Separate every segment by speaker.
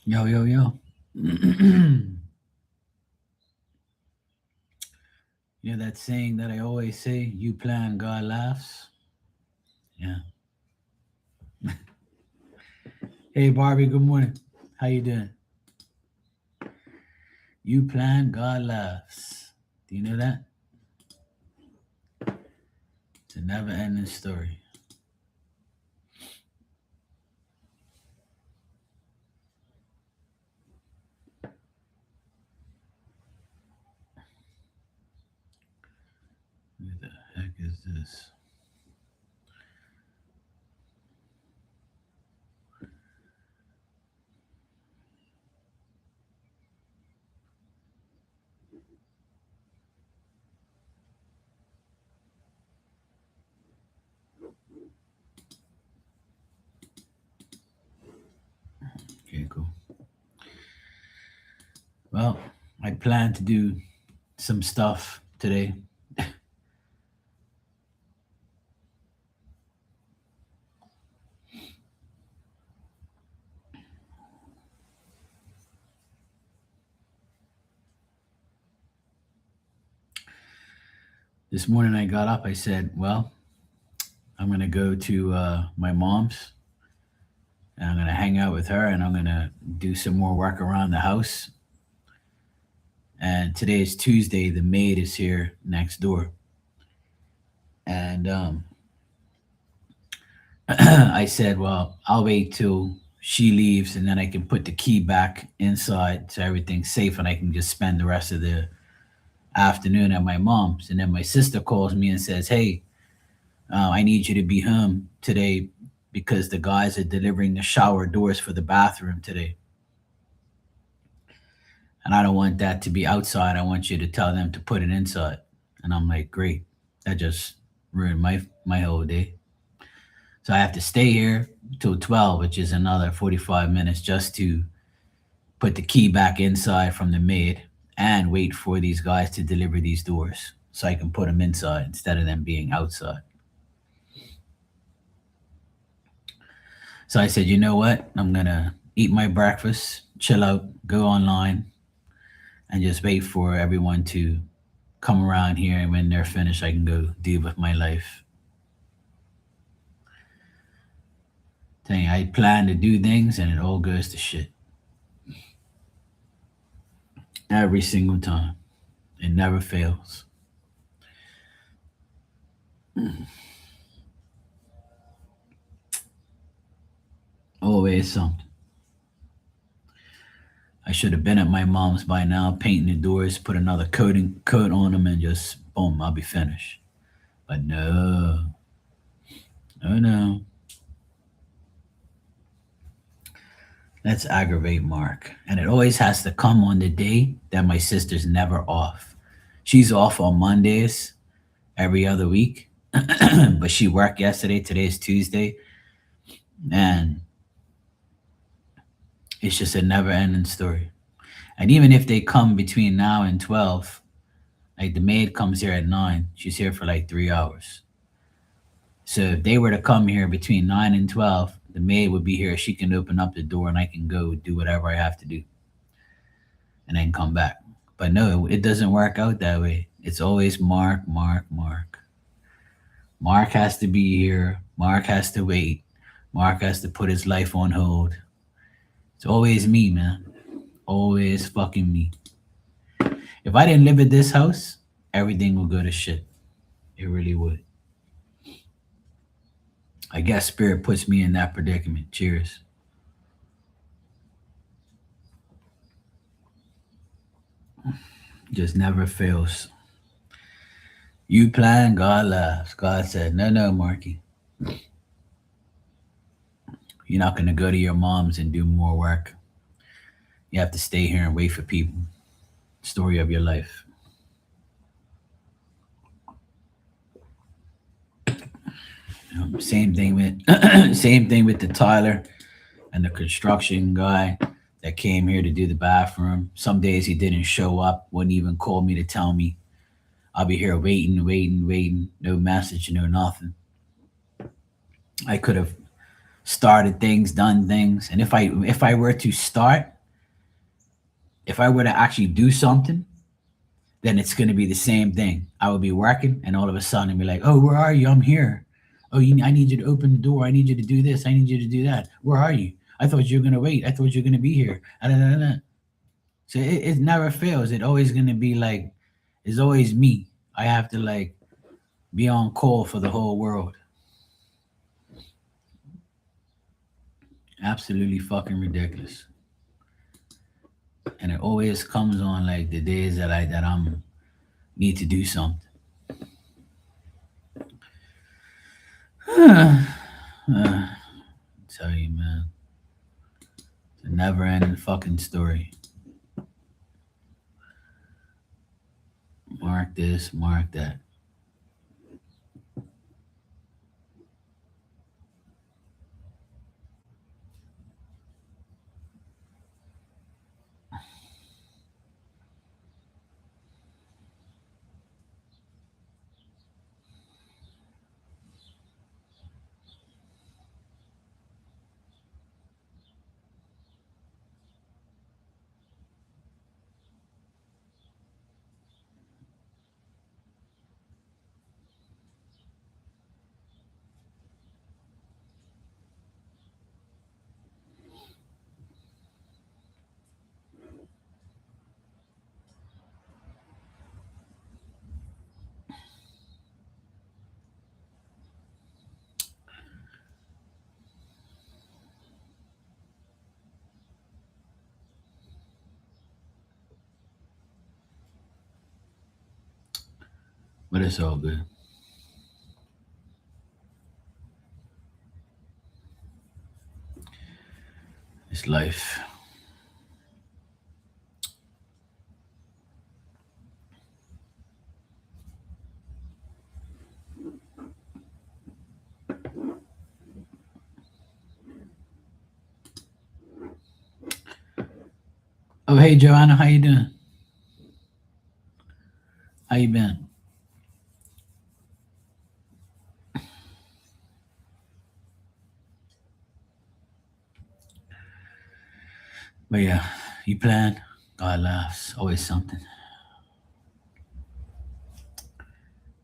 Speaker 1: Yo, yo, yo. You know that saying that I always say, you plan, God laughs? Yeah. Hey, Barbie, good morning. How you doing? You plan, God laughs. Do you know that? It's a never-ending story. Who the heck is this? Okay, cool. Well, I plan to do some stuff today. This morning I got up, I said, well, I'm going to go to my mom's and I'm going to hang out with her and I'm going to do some more work around the house. And today is Tuesday. The maid is here next door, and I said, "Well, I'll wait till she leaves, and then I can put the key back inside, so everything's safe, and I can just spend the rest of the afternoon at my mom's." And then my sister calls me and says, "Hey, I need you to be home today because the guys are delivering the shower doors for the bathroom today, and I don't want that to be outside. I want you to tell them to put it inside." And I'm like, "Great." That just ruined my whole day. So I have to stay here till 12, which is another 45 minutes just to put the key back inside from the maid and wait for these guys to deliver these doors so I can put them inside instead of them being outside. So I said, you know what? I'm going to eat my breakfast, chill out, go online, and just wait for everyone to come around here. And when they're finished, I can go deal with my life. Saying I plan to do things and it all goes to shit every single time. It never fails. Always something. I should have been at my mom's by now, painting the doors, put another coat on them, and just boom, I'll be finished. But no, no, no. Let's aggravate Mark. And it always has to come on the day that my sister's never off. She's off on Mondays every other week, but she worked yesterday. Today's Tuesday. And it's just a never ending story. And even if they come between now and 12, like the maid comes here at 9, she's here for like 3 hours. So if they were to come here between 9 and 12, the maid would be here. She can open up the door and I can go do whatever I have to do and then come back. But no, it doesn't work out that way. It's always Mark, Mark, Mark. Mark has to be here. Mark has to wait. Mark has to put his life on hold. It's always me, man. Always fucking me. If I didn't live at this house, everything would go to shit. It really would. I guess spirit puts me in that predicament. Cheers. Just never fails. You plan, God laughs. God said, no, no, Marky. You're not going to go to your mom's and do more work. You have to stay here and wait for people. Story of your life. Same thing with same thing with the Tyler and the construction guy that came here to do the bathroom. Some days he didn't show up, wouldn't even call me to tell me. I'll be here waiting. No message, no nothing. I could have started things, done things. And if I were to start, if I were to actually do something, then it's going to be the same thing. I would be working, and all of a sudden, I'd be like, "Oh, where are you? I'm here. Oh, I need you to open the door. I need you to do this. I need you to do that. Where are you? I thought you were going to wait. I thought you were going to be here." Ah, da, da, da, da. So it never fails. It always going to be like, it's always me. I have to like be on call for the whole world. Absolutely fucking ridiculous. And it always comes on like the days that I'm need to do something. Uh, tell you, man, it's a never ending fucking story. Mark this, mark that. But it's all good. It's life. Oh, hey, Joanna, how you doing? How you been? But yeah, you plan. God laughs. Always something.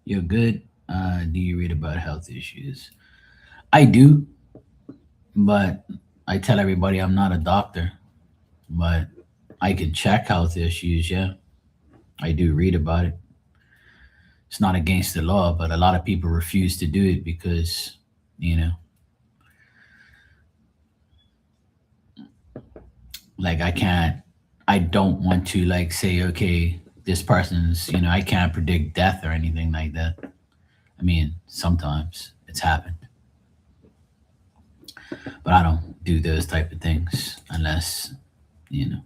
Speaker 1: You're good. Do you read about health issues? I do, but I tell everybody I'm not a doctor, but I can check health issues. Yeah, I do read about it. It's not against the law, but a lot of people refuse to do it because, you know, like I don't want to like say, okay, this person's, I can't predict death or anything like that. I mean, sometimes it's happened, but I don't do those type of things unless, you know,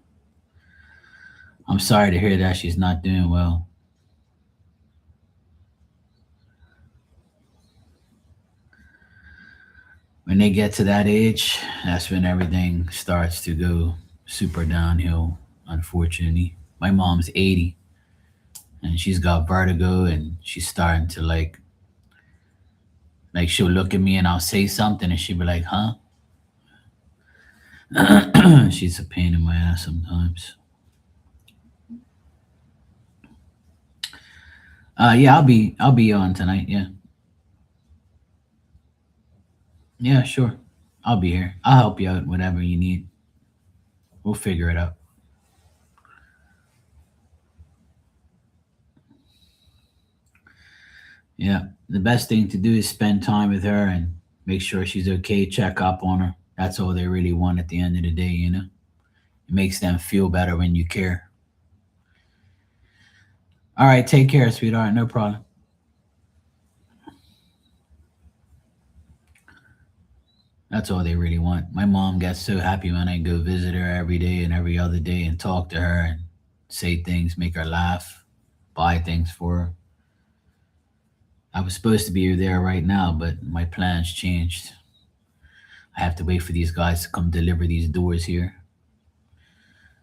Speaker 1: I'm sorry to hear that she's not doing well. When they get to that age, that's when everything starts to go super downhill, unfortunately. My mom's 80 and she's got vertigo and she's starting to like she'll look at me and I'll say something and she'll be like, huh? She's a pain in my ass sometimes. Yeah, I'll be on tonight. Yeah. Yeah, sure. I'll be here. I'll help you out whatever you need. We'll figure it out. Yeah. The best thing to do is spend time with her and make sure she's okay, check up on her. That's all they really want at the end of the day, you know? It makes them feel better when you care. All right, take care, sweetheart. No problem. That's all they really want. My mom gets so happy when I go visit her every day and every other day and talk to her and say things, make her laugh, buy things for her. I was supposed to be there right now, but my plans changed. I have to wait for these guys to come deliver these doors here.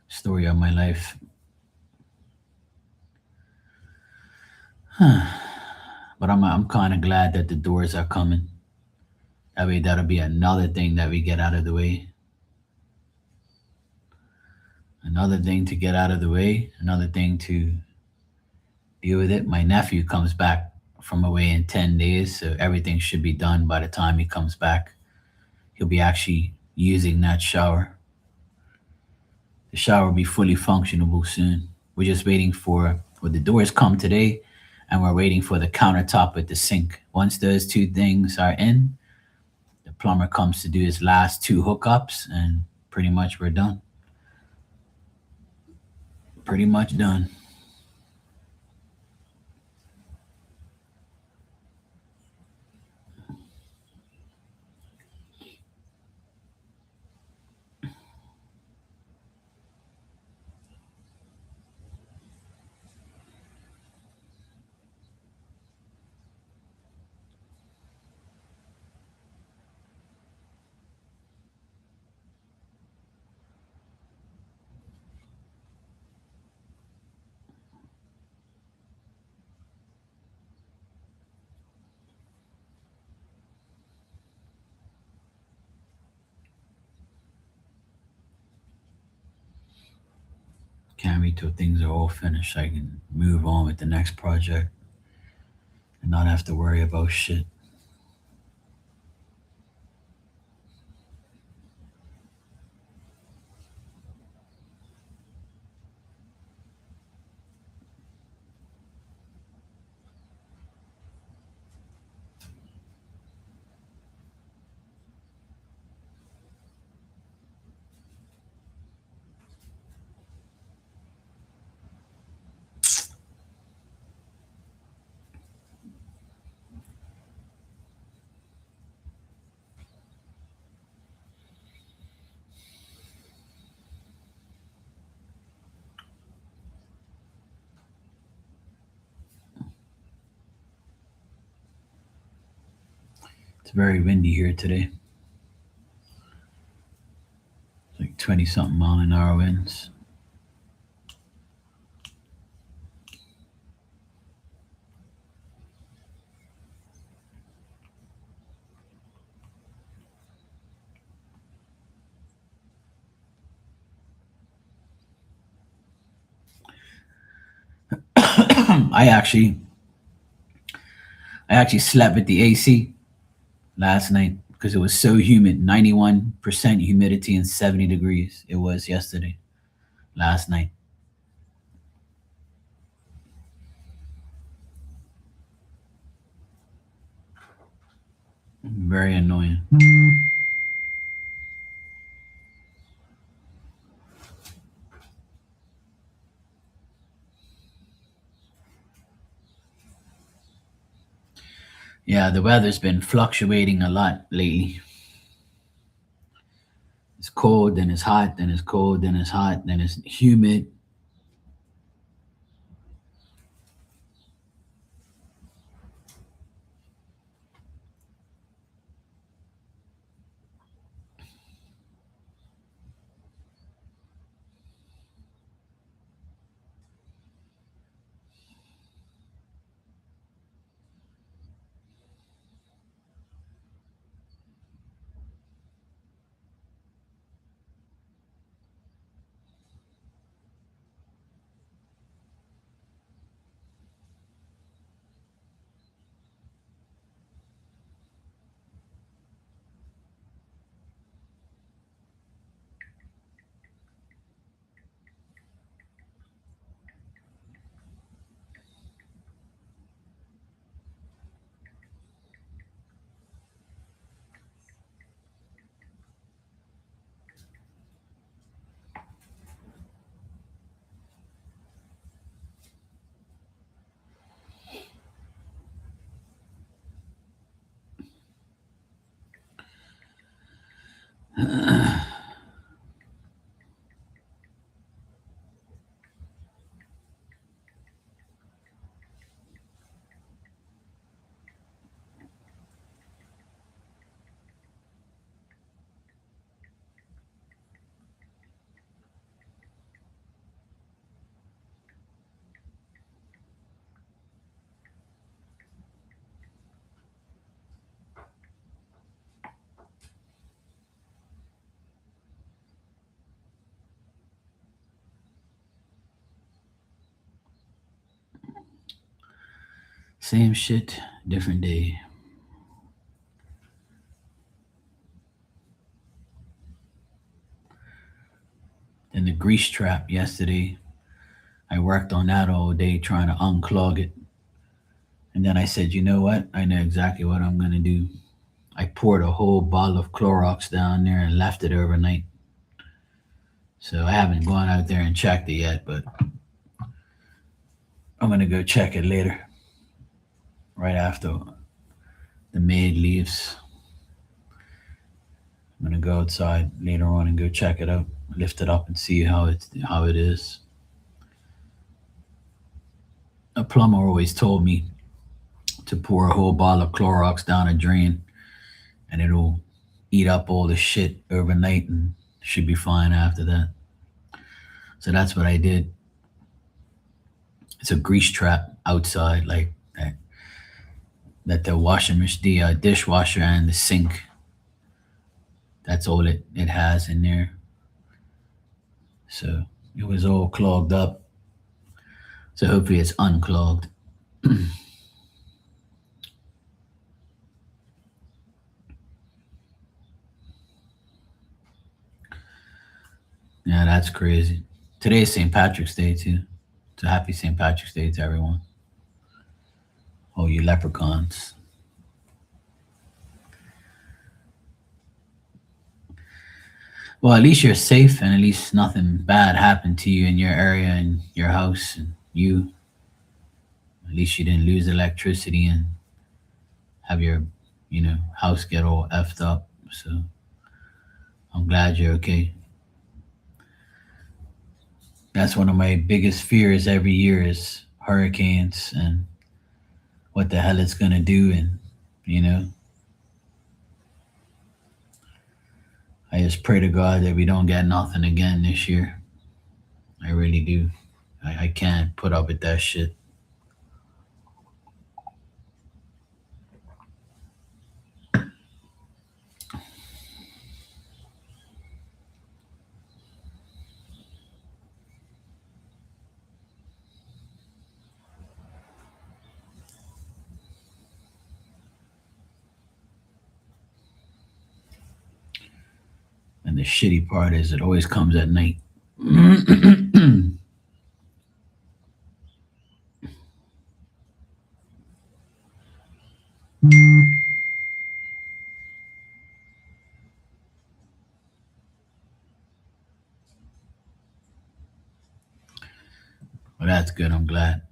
Speaker 1: Story of my life. But I'm kind of glad that the doors are coming. That way, that'll be another thing that we get out of the way. Another thing to get out of the way. Another thing to deal with it. My nephew comes back from away in 10 days, so everything should be done by the time he comes back. He'll be actually using that shower. The shower will be fully functionable soon. We're just waiting for, well, the doors come today, and we're waiting for the countertop with the sink. Once those two things are in, the plumber comes to do his last two hookups, and pretty much we're done. Pretty much done. Can't wait till things are all finished so I can move on with the next project and not have to worry about shit. It's very windy here today. It's like 20 something mile an hour winds. I actually I actually slept with the AC last night because it was so humid, 91% humidity and 70 degrees. It was yesterday, last night. Very annoying. Yeah, the weather's been fluctuating a lot lately. It's cold, then it's hot, then it's cold, then it's hot, then it's humid. Same shit, different day. Then the grease trap yesterday. I worked on that all day trying to unclog it. And then I said, you know what? I know exactly what I'm going to do. I poured a whole bottle of Clorox down there and left it overnight. So I haven't gone out there and checked it yet, but I'm going to go check it later, right after the maid leaves. I'm going to go outside later on and go check it out, lift it up and see how it is. A plumber always told me to pour a whole bottle of Clorox down a drain and it'll eat up all the shit overnight and should be fine after that. So that's what I did. It's a grease trap outside, like that the washing machine, the dishwasher, and the sink. That's all it has in there. So it was all clogged up. So hopefully it's unclogged. Yeah, that's crazy. Today's St. Patrick's Day too. So happy St. Patrick's Day to everyone. Oh, you leprechauns. Well, at least you're safe, and at least nothing bad happened to you in your area and your house, and you. At least you didn't lose electricity and have your, house get all effed up. So I'm glad you're okay. That's one of my biggest fears every year is hurricanes and what the hell it's gonna do. And you know, I just pray to God that we don't get nothing again this year. I really do. I can't put up with that shit. And the shitty part is it always comes at night. Well, that's good. I'm glad.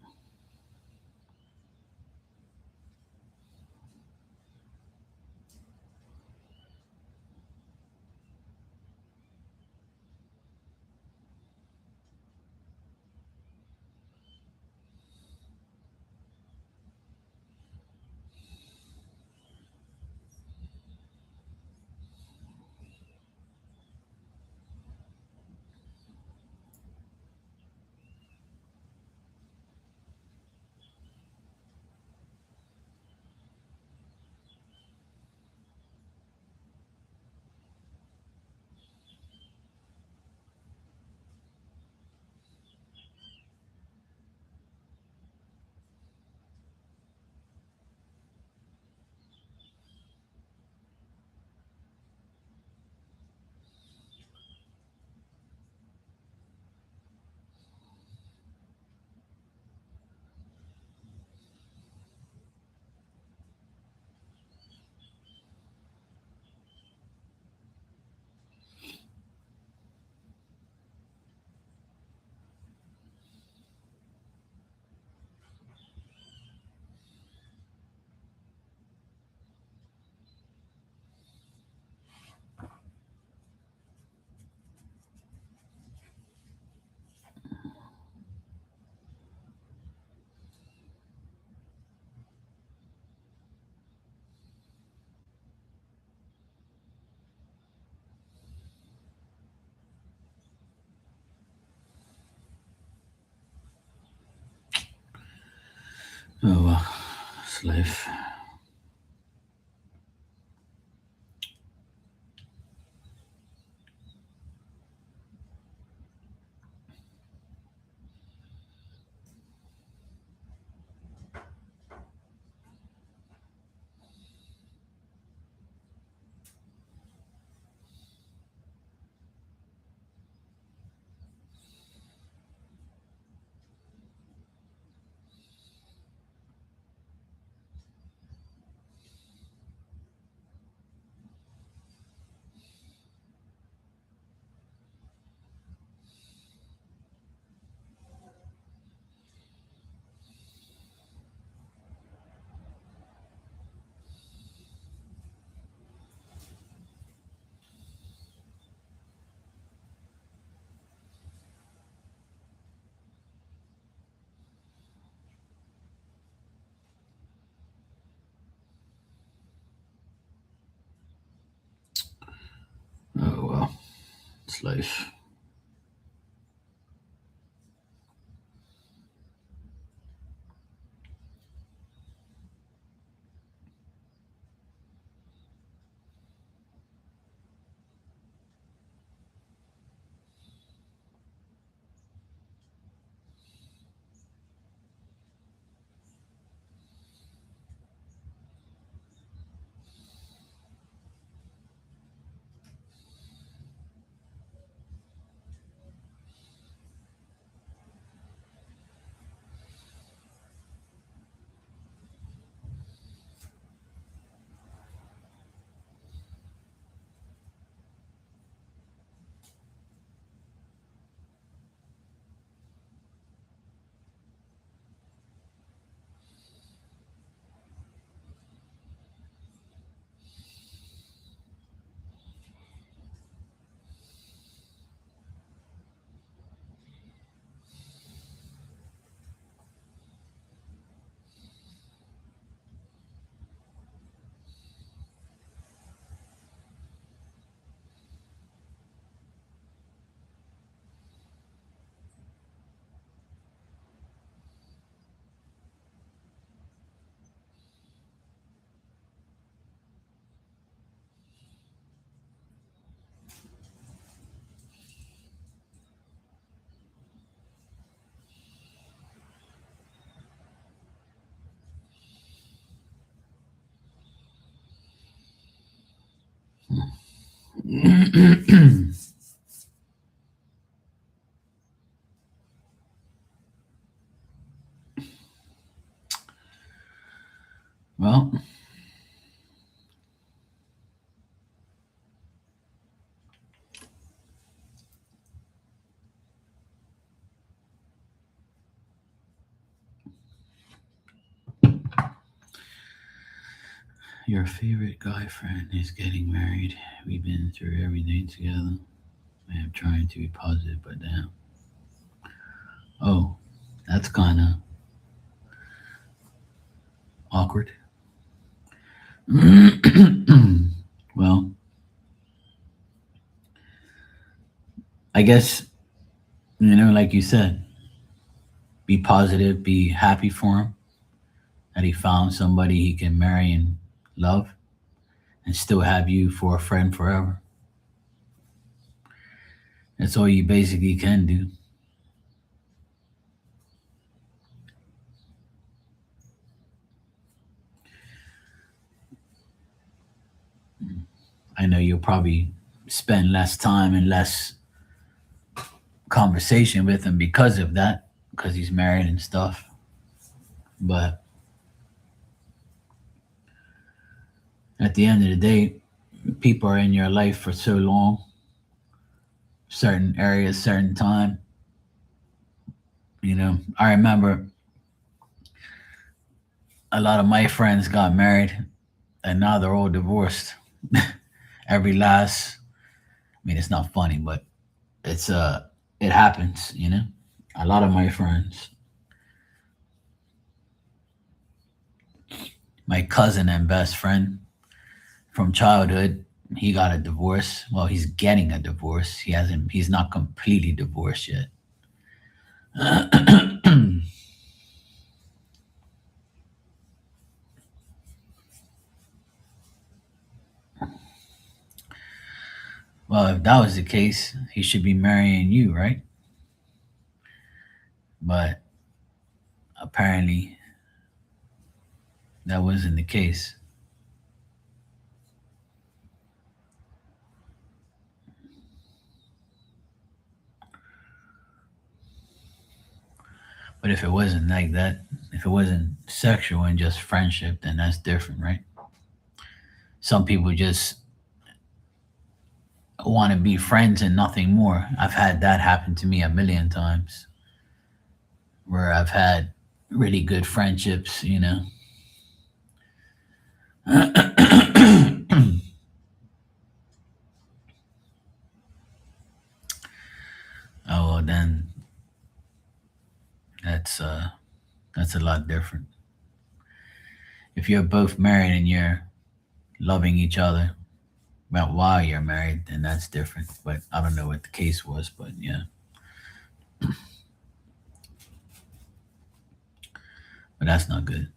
Speaker 1: Oh, well, it's life. That's life. Well, your favorite guy friend is getting married. We've been through everything together. I am trying to be positive, but damn. Oh, that's kind of awkward. Well, I guess, like you said, be positive, be happy for him that he found somebody he can marry and love and still have you for a friend forever. That's all you basically can do. I know you'll probably spend less time and less conversation with him because of that, because he's married and stuff. But at the end of the day, people are in your life for so long, certain areas, certain time. I remember a lot of my friends got married and now they're all divorced. Every last, I mean, it's not funny, but it's it happens. A lot of my friends, my cousin and best friend from childhood, he got a divorce. Well, he's getting a divorce. He's not completely divorced yet. Well, if that was the case, he should be marrying you, right? But apparently that wasn't the case. But if it wasn't like that, if it wasn't sexual and just friendship, then that's different, right? Some people just want to be friends and nothing more. I've had that happen to me a million times where I've had really good friendships. Oh, well, then that's uh that's a lot different. If you're both married and you're loving each other, Well, while you're married, then that's different. But I don't know what the case was. But yeah, but that's not good.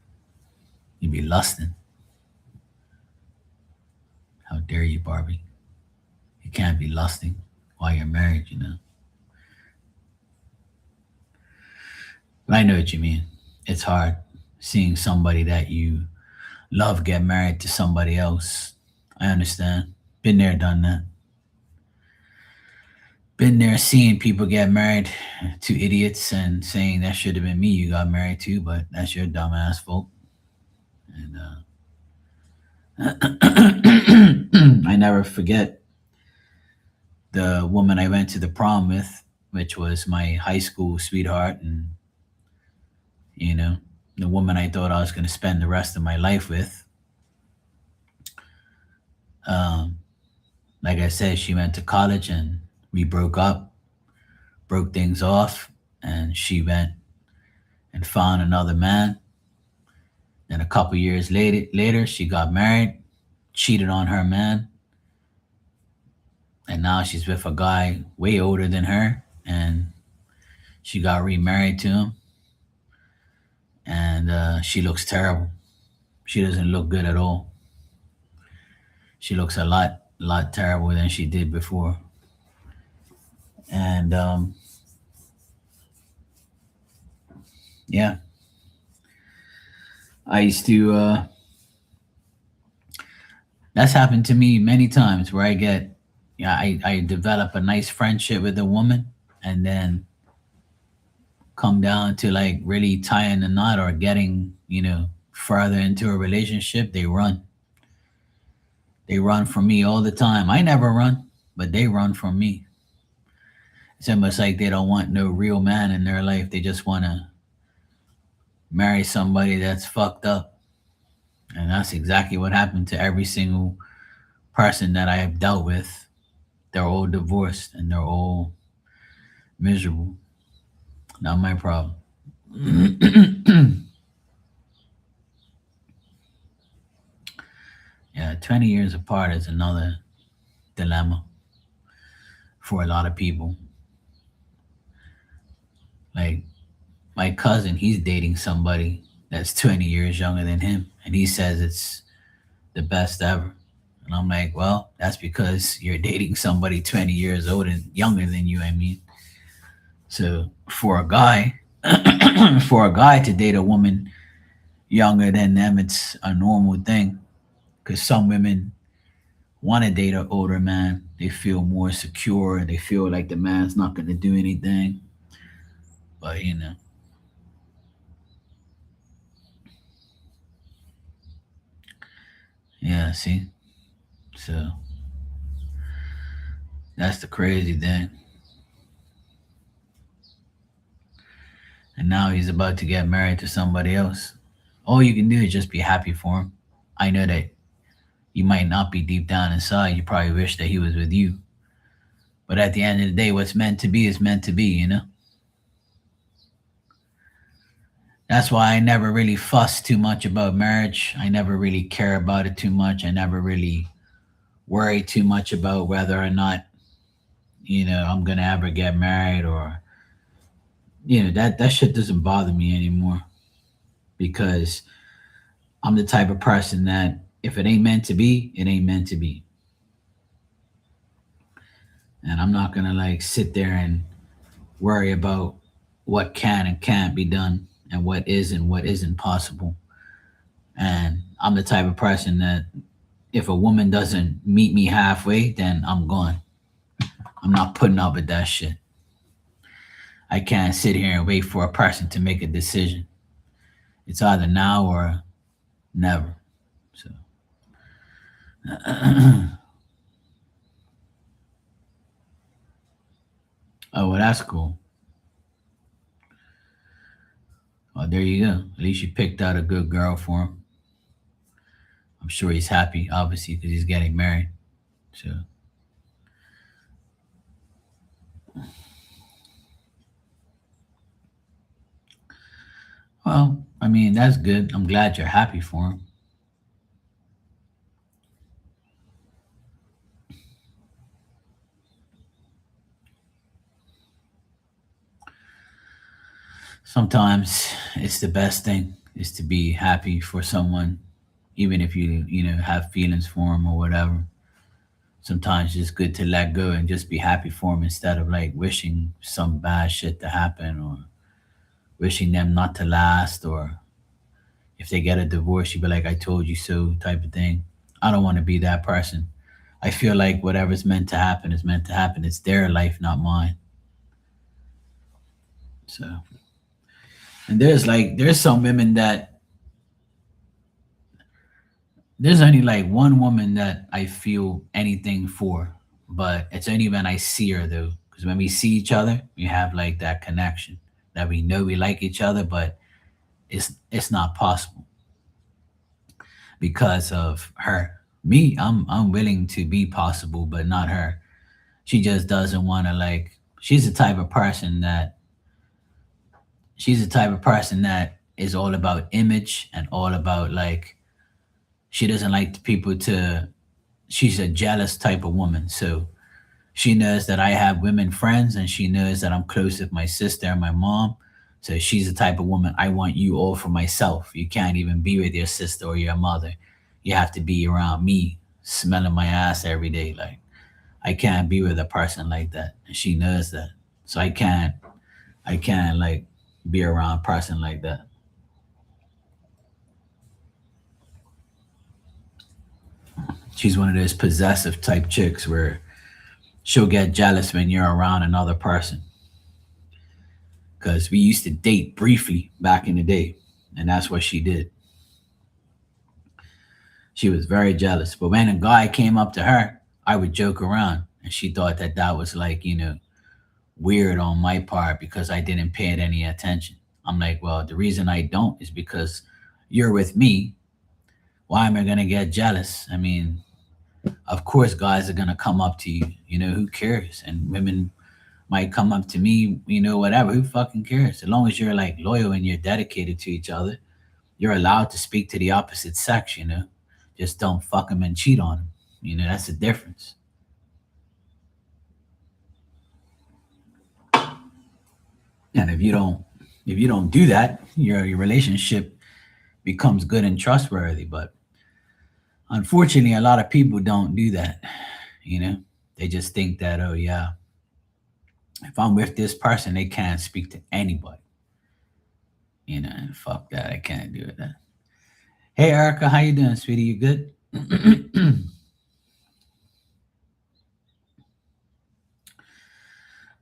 Speaker 1: You be lusting. How dare you, Barbie? You can't be lusting while you're married, you know. But I know what you mean. It's hard seeing somebody that you love get married to somebody else. I understand. Been there, done that. Been there seeing people get married to idiots and saying that should have been me you got married to, but that's your dumbass fault. And I never forget the woman I went to the prom with, which was my high school sweetheart, and you know, the woman I thought I was going to spend the rest of my life with. Um, like I said, she went to college and we broke up, broke things off, and she went and found another man. Then a couple years later, she got married, cheated on her man, and now she's with a guy way older than her, and she got remarried to him, and she looks terrible. She doesn't look good at all. She looks lot terrible than she did before. And yeah, I used to. That's happened to me many times where I get, yeah, I develop a nice friendship with a woman, and then come down to like really tying the knot or getting, further into a relationship, they run. They run from me all the time. I never run, but they run from me. It's almost like they don't want no real man in their life. They just want to marry somebody that's fucked up. And that's exactly what happened to every single person that I have dealt with. They're all divorced and they're all miserable. Not my problem. Yeah, 20 years apart is another dilemma for a lot of people. Like my cousin, he's dating somebody that's 20 years younger than him, and he says it's the best ever. And I'm like, well, that's because you're dating somebody 20 years older, younger than you. I mean, so for a guy, for a guy to date a woman younger than them, it's a normal thing. Because some women want to date an older man. They feel more secure. They feel like the man's not going to do anything. But yeah. See, so that's the crazy thing. And now he's about to get married to somebody else. All you can do is just be happy for him. I know that you might not be deep down inside. You probably wish that he was with you. But at the end of the day, what's meant to be is meant to be. That's why I never really fuss too much about marriage. I never really care about it too much. I never really worry too much about whether or not, I'm gonna ever get married or that shit doesn't bother me anymore because I'm the type of person that if it ain't meant to be, it ain't meant to be. And I'm not gonna like sit there and worry about what can and can't be done and what is and what isn't possible. And I'm the type of person that if a woman doesn't meet me halfway, then I'm gone. I'm not putting up with that shit. I can't sit here and wait for a person to make a decision. It's either now or never. So, oh well, that's cool. Oh, there you go. At least you picked out a good girl for him. I'm sure he's happy, obviously, because he's getting married. So, well, I mean, that's good. I'm glad you're happy for him. Sometimes it's the best thing is to be happy for someone, even if you have feelings for them or whatever. Sometimes it's good to let go and just be happy for them instead of like wishing some bad shit to happen or wishing them not to last, or if they get a divorce, you be like, I told you so type of thing. I don't want to be that person. I feel like whatever's meant to happen is meant to happen. It's their life, not mine. So, and there's some women that there's only like one woman that I feel anything for, but it's only when I see her though. Because when we see each other, we have like that connection that we know we like each other, but it's not possible because of her. Me, I'm willing to be possible, but not her. She just doesn't want to like. She's the type of person that she's the type of person that is all about image and all about like she doesn't like people to. She's a jealous type of woman, so she knows that I have women friends and she knows that I'm close with my sister and my mom. So she's the type of woman I want you all for myself. You can't even be with your sister or your mother. You have to be around me, smelling my ass every day. Like I can't be with a person like that. And she knows that. So I can't like be around a person like that. She's one of those possessive type chicks where she'll get jealous when you're around another person. Because we used to date briefly back in the day, and that's what she did. She was very jealous. But when a guy came up to her, I would joke around, and she thought that that was like weird on my part because I didn't pay it any attention. I'm like, well, the reason I don't is because you're with me. Why am I gonna get jealous? I mean, of course, guys are gonna come up to you. Who cares? And women might come up to me. Whatever. Who fucking cares? As long as you're like loyal and you're dedicated to each other, you're allowed to speak to the opposite sex. Just don't fuck them and cheat on them. That's the difference. And if you don't do that, your relationship becomes good and trustworthy. But unfortunately, a lot of people don't do that. You know, they just think that, oh yeah, if I'm with this person, they can't speak to anybody. And fuck that, I can't do it. Hey Erica, how you doing, sweetie? You good?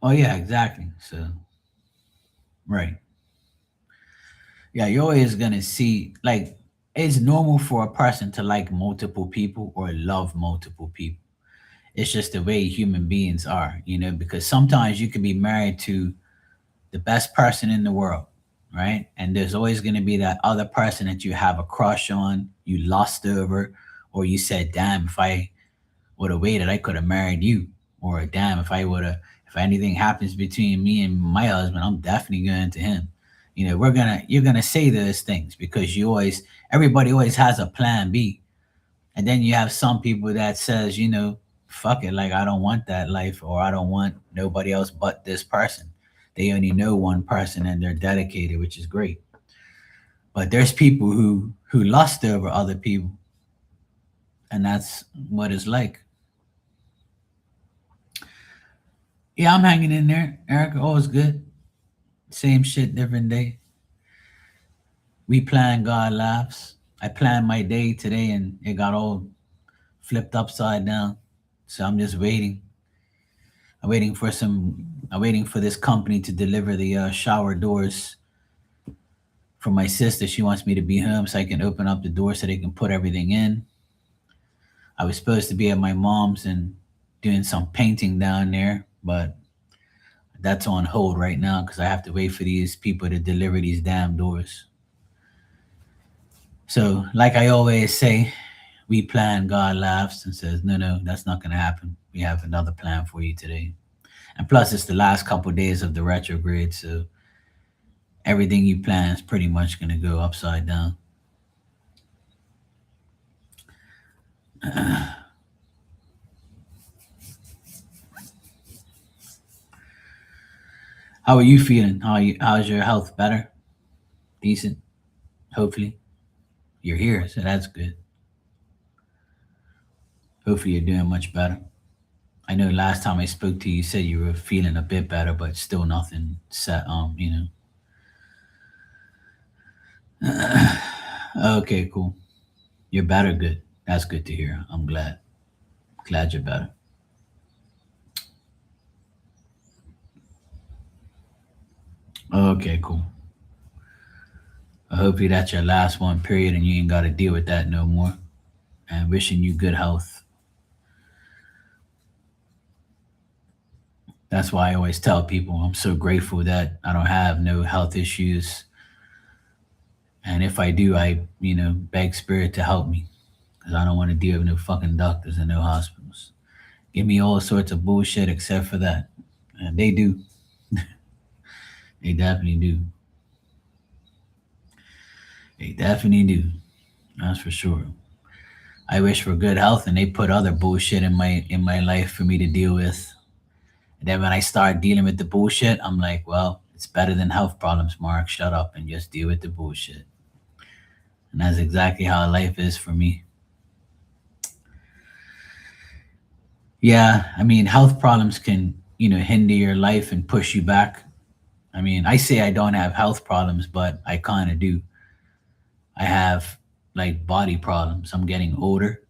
Speaker 1: Oh yeah, exactly. So right. Yeah, you're always gonna see like it's normal for a person to like multiple people or love multiple people. It's just the way human beings are, because sometimes you can be married to the best person in the world, right? And there's always gonna be that other person that you have a crush on, you lost over, or you said, damn, if I would have waited, I could have married you. Or damn, if anything happens between me and my husband, I'm definitely going to him. You're gonna say those things because everybody always has a plan B. And then you have some people that says, fuck it, like I don't want that life or I don't want nobody else but this person. They only know one person and they're dedicated, which is great. But there's people who lust over other people, and that's what it's like. Yeah, I'm hanging in there. Erica, always good. Same shit, different day. We plan, God laughs. I planned my day today and it got all flipped upside down. So I'm just waiting. I'm waiting for this company to deliver the shower doors for my sister. She wants me to be home so I can open up the door so they can put everything in. I was supposed to be at my mom's and doing some painting down there, but that's on hold right now because I have to wait for these people to deliver these damn doors. So, like I always say, we plan, God laughs and says, no, no, that's not going to happen. We have another plan for you today. And plus, it's the last couple of days of the retrograde. So, everything you plan is pretty much going to go upside down. How are you feeling? How's your health? Better? Decent? Hopefully. You're here, so that's good. Hopefully you're doing much better. I know last time I spoke to you, you said you were feeling a bit better, but still nothing set. Okay, cool. You're better. Good. That's good to hear. I'm glad. Glad you're better. Okay, cool. Hopefully that's your last one, period, and you ain't got to deal with that no more. And wishing you good health. That's why I always tell people I'm so grateful that I don't have no health issues. And if I do, I beg spirit to help me because I don't want to deal with no fucking doctors and no hospitals. Give me all sorts of bullshit except for that. And they do. They definitely do. They definitely do. That's for sure. I wish for good health, and they put other bullshit in my life for me to deal with. And then when I start dealing with the bullshit, I'm like, well, it's better than health problems, Mark. Shut up and just deal with the bullshit. And that's exactly how life is for me. Yeah, I mean, health problems can hinder your life and push you back. I mean, I say I don't have health problems, but I kind of do. I have like body problems. I'm getting older.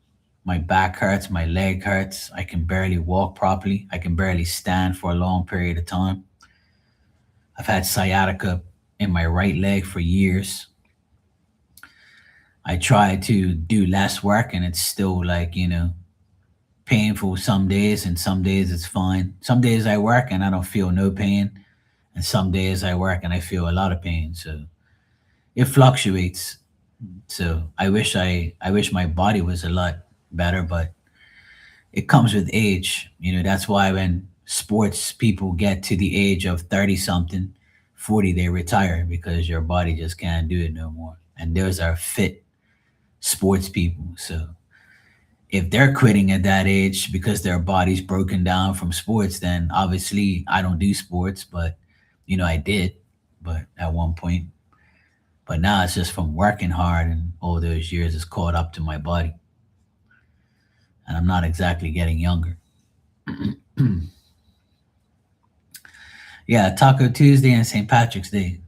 Speaker 1: My back hurts, my leg hurts. I can barely walk properly. I can barely stand for a long period of time. I've had sciatica in my right leg for years. I try to do less work and it's still like painful some days and some days it's fine. Some days I work and I don't feel no pain and some days I work and I feel a lot of pain. So it fluctuates. So I wish my body was a lot better, but it comes with age. That's why when sports people get to the age of 30 something, 40, they retire because your body just can't do it no more. And those are fit sports people. So if they're quitting at that age because their body's broken down from sports, then obviously I don't do sports, but I did, but at one point. But now it's just from working hard and all those years it's caught up to my body. And I'm not exactly getting younger. Yeah, Taco Tuesday and St. Patrick's Day.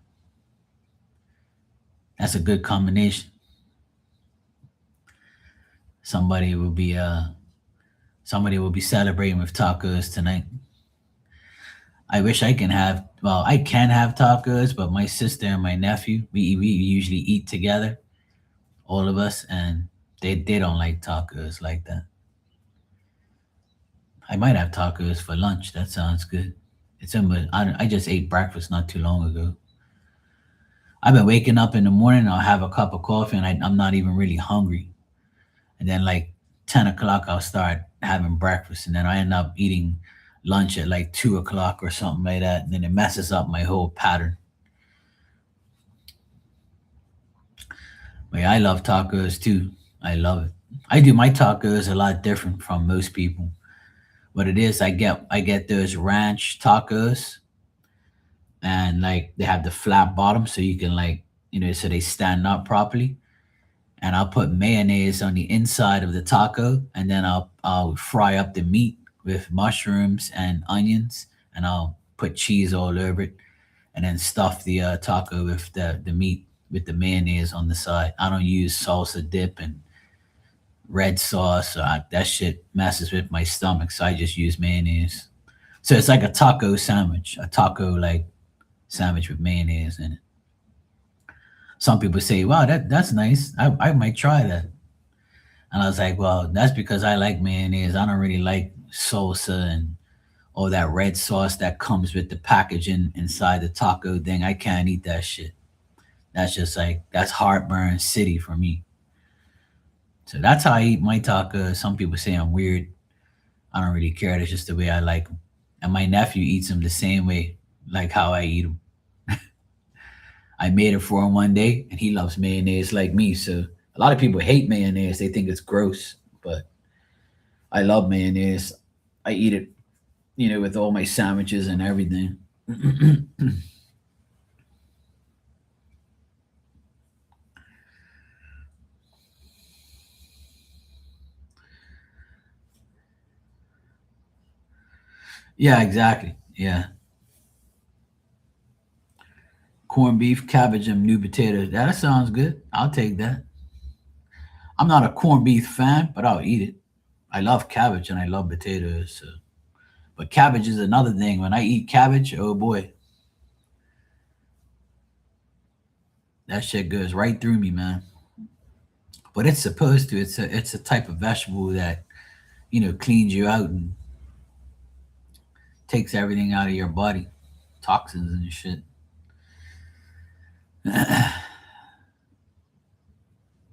Speaker 1: That's a good combination. Somebody will be uh somebody will be celebrating with tacos tonight. I wish I can have well, I can have tacos, but my sister and my nephew, we usually eat together, all of us, and they don't like tacos like that. I might have tacos for lunch. That sounds good. I just ate breakfast not too long ago. I've been waking up in the morning. I'll have a cup of coffee, and I'm not even really hungry. And then like 10 o'clock, I'll start having breakfast, and then I end up eating lunch at like 2 o'clock or something like that. And then it messes up my whole pattern. But yeah, I love tacos too. I love it. I do my tacos a lot different from most people. What it is, I get those ranch tacos, and like they have the flat bottom, so you can so they stand up properly. And I'll put mayonnaise on the inside of the taco, and then I'll fry up the meat with mushrooms and onions, and I'll put cheese all over it, and then stuff the taco with the meat with the mayonnaise on the side. I don't use salsa dip and red sauce. That shit messes with my stomach, so I just use mayonnaise. So it's like a taco sandwich, a taco like sandwich with mayonnaise in it. Some people say, "Wow, that's nice. I might try that." And I was like, "Well, that's because I like mayonnaise. I don't really like salsa and all that red sauce that comes with the packaging inside the taco thing. I can't eat that shit. That's just like that's heartburn city for me." So that's how I eat my tacos. Some people say I'm weird. I don't really care. That's just the way I like them. And my nephew eats them the same way, like how I eat them. I made it for him one day, and he loves mayonnaise like me. So a lot of people hate mayonnaise; they think it's gross, but I love mayonnaise. I eat it with all my sandwiches and everything. Yeah, exactly. Yeah. Corned beef, cabbage, and new potatoes. That sounds good. I'll take that. I'm not a corned beef fan, but I'll eat it. I love cabbage and I love potatoes. So. But cabbage is another thing. When I eat cabbage, oh boy, that shit goes right through me, man. But it's supposed to. It's a type of vegetable that cleans you out and takes everything out of your body, toxins and shit.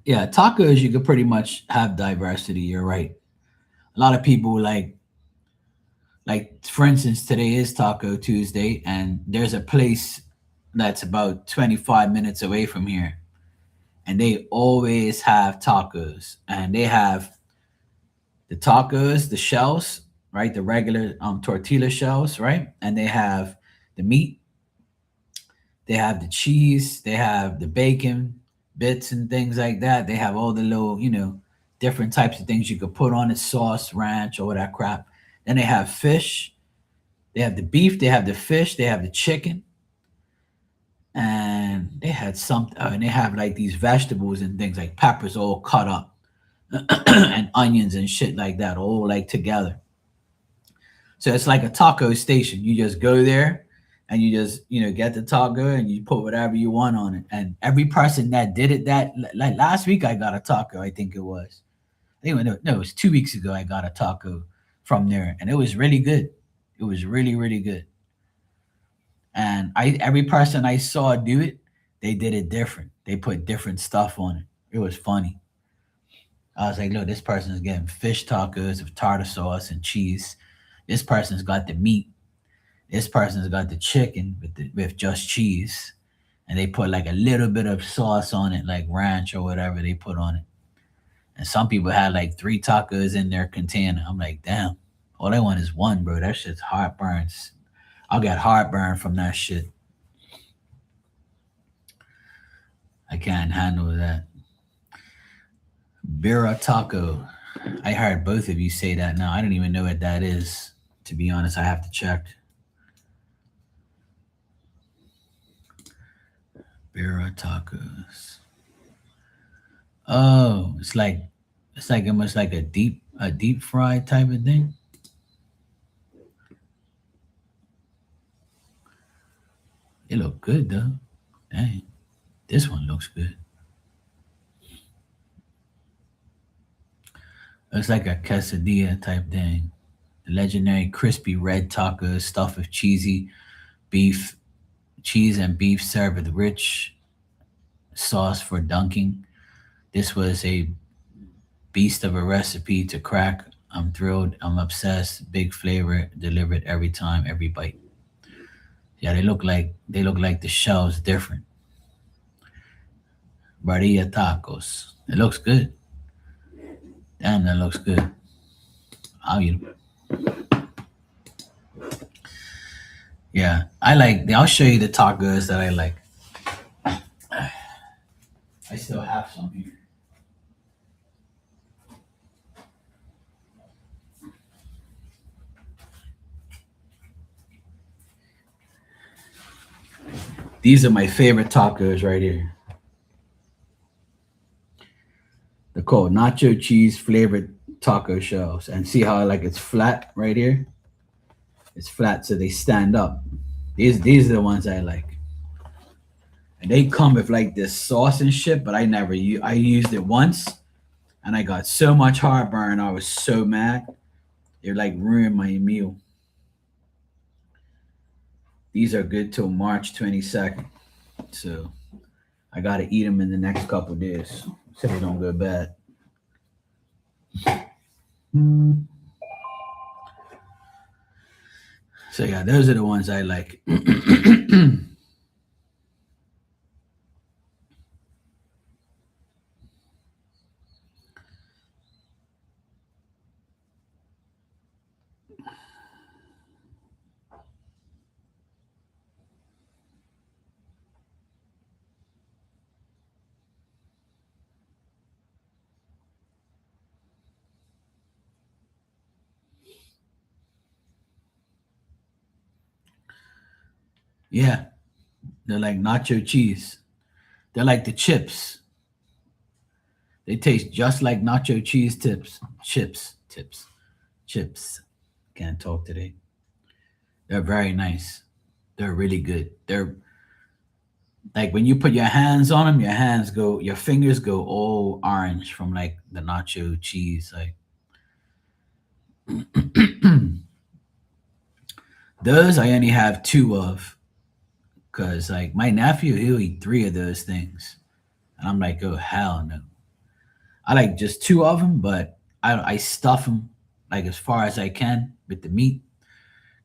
Speaker 1: Yeah, tacos you could pretty much have diversity. You're right. A lot of people like for instance, today is Taco Tuesday, and there's a place that's about 25 minutes away from here, and they always have tacos, and they have the tacos, the shells, right, the regular tortilla shells, right, and they have the meat, they have the cheese, they have the bacon bits and things like that. They have all the little, different types of things you could put on it, sauce, ranch, all that crap. Then they have fish, they have the beef, they have the fish, they have the chicken, and they had some, and they have like these vegetables and things like peppers all cut up, and onions and shit like that, all like together. So it's like a taco station. You just go there and you just, get the taco and you put whatever you want on it. And every person that did it, that like last week I got a taco, I think it was. I think no, it was 2 weeks ago I got a taco from there, and it was really good. It was really, really good. And I every person I saw do it, they did it different. They put different stuff on it. It was funny. I was like, look, this person's getting fish tacos with tartar sauce and cheese. This person's got the meat. This person's got the chicken with just cheese, and they put like a little bit of sauce on it, like ranch or whatever they put on it. And some people had like three tacos in their container. I'm like, damn, all I want is one, bro. That shit's heartburns. I'll get heartburn from that shit. I can't handle that. Bira taco. I heard both of you say that now. I don't even know what that is. To be honest, I have to check. Bira tacos. Oh, it's like almost like a deep fried type of thing. It look good though. Dang, this one looks good. Looks like a quesadilla type thing. The legendary crispy red tacos stuffed with beef, cheese and beef served with rich sauce for dunking. This was a beast of a recipe to crack. I'm thrilled. I'm obsessed. Big flavor delivered every time, every bite. Yeah, they look like the shells different. Barilla tacos. It looks good. Damn, that looks good. I'll eat 'em. Yeah, I like. I'll show you the tacos that I like. I still have some here. These are my favorite tacos right here. They're called nacho cheese flavored taco shells. And see how like it's flat right here? It's flat so they stand up. These are the ones I like. And they come with like this sauce and shit, but I used it once and I got so much heartburn. I was so mad. It like ruined my meal. These are good till March 22nd. So I gotta eat them in the next couple of days so they don't go bad. So yeah, those are the ones I like. Yeah, they're like nacho cheese. They're like the chips. They taste just like nacho cheese tips. Chips. Can't talk today. They're very nice. They're really good. They're like when you put your hands on them, your fingers go all orange from like the nacho cheese. Like those, I only have two of, cause like my nephew, he'll eat three of those things, and I'm like, oh hell no. I like just two of them, but I stuff them like as far as I can with the meat.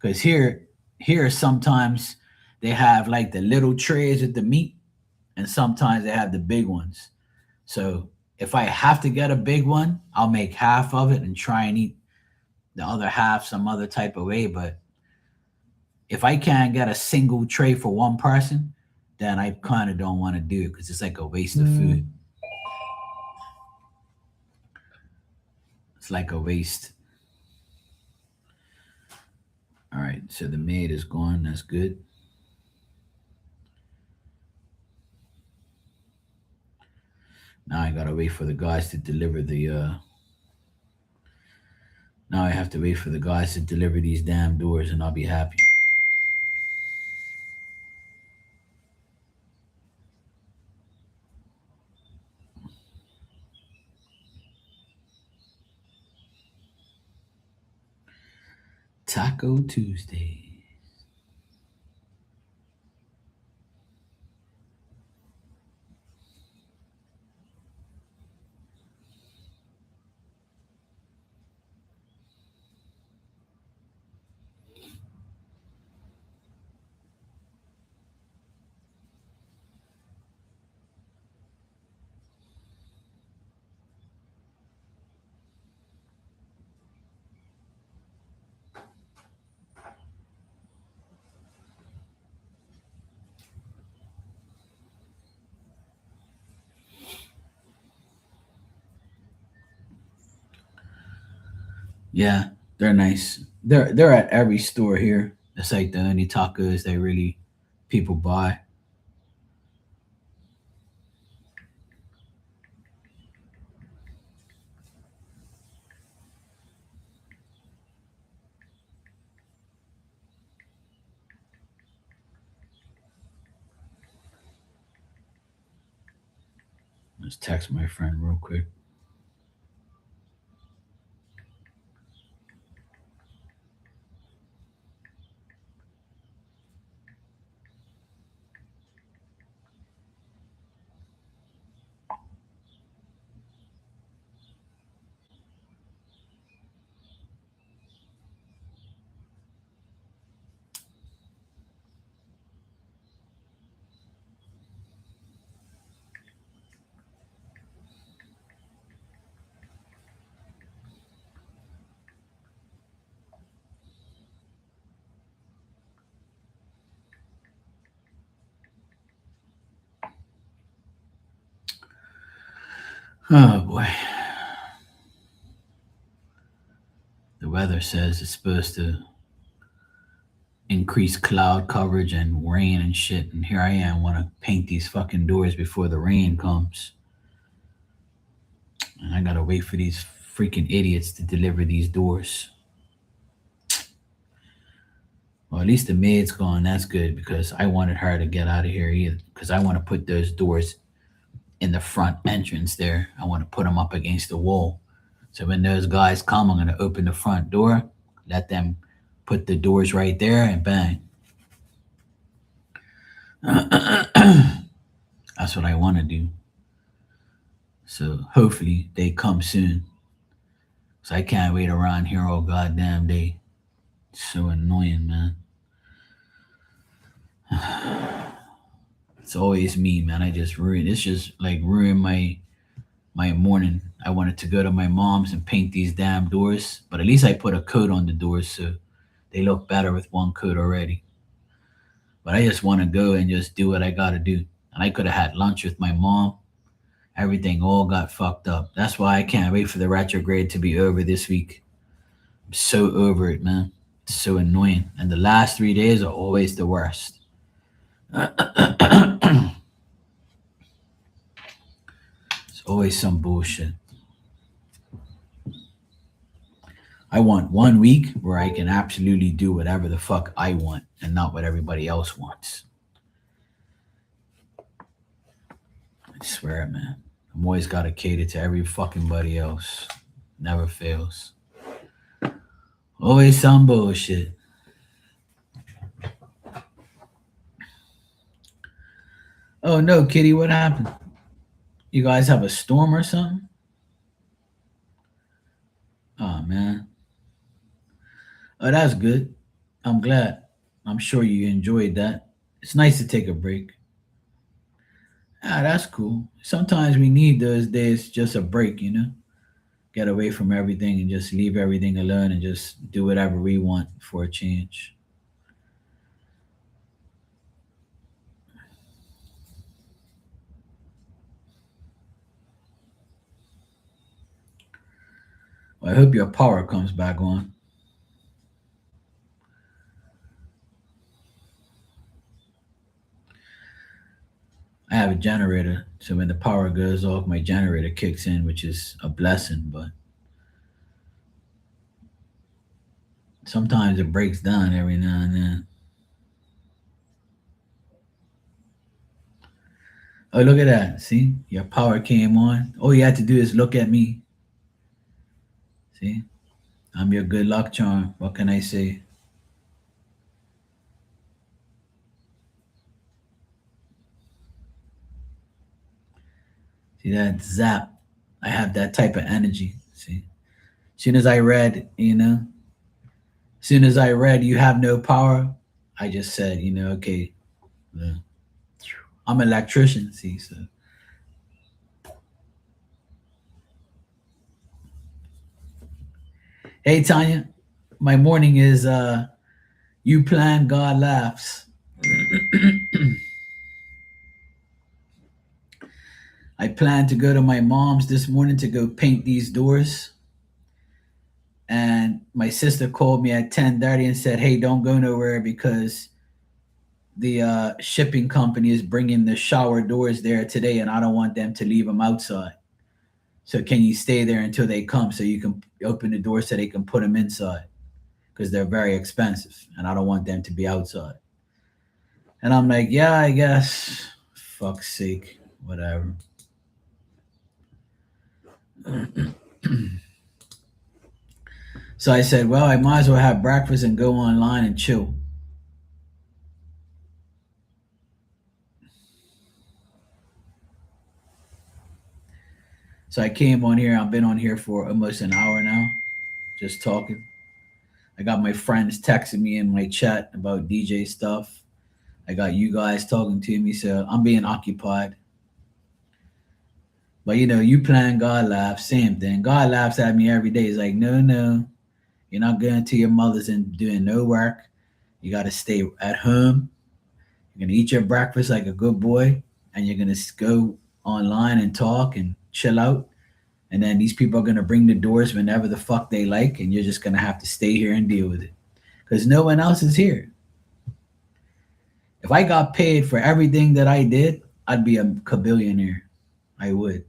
Speaker 1: Cause here sometimes they have like the little trays with the meat, and sometimes they have the big ones. So if I have to get a big one, I'll make half of it and try and eat the other half some other type of way. But if I can't get a single tray for one person, then I kind of don't want to do it because it's like a waste of food. It's like a waste. All right, so the maid is gone. That's good. Now I gotta wait for the guys to deliver the. Now I have to wait for the guys to deliver these damn doors, and I'll be happy. Taco Tuesday. Yeah, they're nice. They're at every store here. It's like the only tacos that really people buy. Let's text my friend real quick. Oh boy. The weather says it's supposed to increase cloud coverage and rain and shit. And here I am, want to paint these fucking doors before the rain comes. And I gotta wait for these freaking idiots to deliver these doors. Well, at least the maid's gone. That's good because I wanted her to get out of here either. Because I want to put those doors in the front entrance there. I want to put them up against the wall. So when those guys come, I'm going to open the front door, let them put the doors right there, and bang. That's what I want to do. So hopefully they come soon. So I can't wait around here all goddamn day. It's so annoying, man. It's always me, man. I just ruin. It's just like ruin my morning. I wanted to go to my mom's and paint these damn doors, but at least I put a coat on the doors so they look better with one coat already. But I just want to go and just do what I got to do. And I could have had lunch with my mom. Everything all got fucked up. That's why I can't wait for the retrograde to be over this week. I'm so over it, man. It's so annoying. And the last 3 days are always the worst. It's always some bullshit. I want 1 week where I can absolutely do whatever the fuck I want and not what everybody else wants. I swear, man. I'm always got to cater to every fucking body else. Never fails. Always some bullshit. Oh no, Kitty, what happened? You guys have a storm or something? Oh man. Oh, that's good. I'm glad. I'm sure you enjoyed that. It's nice to take a break. Ah, that's cool. Sometimes we need those days, just a break, you know? Get away from everything and just leave everything alone and just do whatever we want for a change. Well, I hope your power comes back on. I have a generator, so when the power goes off, my generator kicks in, which is a blessing, but sometimes it breaks down every now and then. Oh, look at that. See? Your power came on. All you had to do is look at me. See? I'm your good luck charm. What can I say? See that zap? I have that type of energy. See? As soon as I read, as soon as I read you have no power, I just said, okay, uh, I'm an electrician, see, so hey Tanya, my morning is you plan, God laughs. I plan to go to my mom's this morning to go paint these doors. And my sister called me at 10:30 and said, "Hey, don't go nowhere because the shipping company is bringing the shower doors there today, and I don't want them to leave them outside. So can you stay there until they come so you can open the door so they can put them inside because they're very expensive, and I don't want them to be outside." And I'm like, "Yeah, I guess. Fuck's sake, whatever." So I said, "Well, I might as well have breakfast and go online and chill." So I came on here. I've been on here for almost an hour now, just talking. I got my friends texting me in my chat about DJ stuff. I got you guys talking to me, so I'm being occupied. But you plan, God laughs, same thing. God laughs at me every day. He's like, no, no, you're not going to your mother's and doing no work. You got to stay at home. You're going to eat your breakfast like a good boy, and you're going to go online and talk and chill out. And then these people are going to bring the doors whenever the fuck they like, and you're just going to have to stay here and deal with it because no one else is here. If I got paid for everything that I did, I'd be a billionaire. I would.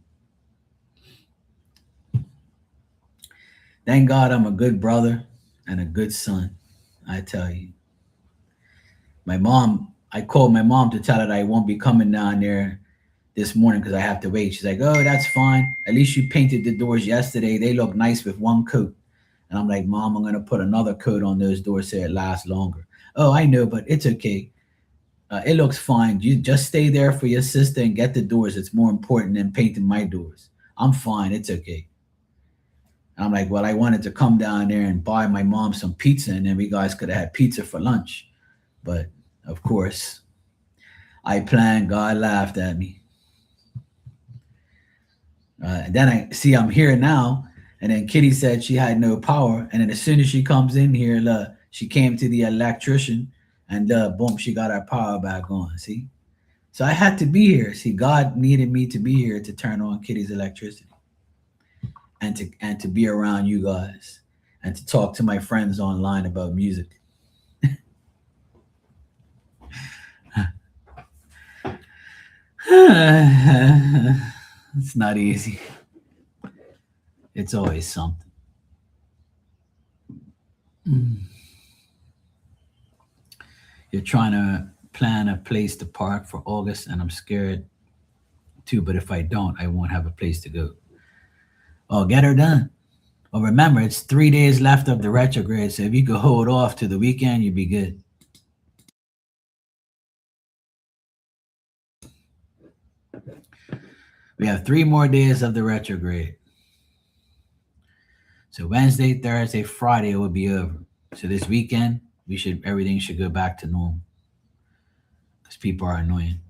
Speaker 1: Thank God I'm a good brother and a good son. I tell you. I called my mom to tell her that I won't be coming down there this morning because I have to wait. She's like, "Oh, that's fine. At least you painted the doors yesterday. They look nice with one coat." And I'm like, "Mom, I'm going to put another coat on those doors so it lasts longer." "Oh, I know, but it's okay. It looks fine. You just stay there for your sister and get the doors. It's more important than painting my doors. I'm fine. It's okay." And I'm like, "Well, I wanted to come down there and buy my mom some pizza, and then we guys could have had pizza for lunch. But of course, I planned. God laughed at me. And then I see I'm here now. And then Kitty said she had no power. And then as soon as she comes in here, look, she came to the electrician, and boom, she got her power back on. See? So I had to be here. See, God needed me to be here to turn on Kitty's electricity and to be around you guys and to talk to my friends online about music. It's not easy. It's always something. Mm. You're trying to plan a place to park for August, and I'm scared too. But if I don't, I won't have a place to go. Oh, get her done. Well, remember, it's 3 days left of the retrograde, so if you could hold off to the weekend, you'd be good. We have 3 more days of the retrograde. So Wednesday, Thursday, Friday it will be over. So this weekend, we should everything should go back to normal because people are annoying.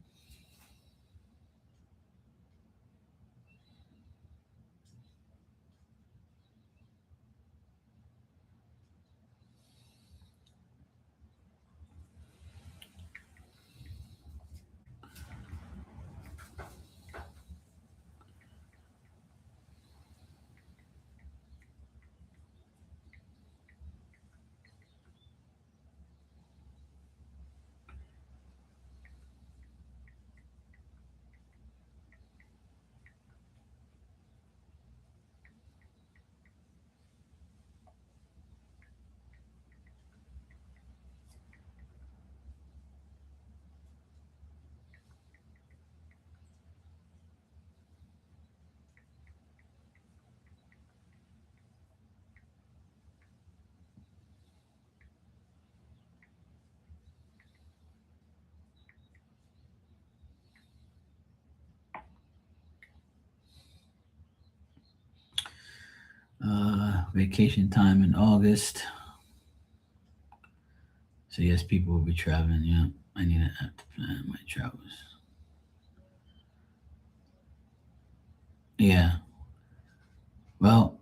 Speaker 1: Vacation time in August. So yes, people will be traveling. Yeah, I need to have to plan my travels. Yeah. Well,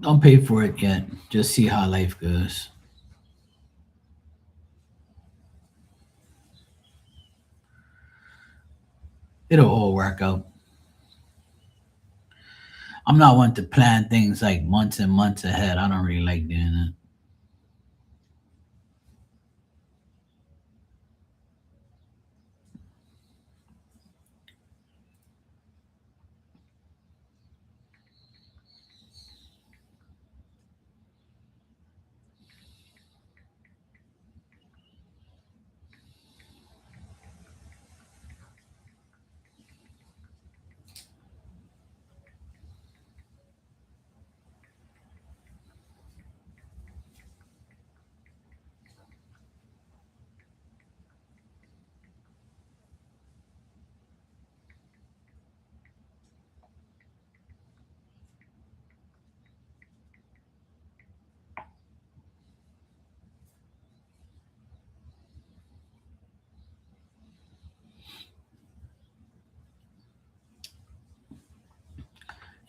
Speaker 1: don't pay for it yet. Just see how life goes. It'll all work out. I'm not one to plan things like months and months ahead. I don't really like doing that.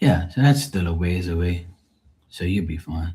Speaker 1: Yeah, so that's still a ways away. So you'll be fine.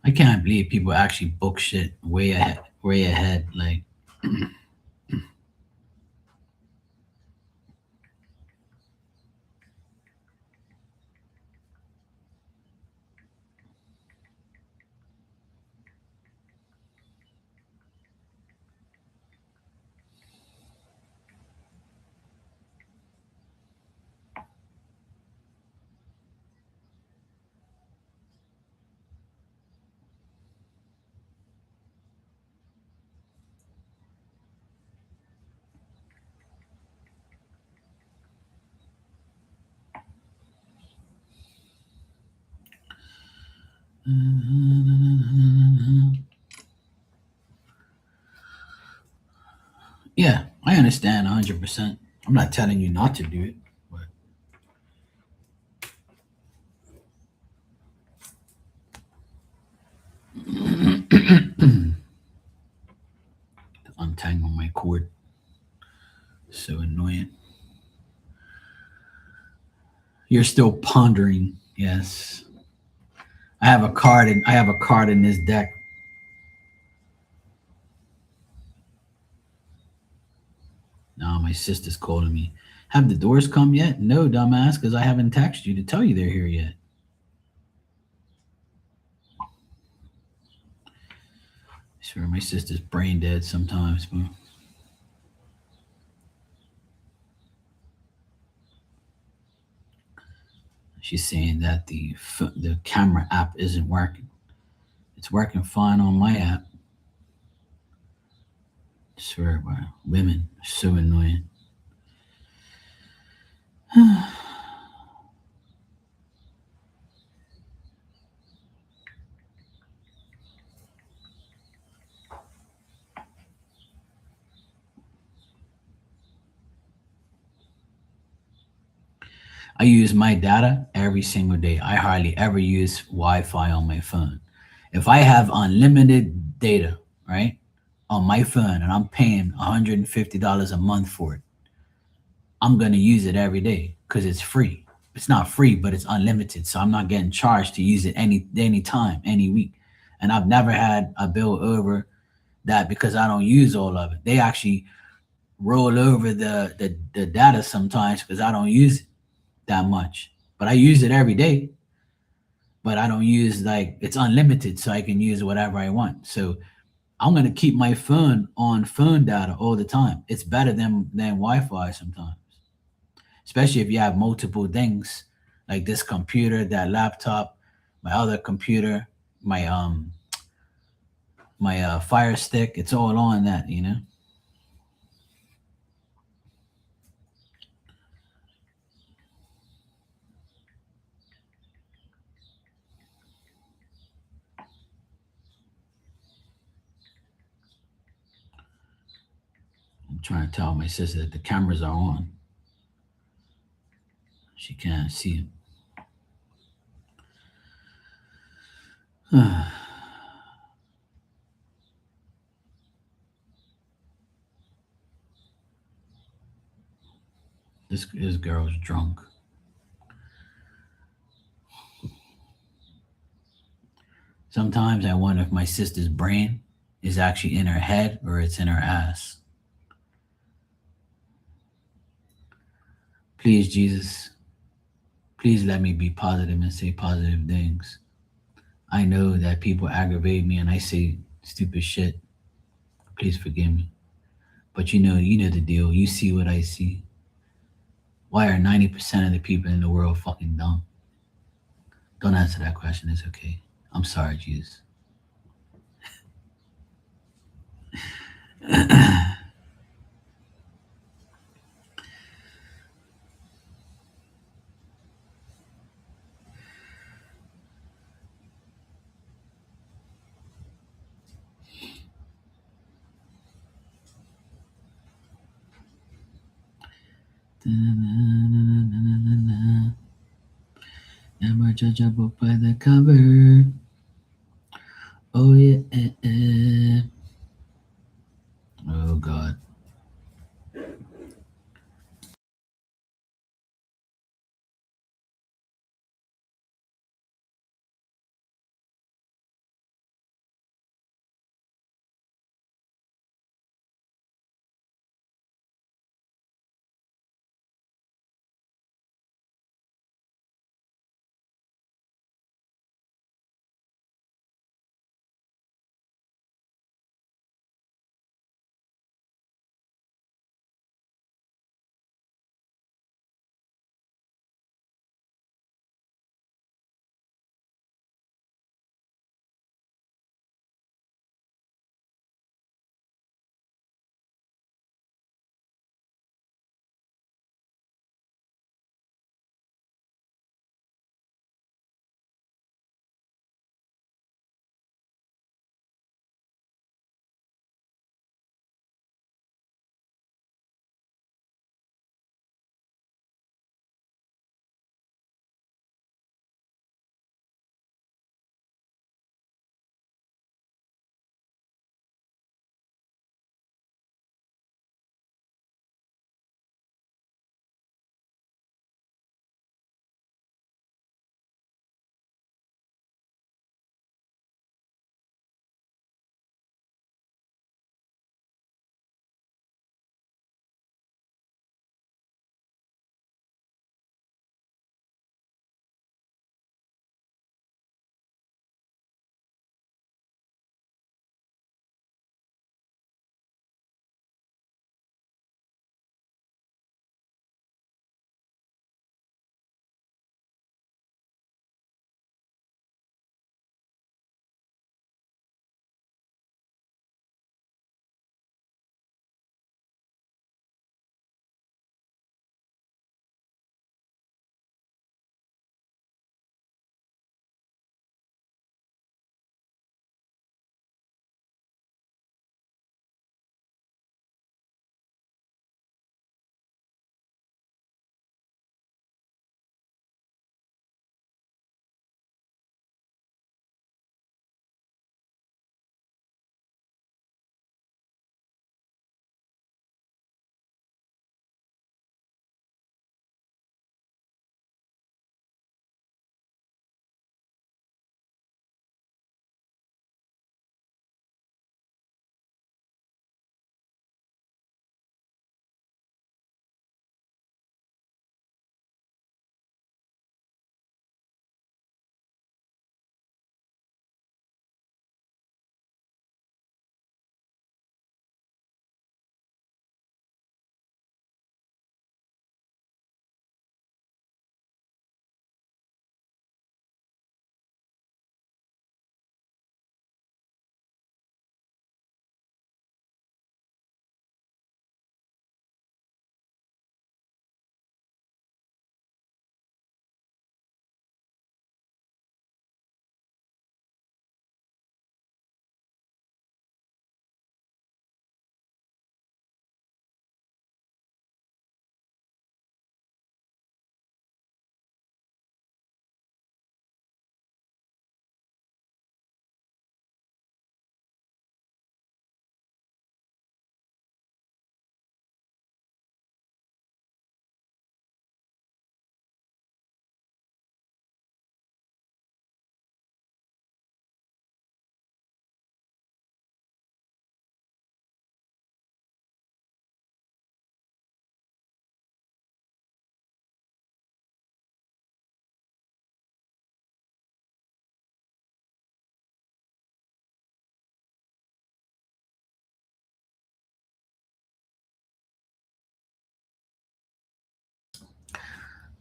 Speaker 1: I can't believe people actually book shit way ahead. Like, Yeah, I understand 100%. I'm not telling you not to do it, but untangle my cord. So annoying. You're still pondering. Yes. I have a card in this deck. Now my sister's calling me. Have the doors come yet? No, dumbass, because I haven't texted you to tell you they're here yet. I swear my sister's brain dead sometimes, but she's saying that the camera app isn't working. It's working fine on my app. I swear, wow, women are so annoying. I use my data every single day. I hardly ever use Wi-Fi on my phone. If I have unlimited data, right, on my phone and I'm paying $150 a month for it, I'm gonna use it every day because it's free. It's not free, but it's unlimited, so I'm not getting charged to use it any time, any week. And I've never had a bill over that because I don't use all of it. They actually roll over the data sometimes because I don't use it that much. But I use it every day. But I don't use like it's unlimited, so I can use whatever I want. So I'm gonna keep my phone on phone data all the time. It's better than Wi-Fi sometimes, especially if you have multiple things like this computer, that laptop, my other computer, my Fire Stick. It's all on that. I'm trying to tell my sister that the cameras are on. She can't see them. This girl's drunk. Sometimes I wonder if my sister's brain is actually in her head or it's in her ass. Please, Jesus, please let me be positive and say positive things. I know that people aggravate me and I say stupid shit. Please forgive me. But you know the deal. You see what I see. Why are 90% of the people in the world fucking dumb? Don't answer that question. It's okay. I'm sorry, Jesus. Never judge a book by the cover. Oh yeah. Oh God.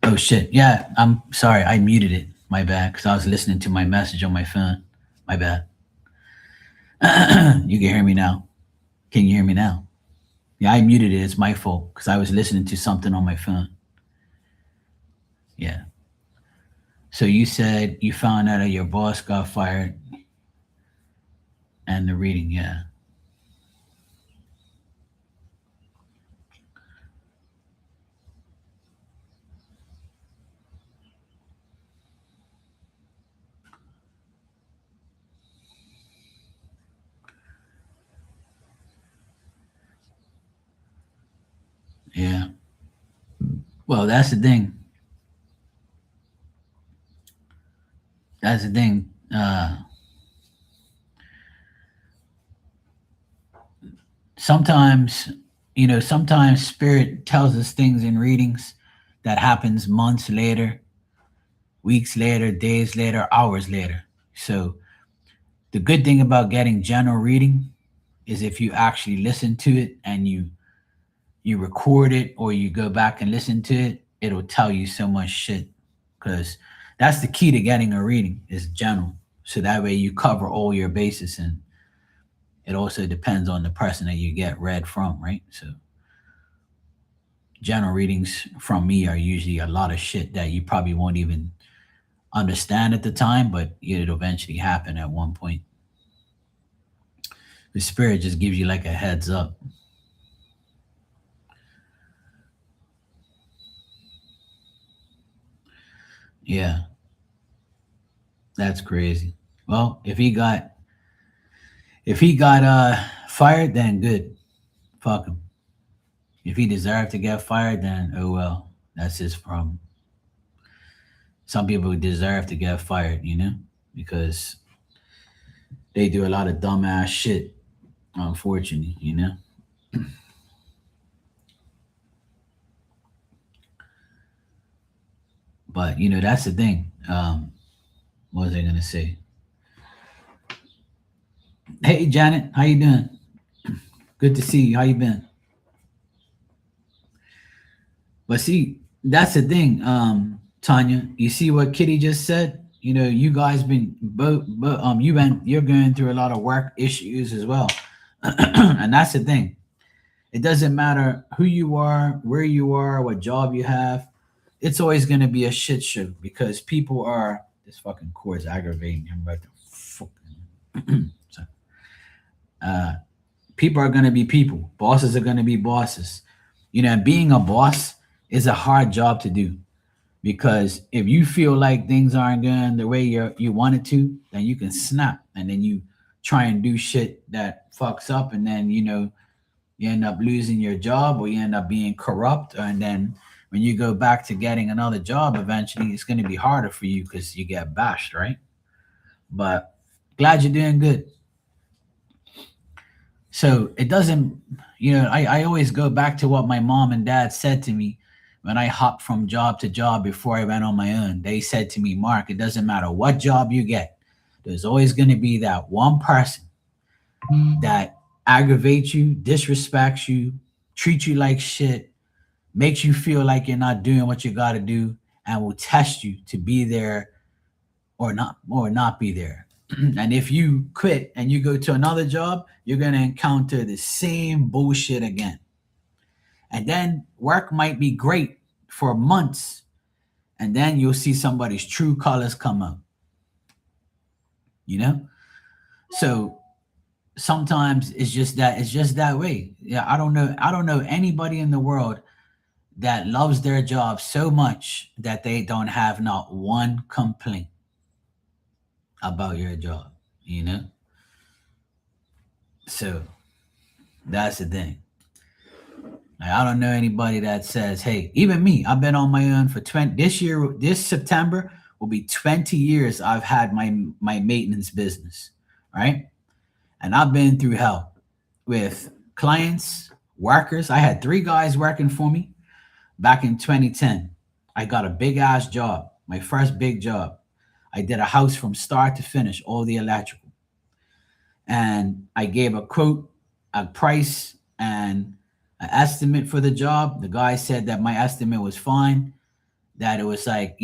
Speaker 1: Oh shit. Yeah, I'm sorry. I muted it. My bad. Because I was listening to my message on my phone. My bad. You can hear me now. Can you hear me now? Yeah, I muted it. It's my fault because I was listening to something on my phone. Yeah. So you said you found out that your boss got fired and the reading. Yeah. Yeah. Well, that's the thing. That's the thing. Sometimes, sometimes spirit tells us things in readings that happens months later, weeks later, days later, hours later. So the good thing about getting general reading is if you actually listen to it and you record it or you go back and listen to it, it'll tell you so much shit. Because that's the key to getting a reading is general. So that way you cover all your bases, and it also depends on the person that you get read from, right? So general readings from me are usually a lot of shit that you probably won't even understand at the time, but it'll eventually happen at one point. The spirit just gives you like a heads up. Yeah, that's crazy. Well, if he got fired, then good. Fuck him. If he deserved to get fired, then oh well, that's his problem. Some people deserve to get fired, because they do a lot of dumbass shit. Unfortunately. But that's the thing. What was I gonna say? Hey, Janet, how you doing? Good to see you. How you been? But see, that's the thing, Tanya. You see what Kitty just said? You guys been you're going through a lot of work issues as well, and that's the thing. It doesn't matter who you are, where you are, what job you have. It's always going to be a shit show because people are. This fucking cord is aggravating. I'm about to fucking. So, uh, people are going to be people. Bosses are going to be bosses. Being a boss is a hard job to do because if you feel like things aren't going the way you want it to, then you can snap and then you try and do shit that fucks up, and then you end up losing your job or you end up being corrupt, and then when you go back to getting another job eventually it's going to be harder for you because you get bashed, right? But glad you're doing good. So it doesn't, I always go back to what my mom and dad said to me when I hopped from job to job before I went on my own. They said to me, Mark, it doesn't matter what job you get, there's always going to be that one person that aggravates you, disrespects you, treats you like shit, makes you feel like you're not doing what you got to do, and will test you to be there or not be there. And if you quit and you go to another job, you're going to encounter the same bullshit again. And then work might be great for months, and then you'll see somebody's true colors come up, you know? So sometimes it's just that way. Yeah, I don't know anybody in the world that loves their job so much that they don't have not one complaint about your job, you know? So that's the thing. Like, I don't know anybody that says, hey, even me, I've been on my own for 20 this year, this September will be 20 years I've had my maintenance business, right? And I've been through hell with clients, workers. I had 3 guys working for me back in 2010. I got a big ass job, my first big job. I did a house from start to finish, all the electrical. And I gave a quote, a price, and an estimate for the job. The guy said that my estimate was fine. that it was like,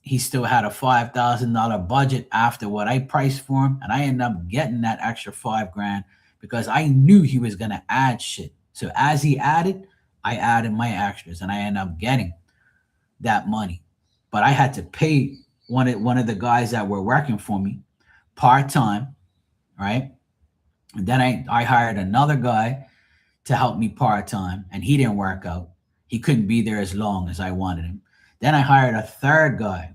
Speaker 1: he still had a $5,000 budget after what I priced for him, and I ended up getting that extra 5 grand because I knew he was gonna add shit. So as he added, I added my extras, and I ended up getting that money. But I had to pay one of the guys that were working for me part time, right? And then I hired another guy to help me part time, and he didn't work out. He couldn't be there as long as I wanted him. Then I hired a third guy,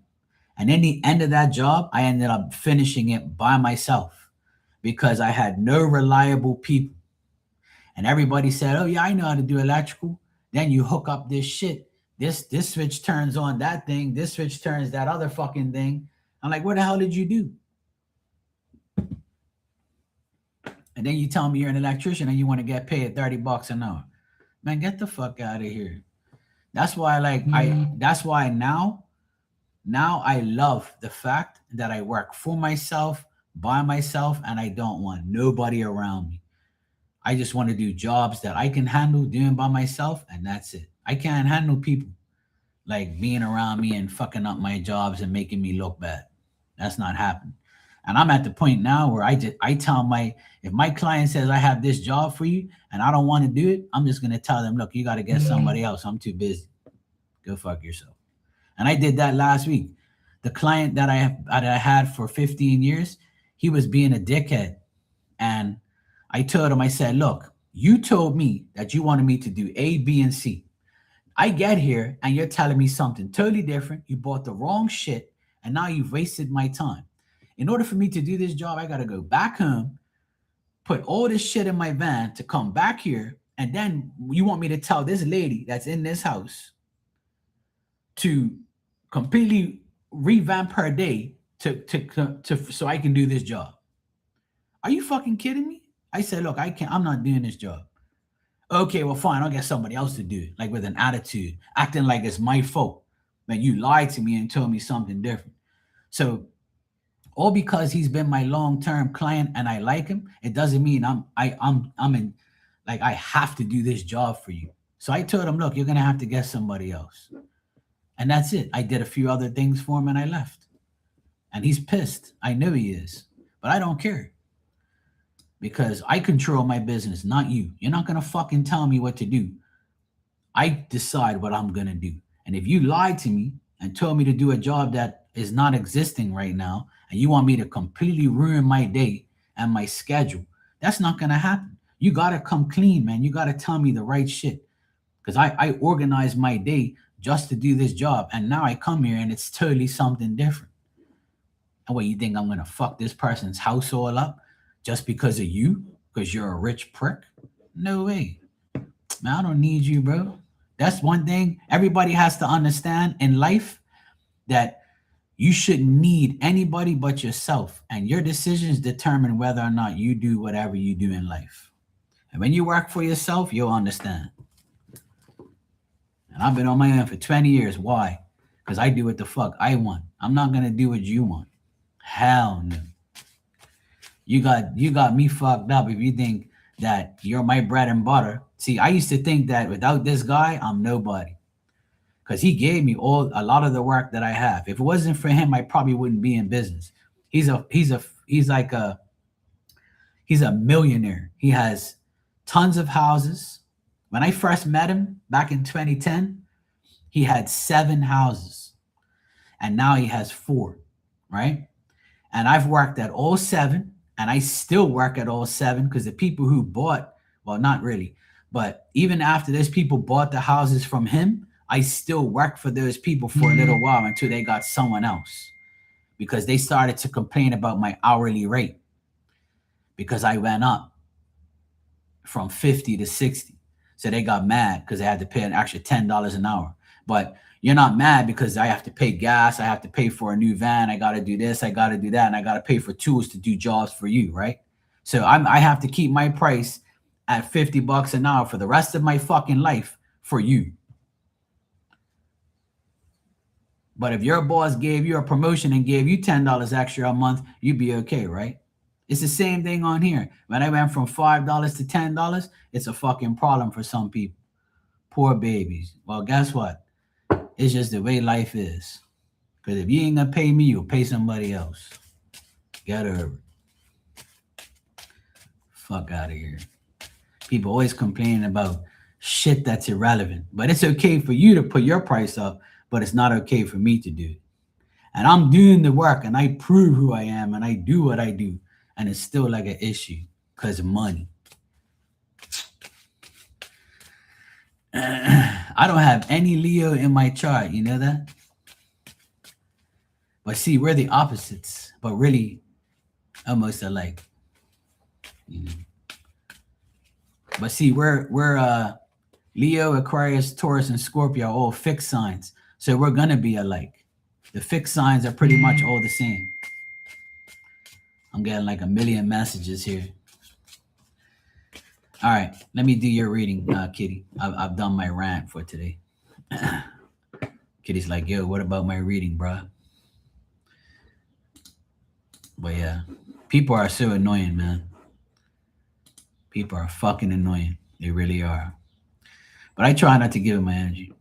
Speaker 1: and in the end of that job, I ended up finishing it by myself because I had no reliable people. And everybody said, "Oh yeah, I know how to do electrical." Then you hook up this shit. This switch turns on that thing. This switch turns that other fucking thing. I'm like, what the hell did you do? And then you tell me you're an electrician and you want to get paid $30 an hour. Man, get the fuck out of here. That's why that's why now I love the fact that I work for myself, by myself, and I don't want nobody around me. I just want to do jobs that I can handle doing by myself, and that's it. I can't handle people like being around me and fucking up my jobs and making me look bad. That's not happening. And I'm at the point now where I tell if my client says I have this job for you and I don't want to do it, I'm just gonna tell them, look, you got to get somebody else. I'm too busy. Go fuck yourself. And I did that last week. The client that I had for 15 years, he was being a dickhead, and I told him, I said, look, you told me that you wanted me to do A, B, and C. I get here and you're telling me something totally different. You bought the wrong shit, and now you've wasted my time. In order for me to do this job, I got to go back home, put all this shit in my van to come back here. And then you want me to tell this lady that's in this house to completely revamp her day to so I can do this job. Are you fucking kidding me? I said, look, I'm not doing this job. Okay, well, fine, I'll get somebody else to do it, like with an attitude, acting like it's my fault. Man, you lied to me and told me something different. So all because he's been my long-term client and I like him, it doesn't mean I'm in like I have to do this job for you. So I told him, look, you're gonna have to get somebody else. And that's it. I did a few other things for him and I left. And he's pissed. I know he is. But I don't care. Because I control my business, not you. You're not gonna fucking tell me what to do. I decide what I'm gonna do. And if you lied to me and told me to do a job that is not existing right now, and you want me to completely ruin my day and my schedule, that's not gonna happen. You gotta come clean, man. You gotta tell me the right shit. Because I organize my day just to do this job. And now I come here and it's totally something different. And what, you think I'm gonna fuck this person's house all up just because of you? Because you're a rich prick? No way. Man, I don't need you, bro. That's one thing everybody has to understand in life, that you shouldn't need anybody but yourself. And your decisions determine whether or not you do whatever you do in life. And when you work for yourself, you'll understand. And I've been on my own for 20 years. Why? Because I do what the fuck I want. I'm not gonna do what you want. Hell no. You got me fucked up if you think that you're my bread and butter. See, I used to think that without this guy, I'm nobody. Because he gave me a lot of the work that I have. If it wasn't for him, I probably wouldn't be in business. He's a millionaire. He has tons of houses. When I first met him back in 2010, he had 7 houses. And now he has 4, right? And I've worked at all 7, and I still work at all 7 because the people who bought, well, not really, but even after those people bought the houses from him, I still work for those people for a little while until they got someone else, because they started to complain about my hourly rate because I went up from 50 to 60. So they got mad because they had to pay an extra $10 an hour. But you're not mad because I have to pay gas, I have to pay for a new van, I got to do this, I got to do that, and I got to pay for tools to do jobs for you, right? So I have to keep my price at $50 an hour for the rest of my fucking life for you. But if your boss gave you a promotion and gave you $10 extra a month, you'd be okay, right? It's the same thing on here. When I went from $5 to $10, it's a fucking problem for some people. Poor babies. Well, guess what? It's just the way life is. Because if you ain't gonna pay me, you'll pay somebody else. Get over it. Fuck out of here. People always complaining about shit that's irrelevant. But it's okay for you to put your price up, but it's not okay for me to do it. And I'm doing the work and I prove who I am and I do what I do. And it's still like an issue because of money. I don't have any Leo in my chart. You know that? But see, we're the opposites, but really almost alike. You know? But see, we're Leo, Aquarius, Taurus, and Scorpio are all fixed signs. So we're gonna be alike. The fixed signs are pretty much all the same. I'm getting like a million messages here. All right, let me do your reading, Kitty. I've done my rant for today. Kitty's like, yo, what about my reading, bruh? But yeah, people are so annoying, man. People are fucking annoying. They really are. But I try not to give them my energy.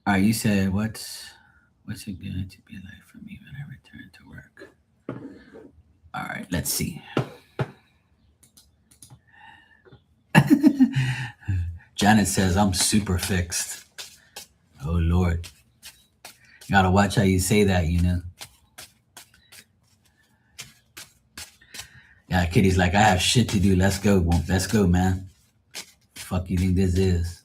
Speaker 1: All right, you said what's it going to be like for me when I return to work? All right, let's see. Janet says I'm super fixed. Oh Lord. You gotta watch how you say that, you know. Yeah, Kitty's like, I have shit to do. Let's go. Let's go, man. Fuck you think this is?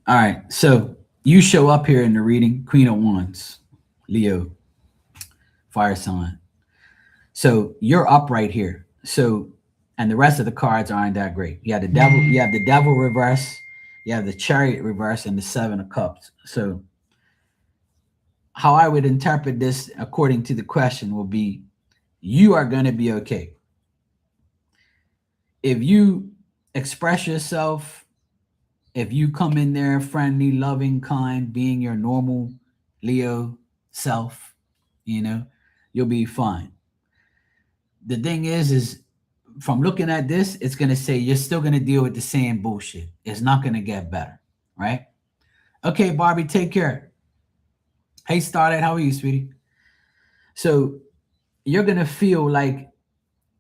Speaker 1: All right, so you show up here in the reading, Queen of Wands, Leo, fire sign. So you're up right here. So, and the rest of the cards aren't that great. You have the devil, reverse, you have the Chariot reverse, and the Seven of Cups. So how I would interpret this according to the question will be, you are going to be okay. If you express yourself, if you come in there friendly, loving, kind, being your normal Leo self, you know, you'll be fine. The thing is from looking at this, it's going to say you're still going to deal with the same bullshit. It's not going to get better, right? Okay, Barbie, take care. Hey, Starlight, how are you, sweetie? So you're going to feel like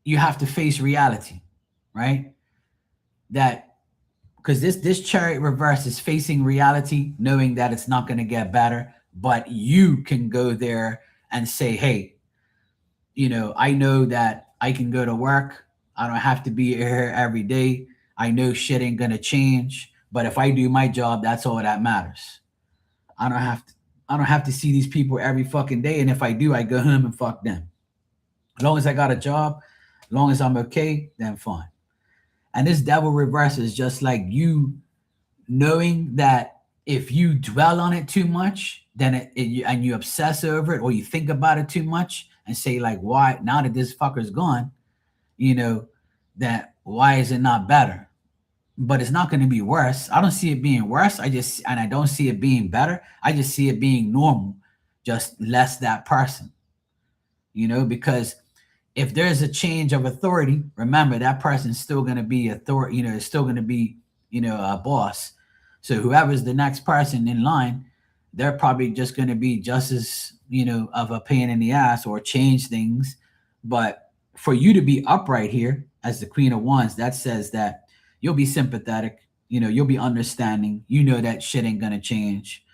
Speaker 1: you have to face reality, right? That because this Chariot reverse is facing reality, knowing that it's not going to get better, but you can go there and say, hey, you know, I know that I can go to work. I don't have to be here every day. I know shit ain't going to change, but if I do my job, that's all that matters. I don't have to see these people every fucking day, and if I do, I go home and fuck them. As long as I got a job, as long as I'm okay, then fine. And this devil reverse is just like you knowing that if you dwell on it too much, then and you obsess over it, or you think about it too much and say like, why, now that this fucker's gone, you know, that why is it not better? But it's not going to be worse. I don't see it being worse. I don't see it being better. I just see it being normal, just less that person, you know, because if there's a change of authority, remember that person's still going to be authority, you know, it's still going to be, you know, a boss. So whoever's the next person in line, they're probably just going to be just as, you know, of a pain in the ass or change things. But for you to be upright here as the Queen of Wands, that says that you'll be sympathetic, you know, you'll be understanding, you know, that shit ain't going to change.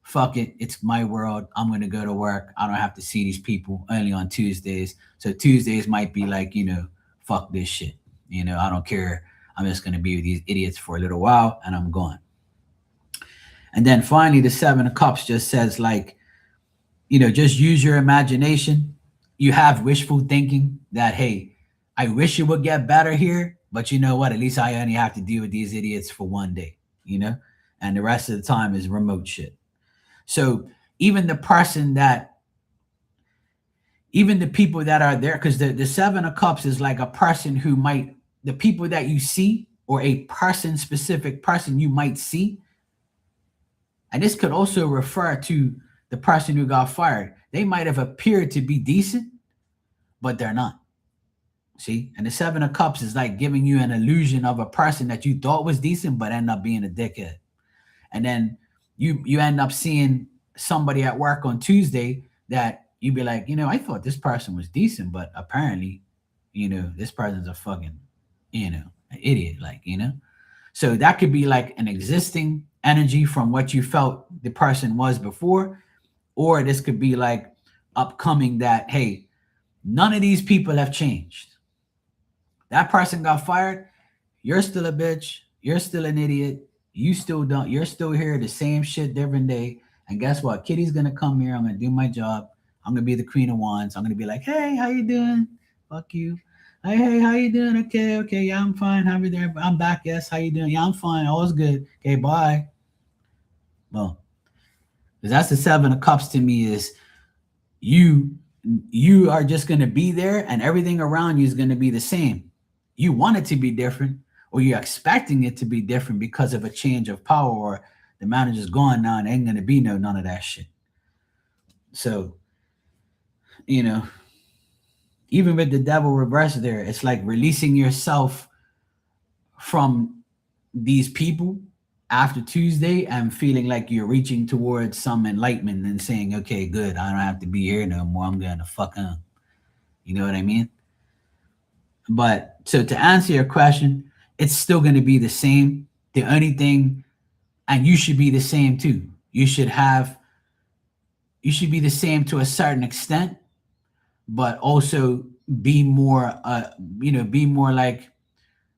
Speaker 1: Fuck it, it's my world. I'm going to go to work. I don't have to see these people only on Tuesdays. So Tuesdays might be like, you know, fuck this shit. You know, I don't care. I'm just going to be with these idiots for a little while and I'm gone. And then finally, the Seven of Cups just says like, you know, just use your imagination. You have wishful thinking that, hey, I wish it would get better here, but you know what? At least I only have to deal with these idiots for one day, you know, and the rest of the time is remote shit. So even the person that even the people that are there, because the seven of cups is like a person who might, the people that you see, or a person, specific person you might see, and this could also refer to the person who got fired. They might have appeared to be decent, but they're not. See? And the seven of cups is like giving you an illusion of a person that you thought was decent, but end up being a dickhead. And then you end up seeing somebody at work on Tuesday that you'd be like, I thought this person was decent, but apparently, this person's a fucking, an idiot, So that could be like an existing energy from what you felt the person was before, or this could be like upcoming that, hey, none of these people have changed. That person got fired. You're still a bitch. You're still an idiot. You still don't. You're still here. The same shit, different day. And guess what? Kitty's gonna come here. I'm gonna do my job. I'm gonna be the queen of wands. I'm gonna be like, hey, how you doing? Fuck you. Hey, how you doing? Okay, yeah, I'm fine. How you doing? I'm back. Yes, how you doing? Yeah, I'm fine. All's good. Okay, bye. Well, because that's the seven of cups to me is you you are just gonna be there, and everything around you is gonna be the same. You want it to be different, or you're expecting it to be different because of a change of power, or the manager's gone now and ain't gonna be none of that shit. So, you know, even with the devil reversed there, it's like releasing yourself from these people after Tuesday and feeling like you're reaching towards some enlightenment and saying, okay, good, I don't have to be here no more. I'm gonna fuck up. You know what I mean? But so to answer your question, it's still gonna be the same. The only thing, and you should be the same too. You should be the same to a certain extent, but also be more be more like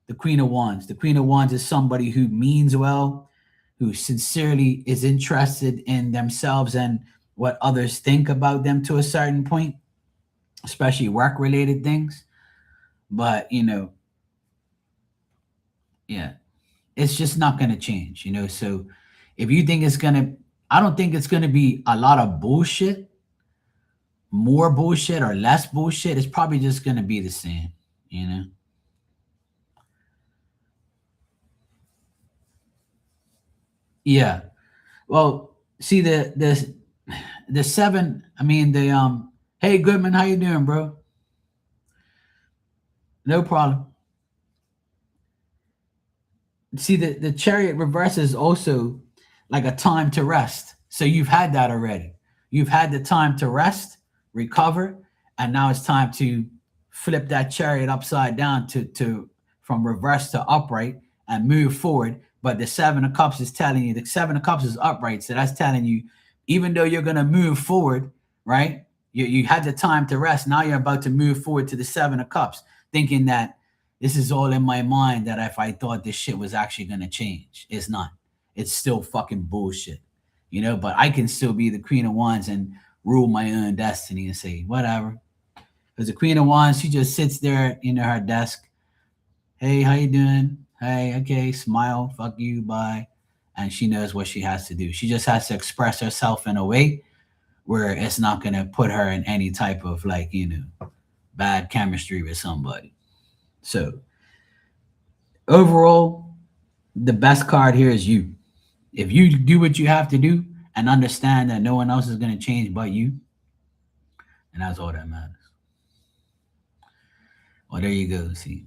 Speaker 1: the Queen of Wands. The Queen of Wands is somebody who means well, who sincerely is interested in themselves and what others think about them to a certain point, especially work related things. But, yeah, it's just not going to change. So if you think it's going to, I don't think it's going to be a lot of bullshit, more bullshit or less bullshit. It's probably just going to be the same. Yeah. Well, see the seven. I mean the. Hey Goodman, how you doing, bro? No problem. See the chariot reverse is also like a time to rest. So you've had that already. You've had the time to rest, recover, and now it's time to flip that chariot upside down to from reverse to upright and move forward. But the seven of cups is telling you the seven of cups is upright, so that's telling you even though you're gonna move forward, right? You had the time to rest. Now you're about to move forward to the seven of cups, thinking that this is all in my mind, that if I thought this shit was actually going to change, it's not. It's still fucking bullshit. But I can still be the Queen of Wands and rule my own destiny and say, whatever. Because the Queen of Wands, she just sits there in her desk. Hey, how you doing? Hey, okay, smile, fuck you, bye. And she knows what she has to do. She just has to express herself in a way where it's not going to put her in any type of bad chemistry with somebody. So overall, the best card here is you. If you do what you have to do and understand that no one else is going to change but you, and that's all that matters. Well, there you go. See,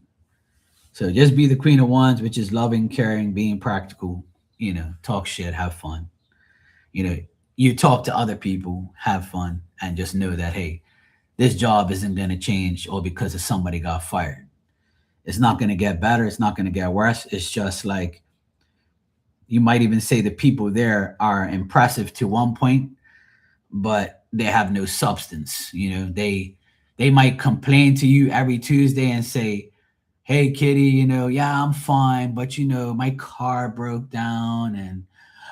Speaker 1: so just be the Queen of Wands, which is loving, caring, being practical. Talk shit, have fun. You know, you talk to other people, have fun, and just know that hey, this job isn't going to change all because of somebody got fired. It's not going to get better. It's not going to get worse. It's just like you might even say the people there are impressive to one point, but they have no substance. They might complain to you every Tuesday and say, "Hey, Kitty, yeah, I'm fine, but my car broke down and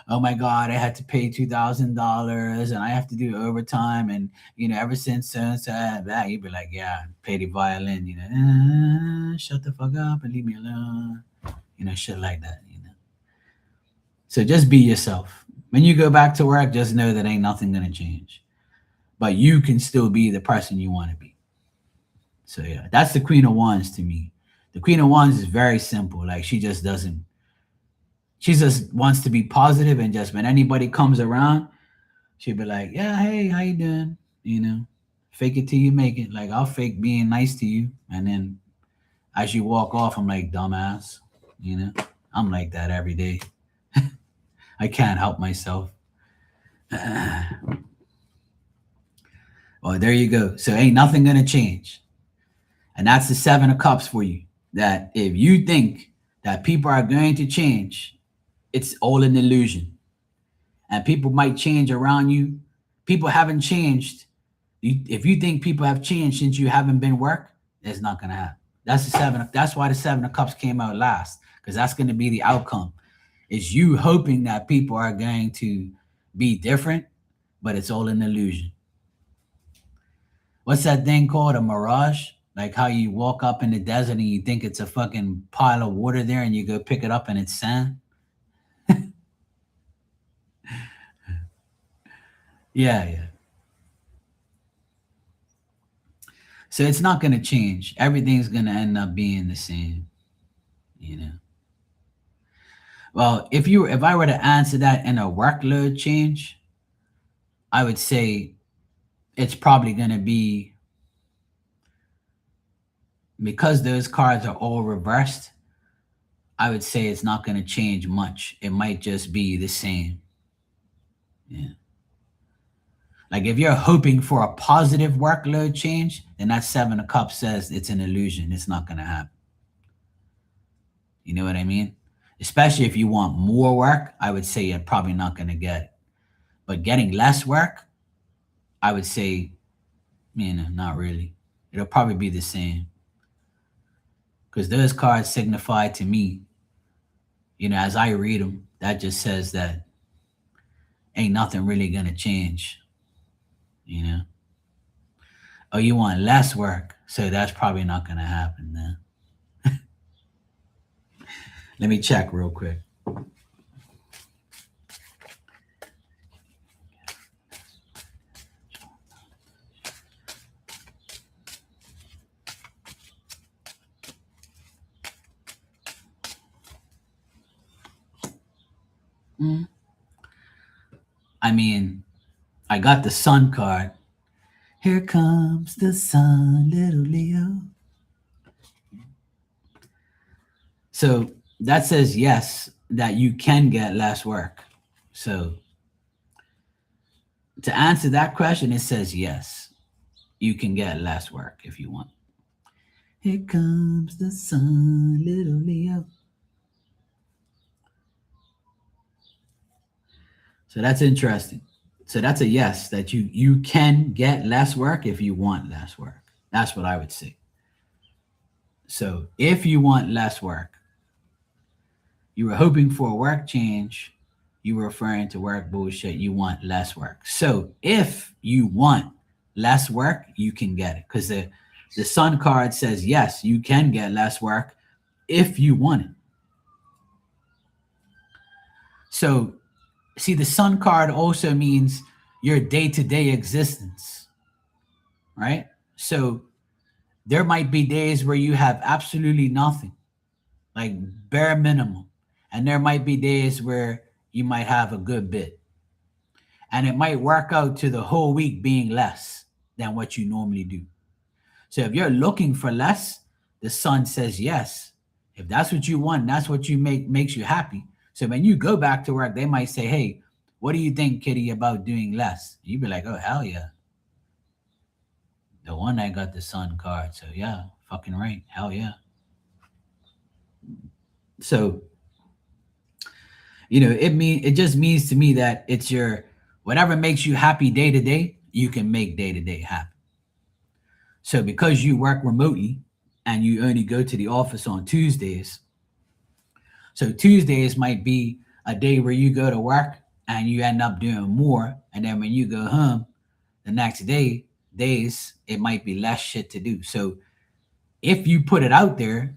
Speaker 1: oh my god, I had to pay $2,000 and I have to do overtime and ever since so and so that you'd be like, yeah, pay the violin, shut the fuck up and leave me alone, shit like that. So just be yourself. When you go back to work, just know that ain't nothing gonna change. but you can still be the person you want to be. So yeah, that's the Queen of Wands to me. The Queen of Wands is very simple. Like she just doesn't. She just wants to be positive, and just when anybody comes around, she'll be like, "Yeah, hey, how you doing?" You know, fake it till you make it. Like I'll fake being nice to you, and then as you walk off, I'm like, "Dumbass," you know. I'm like that every day. I can't help myself. Well, there you go. So ain't nothing gonna change. And that's the 7 of Cups for you. That if you think that people are going to change, it's all an illusion. And people might change around you. People haven't changed. If you think people have changed since you haven't been work, it's not gonna happen. That's the that's why the 7 of Cups came out last, because that's gonna be the outcome. Is you hoping that people are going to be different, but it's all an illusion. What's that thing called? A mirage? Like how you walk up in the desert and you think it's a fucking pile of water there and you go pick it up and it's sand? Yeah, yeah. So it's not going to change. Everything's going to end up being the same, you know. Well, if I were to answer that in a workload change, I would say it's probably going to be, because those cards are all reversed, I would say it's not going to change much. It might just be the same. Yeah. Like if you're hoping for a positive workload change, then that 7 of Cups says it's an illusion. It's not going to happen. You know what I mean? Especially if you want more work, I would say you're probably not going to get it. But getting less work, I would say, not really. It'll probably be the same. Because those cards signify to me, as I read them, that just says that ain't nothing really going to change, you know? Oh, you want less work, so that's probably not going to happen then. Let me check real quick. Mm. I mean, I got the Sun card. Here comes the sun, little Leo. So that says yes, that you can get less work. So to answer that question, it says yes, you can get less work if you want. Here comes the sun, little Leo. So that's interesting. So that's a yes, that you can get less work if you want less work. That's what I would say. So if you want less work, you were hoping for a work change, you were referring to work bullshit, you want less work. So if you want less work, you can get it. Because the Sun card says yes, you can get less work if you want it. So see, the Sun card also means your day-to-day existence, right? So there might be days where you have absolutely nothing, like bare minimum. And there might be days where you might have a good bit. And it might work out to the whole week being less than what you normally do. So if you're looking for less, the Sun says yes. If that's what you want, that's what you makes you happy. So when you go back to work, they might say, "Hey, what do you think, Kitty, about doing less?" You'd be like, "Oh, hell yeah. The one that got the Sun card. So yeah, fucking right. Hell yeah." So, it just means to me that it's your whatever makes you happy day to day, you can make day to day happen. So because you work remotely and you only go to the office on Tuesdays, so Tuesdays might be a day where you go to work and you end up doing more. And then when you go home the next days, it might be less shit to do. So if you put it out there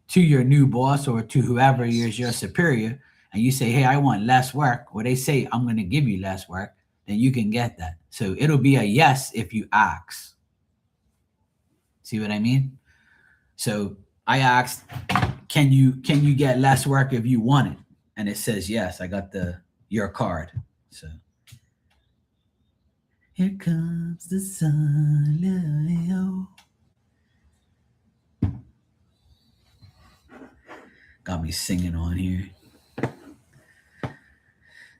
Speaker 1: to your new boss or to whoever is your superior, and you say, "Hey, I want less work," or they say, "I'm going to give you less work," then you can get that. So it'll be a yes if you ask. See what I mean? So I asked, can you get less work if you want it? And it says yes. I got your card. So here comes the sun, Leo. Got me singing on here.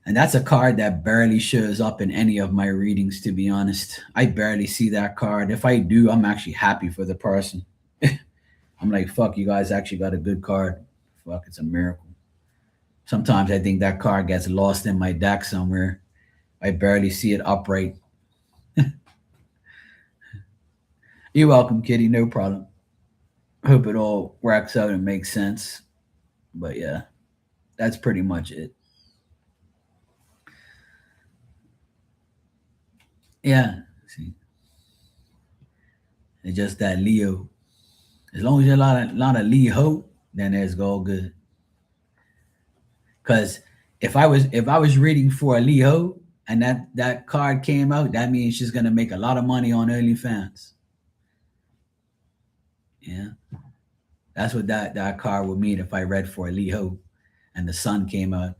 Speaker 1: And that's a card that barely shows up in any of my readings, to be honest. I barely see that card. If I do, I'm actually happy for the person. I'm like, fuck, you guys actually got a good card. Fuck, it's a miracle. Sometimes I think that card gets lost in my deck somewhere. I barely see it upright. You're welcome, Kitty. No problem. Hope it all works out and makes sense. But yeah, that's pretty much it. Yeah. See, it's just that Leo. As long as you're a lot of Leo, then it's all good. Because if I was reading for a Leo and that card came out, that means she's gonna make a lot of money on OnlyFans. Yeah, that's what that card would mean if I read for a Leo and the sun came out,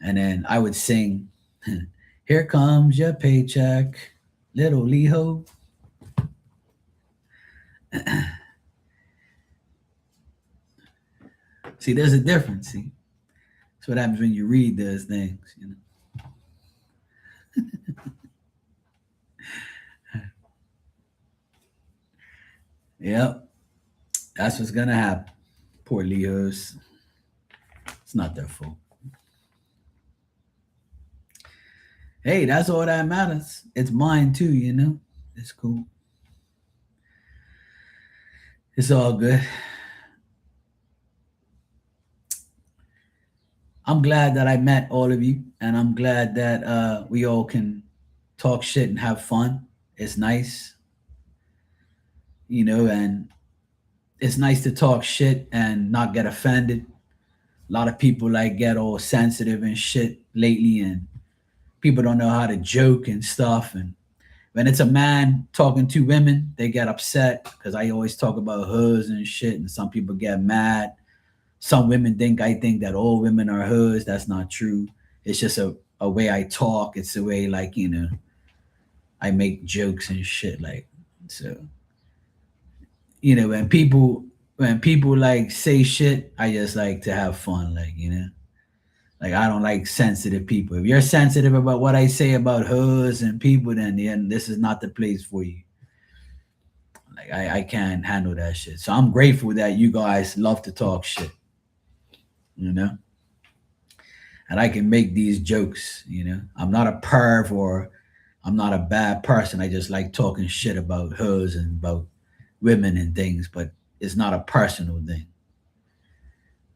Speaker 1: and then I would sing, "Here comes your paycheck, little Leo." See, there's a difference. See, that's what happens when you read those things. Yep, that's what's gonna happen. Poor Leos. It's not their fault. Hey, that's all that matters. It's mine too. It's cool. It's all good. I'm glad that I met all of you, and I'm glad that we all can talk shit and have fun. It's nice, and it's nice to talk shit and not get offended. A lot of people like get all sensitive and shit lately, and people don't know how to joke and stuff. And when it's a man talking to women, they get upset because I always talk about hoods and shit, and some people get mad. Some women think that all women are hoods. That's not true. It's just a way I talk. It's a way like, I make jokes and shit like so. When people like say shit, I just like to have fun, like I don't like sensitive people. If you're sensitive about what I say about hoods and people, then this is not the place for you. Like I can't handle that shit. So I'm grateful that you guys love to talk shit, you know, and I can make these jokes. I'm not a perv or I'm not a bad person. I just like talking shit about hoods and about women and things, but it's not a personal thing.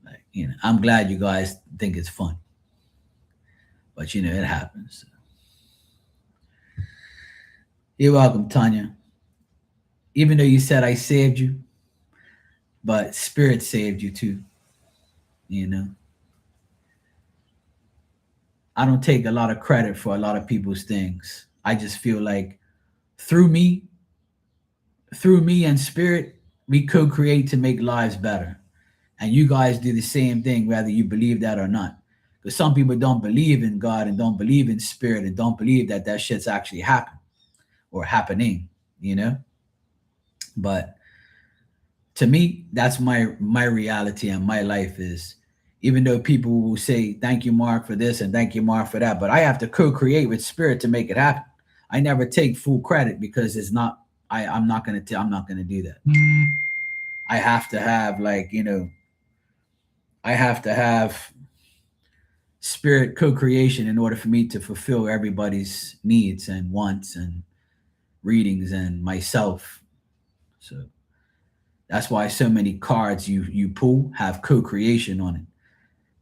Speaker 1: Like, I'm glad you guys think it's fun, but it happens. You're welcome, Tanya. Even though you said I saved you, but spirit saved you too. You know, I don't take a lot of credit for a lot of people's things. I just feel like through me, through me and spirit, we co-create to make lives better. And you guys do the same thing, whether you believe that or not. Because some people don't believe in God and don't believe in spirit and don't believe that that shit's actually happened or happening, you know. But to me, that's my reality and my life is. Even though people will say thank you, Mark, for this and thank you, Mark, for that, but I have to co-create with spirit to make it happen. I never take full credit because it's not. I'm not gonna do that. I have to have I have to have spirit co-creation in order for me to fulfill everybody's needs and wants and readings and myself. So that's why so many cards you pull have co-creation on it.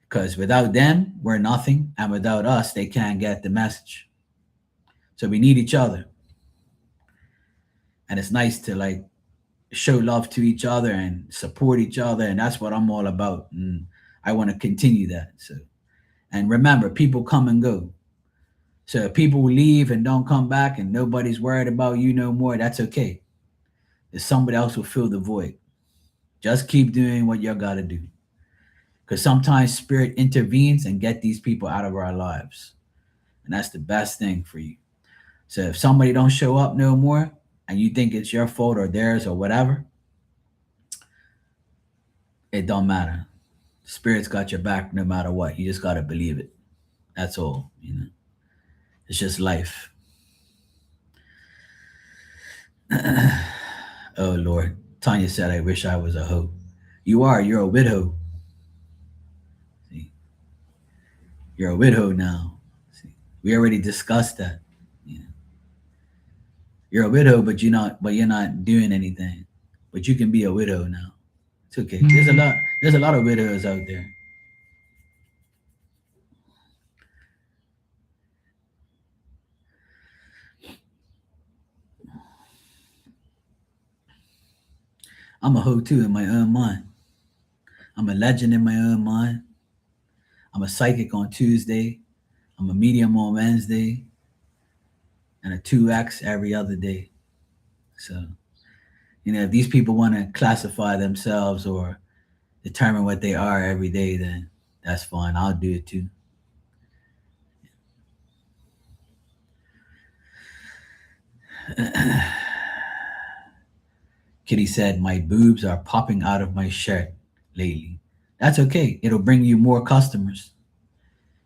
Speaker 1: Because without them, we're nothing, and without us, they can't get the message. So we need each other, and it's nice to show love to each other and support each other, and that's what I'm all about. And I want to continue that. So, and remember, people come and go. So if people leave and don't come back and nobody's worried about you no more, that's okay. If somebody else will fill the void. Just keep doing what you gotta do. Because sometimes spirit intervenes and get these people out of our lives. And that's the best thing for you. So if somebody don't show up no more and you think it's your fault or theirs or whatever, it don't matter. Spirit's got your back no matter what. You just gotta believe it. That's all. It's just life. Oh Lord. Tanya said, I wish I was a hoe. You are, you're a widow. See? You're a widow now. See? We already discussed that. You're a widow, but you're not doing anything. But you can be a widow now. It's okay. There's a lot of widows out there. I'm a hoe too in my own mind. I'm a legend in my own mind. I'm a psychic on Tuesday. I'm a medium on Wednesday, and a 2X every other day. So, if these people want to classify themselves or determine what they are every day, then that's fine. I'll do it too. Kitty said, my boobs are popping out of my shirt lately. That's okay. It'll bring you more customers.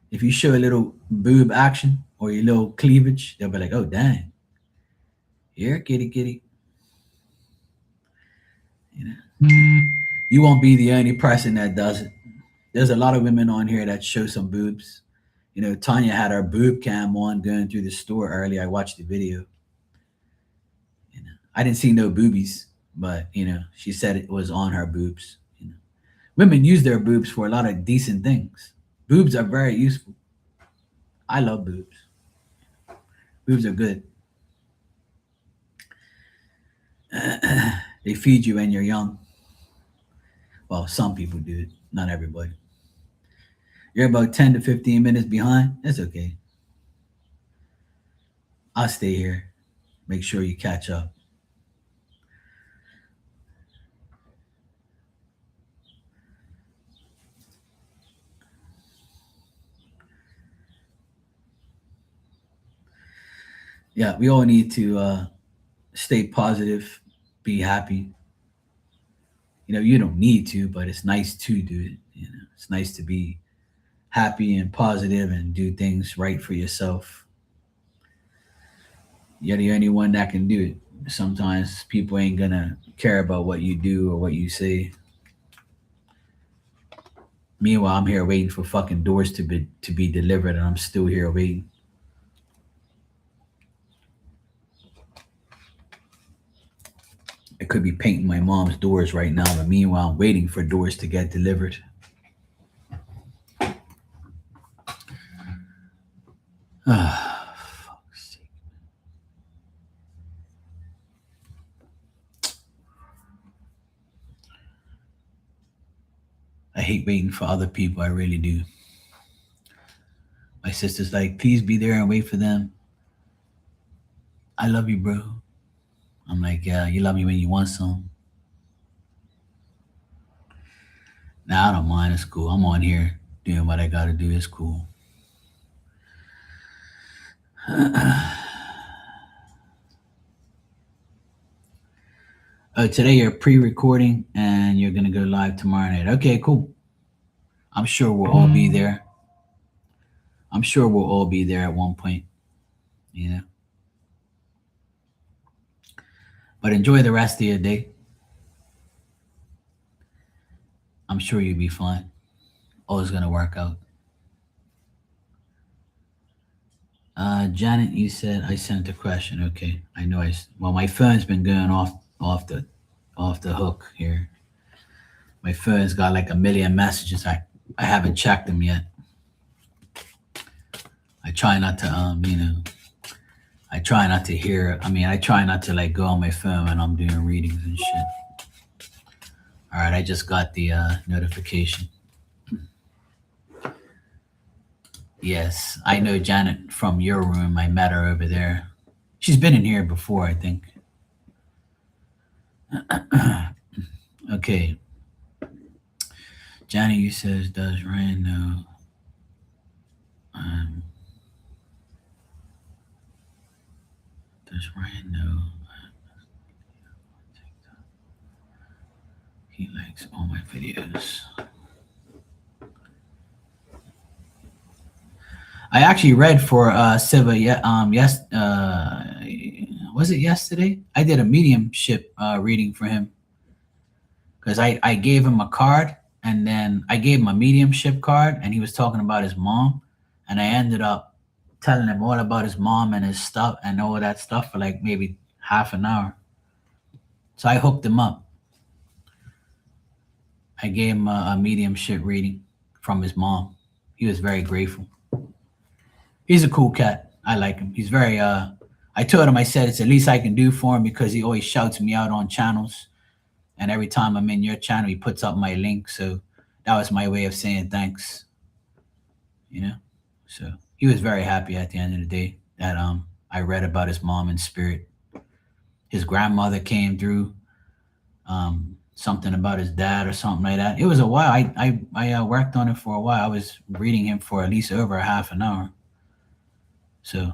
Speaker 1: If you show a little boob action or your little cleavage, they'll be like, oh, dang. Here, kitty, kitty. You know, you won't be the only person that does it. There's a lot of women on here that show some boobs. Tanya had her boob cam on going through the store earlier. I watched the video. I didn't see no boobies, but she said it was on her boobs. Women use their boobs for a lot of decent things. Boobs are very useful. I love boobs. Boobs are good. They feed you when you're young. Well, some people do it, not everybody. You're about 10 to 15 minutes behind. That's okay. I'll stay here. Make sure you catch up. Yeah, we all need to stay positive, be happy. You don't need to, but it's nice to do it. It's nice to be happy and positive and do things right for yourself. You're the only one that can do it. Sometimes people ain't gonna care about what you do or what you say. Meanwhile, I'm here waiting for fucking doors to be delivered, and I'm still here waiting. I could be painting my mom's doors right now, but meanwhile, I'm waiting for doors to get delivered. Ah, fuck's sake. I hate waiting for other people. I really do. My sister's like, please be there and wait for them. I love you, bro. I'm like, yeah, you love me when you want some. Nah, I don't mind. It's cool. I'm on here doing what I gotta do. It's cool. Today you're pre-recording and you're gonna go live tomorrow night. Okay, cool. I'm sure we'll all be there. I'm sure we'll all be there at one point. You know. But enjoy the rest of your day. I'm sure you'll be fine. All is gonna work out. Janet, you said I sent a question. Okay, I know. Well, my phone's been going off the hook here. My phone's got like a million messages. I haven't checked them yet. I try not to I try not to hear. I try not to like go on my phone when I'm doing readings and shit. All right, I just got the notification. Yes, I know Janet from your room. I met her over there. She's been in here before, I think. Okay, Johnny, you says, does Ryan know? Um, does Ryan know he likes all my videos? I actually read for Siva. Yeah, yes. Was it yesterday? I did a mediumship reading for him because I gave him a card and then I gave him a mediumship card and he was talking about his mom and I ended up telling him all about his mom and his stuff and all that stuff for like maybe half an hour. So I hooked him up. I gave him a mediumship reading from his mom. He was very grateful. He's a cool cat. I like him. He's very I told him I said it's the least I can do for him because he always shouts me out on channels and every time I'm in your channel he puts up my link. So that was my way of saying thanks, you know? So he was very happy at the end of the day that I read about his mom in spirit. His grandmother came through, something about his dad or something like that. It was a while. I worked on it for a while. I was reading him for at least over a half an hour. So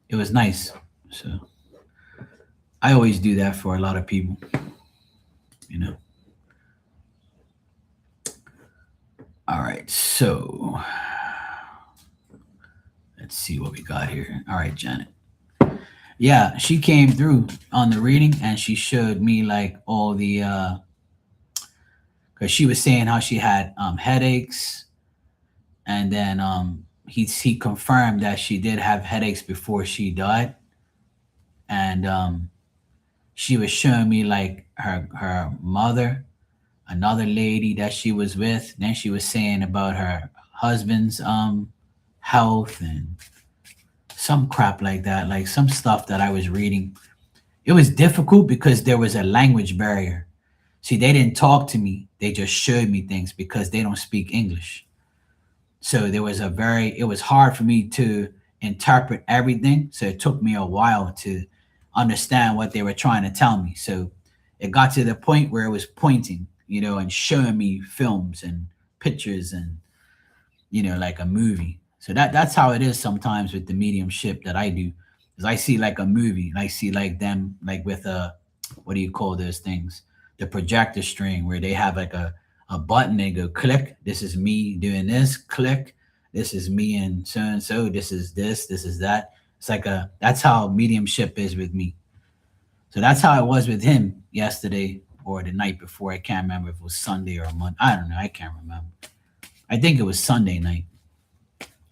Speaker 1: it was nice. So I always do that for a lot of people, you know. All right, so let's see what we got here. All right, Janet. Yeah, she came through on the reading and she showed me like all the because she was saying how she had headaches and then he confirmed that she did have headaches before she died and she was showing me like her mother, another lady that she was with. Then she was saying about her husband's health and some crap like that, like some stuff that I was reading. It was difficult because there was a language barrier. See, they didn't talk to me. They just showed me things because they don't speak English. So it was hard for me to interpret everything. So it took me a while to understand what they were trying to tell me. So it got to the point where it was pointing, and showing me films and pictures and, like a movie. So that's how it is sometimes with the mediumship that I do. Is I see like a movie and I see like them like with a what do you call those things? The projector string where they have like a button, they go click, this is me doing this, click, this is me and so, this is that. It's like that's how mediumship is with me. So that's how it was with him yesterday or the night before. I can't remember if it was Sunday or Monday. I don't know. I can't remember. I think it was Sunday night.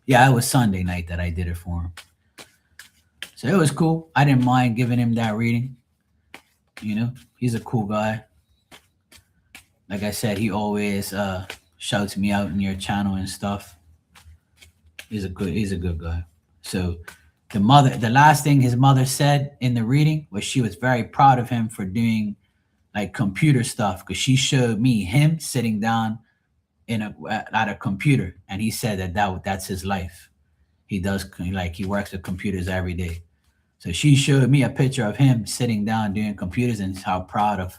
Speaker 1: Yeah, it was Sunday night that I did it for him. So it was cool. I didn't mind giving him that reading. He's a cool guy. Like I said, he always shouts me out in your channel and stuff. He's a good guy. So the last thing his mother said in the reading was she was very proud of him for doing like computer stuff because she showed me him sitting down at a computer and he said that's his life. He does like he works with computers every day. So she showed me a picture of him sitting down doing computers and how proud of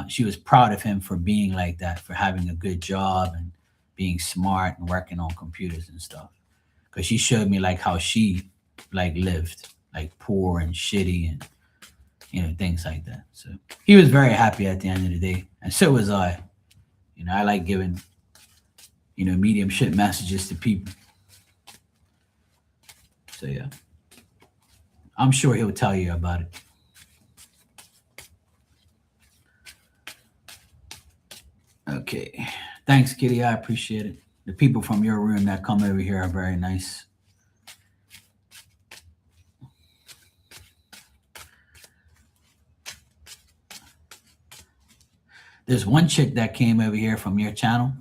Speaker 1: she was proud of him for being like that, for having a good job and being smart and working on computers and stuff. Because she showed me like how she like lived like poor and shitty and things like that. So he was very happy at the end of the day, and so was I. I like giving mediumship messages to people. So yeah, I'm sure he'll tell you about it. Okay. Thanks, Kitty. I appreciate it. The people from your room that come over here are very nice. There's one chick that came over here from your channel,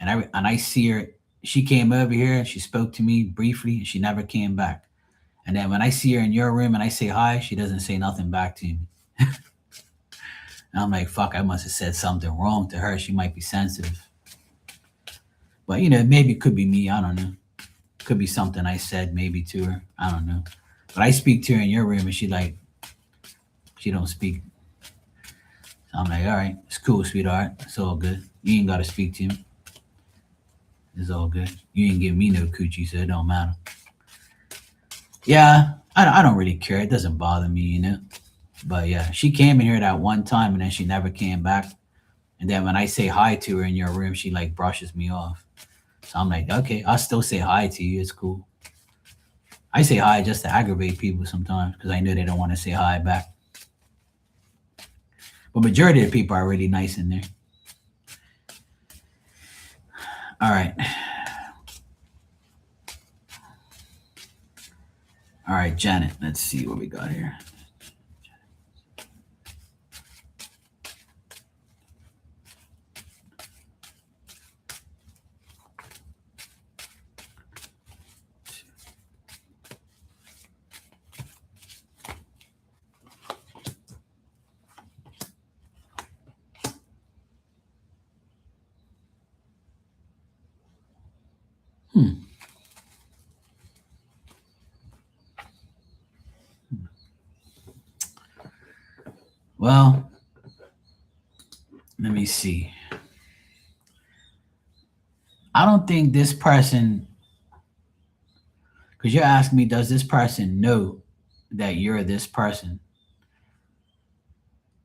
Speaker 1: and I see her. She came over here and she spoke to me briefly, and she never came back. And then when I see her in your room and I say hi, she doesn't say nothing back to me. And I'm like, fuck, I must have said something wrong to her. She might be sensitive. But maybe it could be me. I don't know. Could be something I said maybe to her. I don't know. But I speak to her in your room, and she don't speak. So I'm like, all right, it's cool, sweetheart. It's all good. You ain't gotta speak to him. It's all good. You ain't give me no coochie, so it don't matter. Yeah, I don't really care. It doesn't bother me. But yeah, she came in here that one time and then she never came back. And then when I say hi to her in your room, she like brushes me off. So I'm like, okay, I'll still say hi to you. It's cool. I say hi just to aggravate people sometimes because I know they don't want to say hi back. But majority of the people are really nice in there. All right. All right, Janet. Let's see what we got here. Hmm. Well, let me see. I don't think this person, because you're asking me, does this person know that you're this person?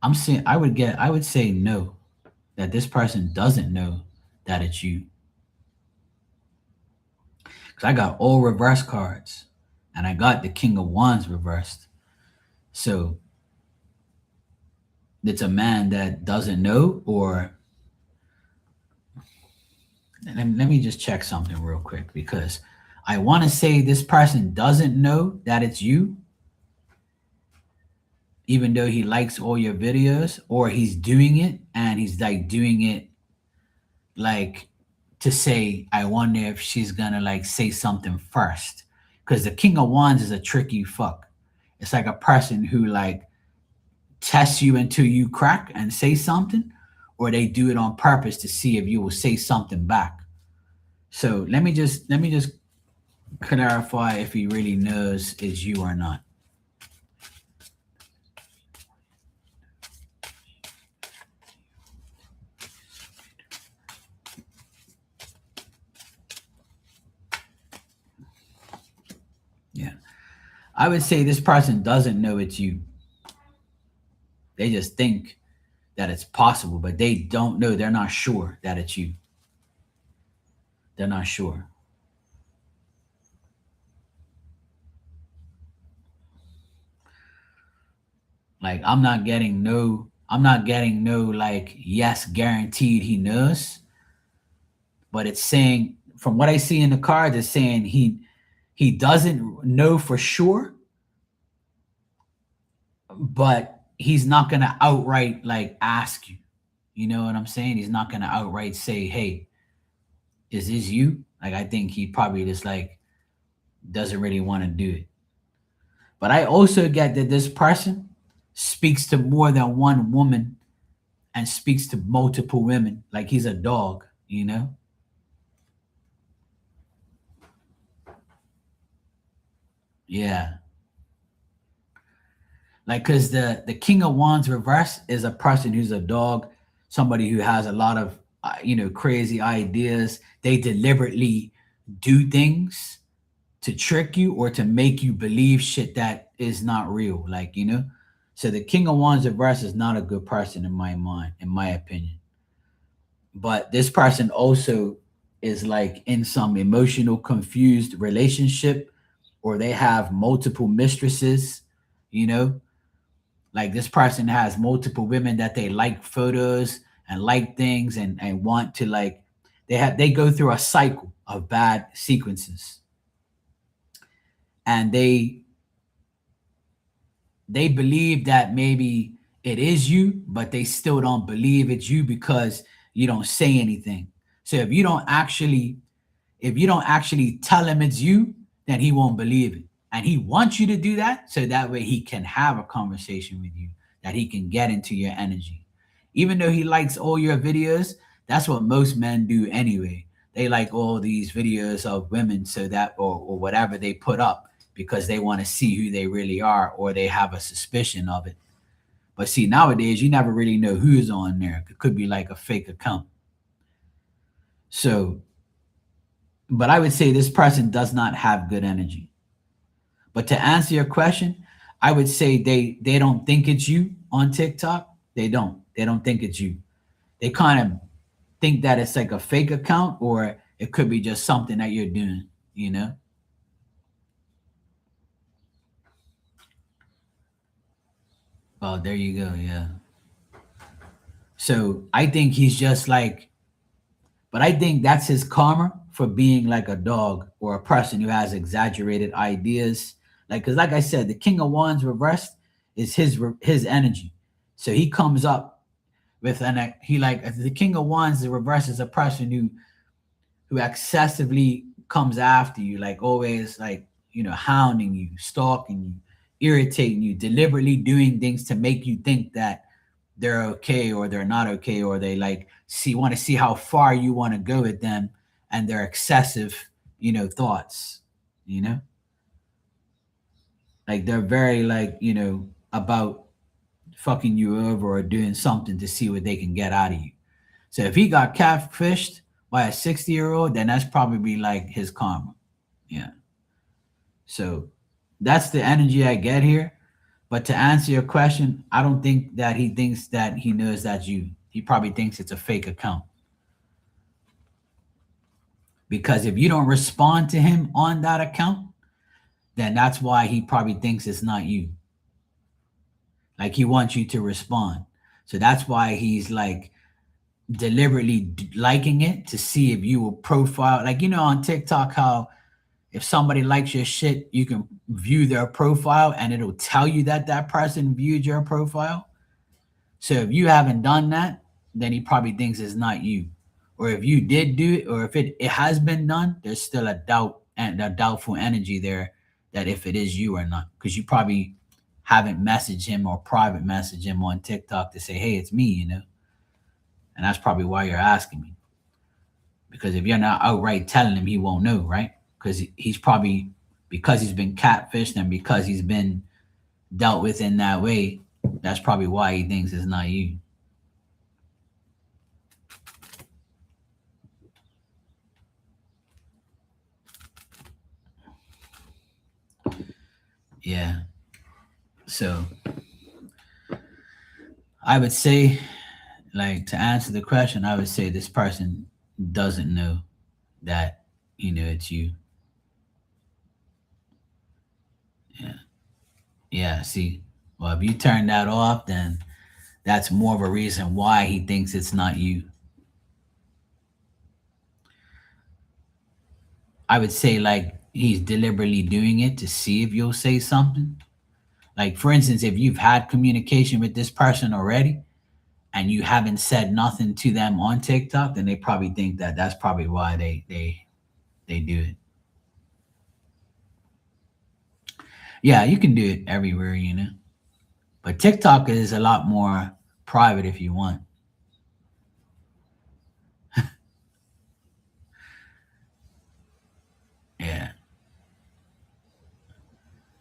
Speaker 1: I'm saying I would say no, that this person doesn't know that it's you. Because I got all reverse cards and I got the King of Wands reversed. So it's a man that doesn't know, or let me just check something real quick because I want to say this person doesn't know that it's you, even though he likes all your videos, or he's doing it and he's like doing it like to say, I wonder if she's gonna like say something first. Because the King of Wands is a tricky fuck. It's like a person who like tests you until you crack and say something, or they do it on purpose to see if you will say something back. So let me just clarify if he really knows it's you or not. Yeah. I would say this person doesn't know it's you. They just think that it's possible, but they don't know. They're not sure that it's you. They're not sure. Like I'm not getting no like yes guaranteed he knows, but it's saying from what I see in the cards, it's saying he doesn't know for sure, but he's not gonna outright like ask you. You know what I'm saying? He's not gonna outright say, "Hey, is this you?" Like I think he probably just like doesn't really want to do it. But I also get that this person speaks to more than one woman and speaks to multiple women like he's a dog. Yeah. Like because the King of Wands reverse is a person who's a dog, somebody who has a lot of crazy ideas. They deliberately do things to trick you or to make you believe shit that is not real, like. So the King of Wands reverse is not a good person in my mind, in my opinion. But this person also is like in some emotional confused relationship, or they have multiple mistresses, you know like this person has multiple women that they like photos and like things, and want to like they go through a cycle of bad sequences, and they believe that maybe it is you, but they still don't believe it's you because you don't say anything. So if you don't actually tell him it's you, then he won't believe it. And he wants you to do that so that way he can have a conversation with you, that he can get into your energy. Even though he likes all your videos, that's what most men do anyway. they like all these videos of women so that or whatever they put up because they want to see who they really are or they have a suspicion of it. But see, nowadays you never really know who's on there. It could be like a fake account. So, but I would say this person does not have good energy. But to answer your question, I would say they don't think it's you on TikTok. They don't. They don't think it's you. They kind of think that it's like a fake account or it could be just something that you're doing, you know? Oh, there you go. Yeah. So I think he's just like, but I think that's his karma for being like a dog or a person who has exaggerated ideas. Like, cause like I said, the King of Wands reversed is his energy. So he comes up with an he like the King of Wands. The reverse is a person who excessively comes after you, like always, like hounding you, stalking you, irritating you, deliberately doing things to make you think that they're okay or they're not okay, or they like want to see how far you want to go with them and their excessive, thoughts, you know, like they're very like, about fucking you over or doing something to see what they can get out of you. So if he got catfished by a 60-year-old, then that's probably like his karma. Yeah. So that's the energy I get here. But to answer your question, I don't think that he thinks that he knows that's you. He probably thinks it's a fake account. Because if you don't respond to him on that account, then that's why he probably thinks it's not you. Like he wants you to respond. So that's why he's like deliberately liking it to see if you will profile. Like, on TikTok, how if somebody likes your shit, you can view their profile and it'll tell you that that person viewed your profile. So if you haven't done that, then he probably thinks it's not you. Or if you did do it, or if it has been done, there's still a doubt and a doubtful energy there that if it is you or not. Because you probably haven't messaged him or private messaged him on TikTok to say, hey, it's me. And that's probably why you're asking me. Because if you're not outright telling him, he won't know, right? Because he's probably, because he's been catfished and because he's been dealt with in that way, that's probably why he thinks it's not you. Yeah. So I would say, like, to answer the question, I would say this person doesn't know that, it's you. Yeah. Yeah. See, well, if you turn that off, then that's more of a reason why he thinks it's not you. I would say, like, he's deliberately doing it to see if you'll say something. Like, for instance, if you've had communication with this person already and you haven't said nothing to them on TikTok, then they probably think that that's probably why they do it. Yeah, you can do it everywhere. But TikTok is a lot more private if you want. Yeah.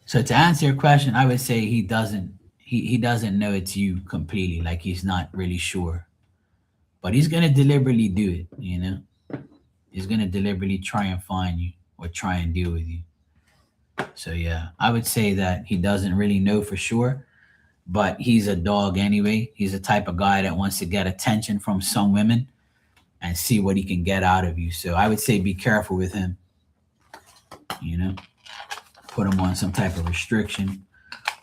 Speaker 1: So to answer your question, I would say he doesn't know it's you completely. Like he's not really sure. But he's gonna deliberately do it. He's gonna deliberately try and find you or try and deal with you. So yeah, I would say that he doesn't really know for sure, but he's a dog anyway. He's the type of guy that wants to get attention from some women and see what he can get out of you. So I would say be careful with him, you know, put him on some type of restriction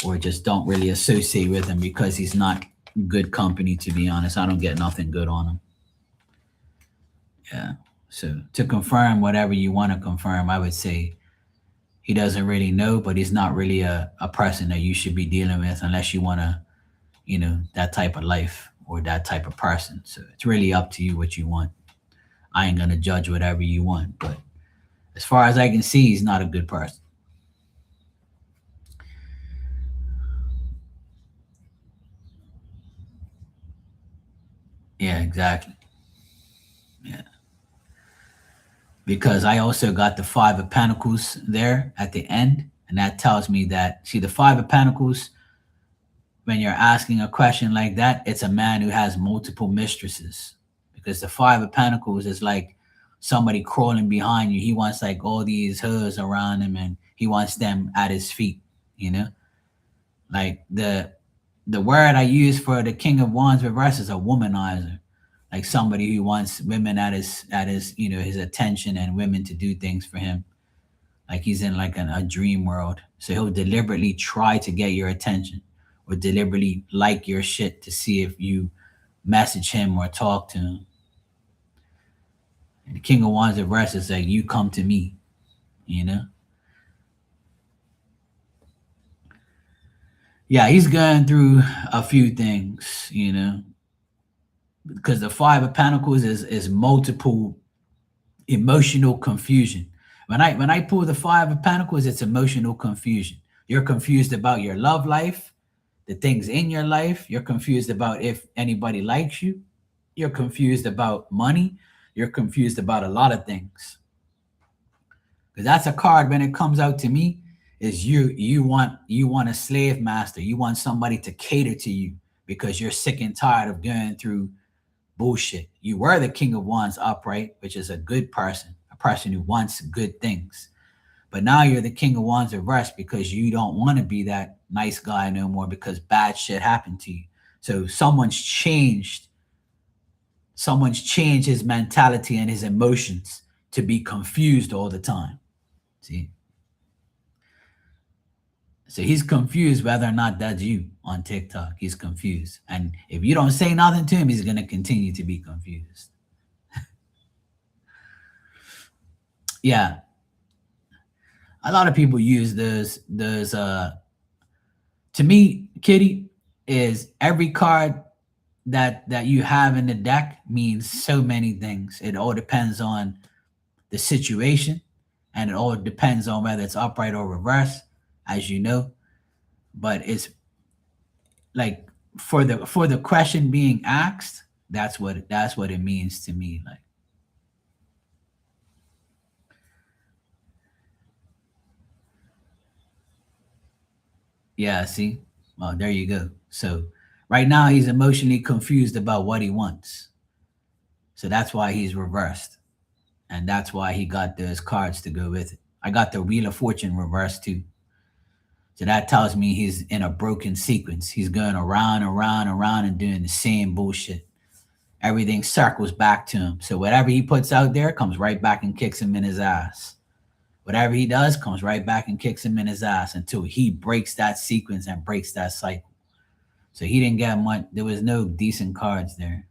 Speaker 1: or just don't really associate with him because he's not good company, to be honest. I don't get nothing good on him. Yeah. So to confirm whatever you want to confirm, I would say he doesn't really know, but he's not really a person that you should be dealing with unless you want to, that type of life or that type of person. So it's really up to you what you want. I ain't gonna judge whatever you want, but as far as I can see, he's not a good person. Yeah, exactly. Yeah. because I also got the Five of Pentacles there at the end. And that tells me that, see, the Five of Pentacles, when you're asking a question like that, it's a man who has multiple mistresses. Because the Five of Pentacles is like somebody crawling behind you. He wants like all these hoes around him and he wants them at his feet, you know? Like the word I use for the King of Wands reverse is a womanizer. Like somebody who wants women at his his attention and women to do things for him. Like he's in like a dream world. So he'll deliberately try to get your attention or deliberately like your shit to see if you message him or talk to him. And the King of Wands reverse is like you come to me, you know? Yeah, he's going through a few things, because the Five of Pentacles is multiple emotional confusion. When I pull the Five of Pentacles, it's emotional confusion. You're confused about your love life, the things in your life. You're confused about if anybody likes you. You're confused about money. You're confused about a lot of things. Because that's a card when it comes out to me, is you want a slave master. You want somebody to cater to you because you're sick and tired of going through bullshit. You were the King of Wands upright, which is a good person, a person who wants good things. But now you're the King of Wands reversed because you don't want to be that nice guy no more because bad shit happened to you. So someone's changed his mentality and his emotions to be confused all the time. See? So he's confused whether or not that's you on TikTok. He's confused. And if you don't say nothing to him, he's going to continue to be confused. Yeah. A lot of people use those to me, Kitty, is every card that you have in the deck means so many things. It all depends on the situation and it all depends on whether it's upright or reverse, as you know. But it's like for the question being asked, that's what it means to me. Like, yeah, see? Well, there you go. So right now he's emotionally confused about what he wants. So that's why he's reversed. And that's why he got those cards to go with it. I got the Wheel of Fortune reversed too. So that tells me he's in a broken sequence. He's going around, around, around and doing the same bullshit. Everything circles back to him. So whatever he puts out there comes right back and kicks him in his ass. Whatever he does comes right back and kicks him in his ass until he breaks that sequence and breaks that cycle. So he didn't get much. There was no decent cards there.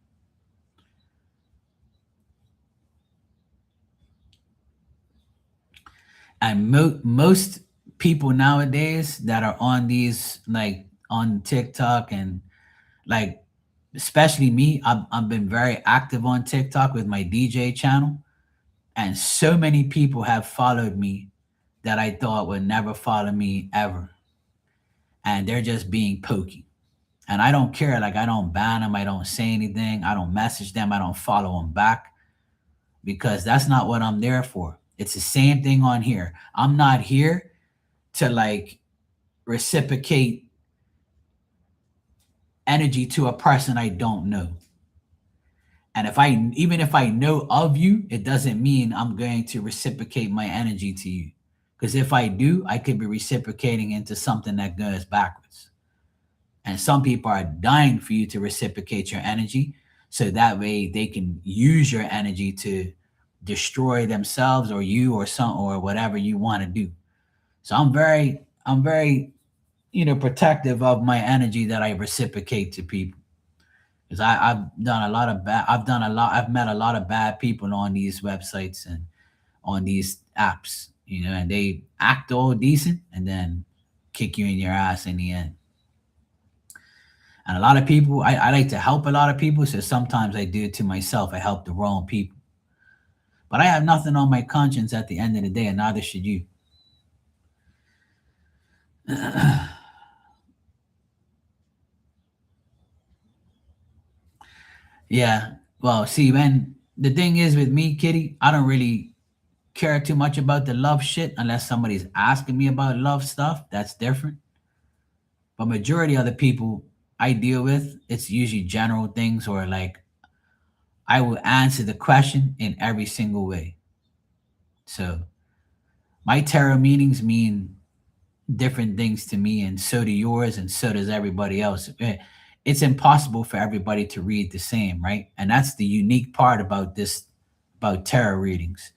Speaker 1: And most people nowadays that are on these, like on TikTok and like, especially me, I've been very active on TikTok with my DJ channel, and so many people have followed me that I thought would never follow me ever, and they're just being pokey. And I don't care. Like, I don't ban them. I don't say anything. I don't message them. I don't follow them back because that's not what I'm there for. It's the same thing on here. I'm not here to like reciprocate energy to a person I don't know. And even if I know of you, it doesn't mean I'm going to reciprocate my energy to you. Because if I do, I could be reciprocating into something that goes backwards. And some people are dying for you to reciprocate your energy so that way they can use your energy to destroy themselves or you or some or whatever you want to do. So I'm very protective of my energy that I reciprocate to people. Because I've met a lot of bad people on these websites and on these apps, and they act all decent and then kick you in your ass in the end. And a lot of people, I like to help a lot of people, so sometimes I do it to myself. I help the wrong people. But I have nothing on my conscience at the end of the day, and neither should you. Yeah. Well, see, when the thing is with me, Kitty, I don't really. care too much about the love shit unless somebody's asking me about love stuff. That's different. But majority of the people I deal with, it's usually general things, or like I will answer the question in every single way. So my tarot meanings mean different things to me, and so do yours, and so does everybody else. It's impossible for everybody to read the same, right? And that's the unique part about this, about tarot readings,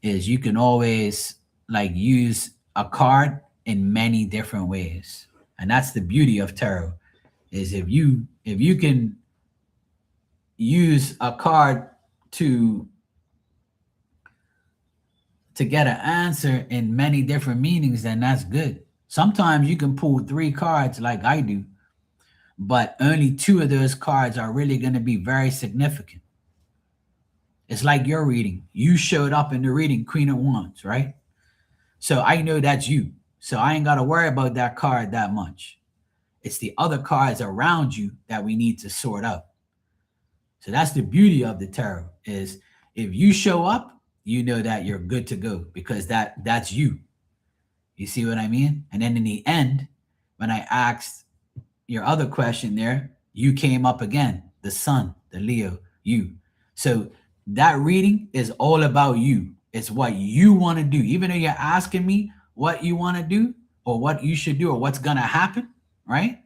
Speaker 1: is you can always like use a card in many different ways. And that's the beauty of tarot, is if you can use a card to to get an answer in many different meanings, then that's good. Sometimes you can pull three cards like I do, but only two of those cards are really going to be very significant. It's like your reading. You showed up in the reading, Queen of Wands, right? So I know that's you. So I ain't got to worry about that card that much. It's the other cards around you that we need to sort out. So that's the beauty of the tarot, is if you show up, you know that you're good to go, because that's you. You see what I mean? And then in the end, when I asked your other question there, you came up again, the sun, the Leo, you. So that reading is all about you. It's what you want to do. Even though you're asking me what you want to do or what you should do or what's going to happen, right?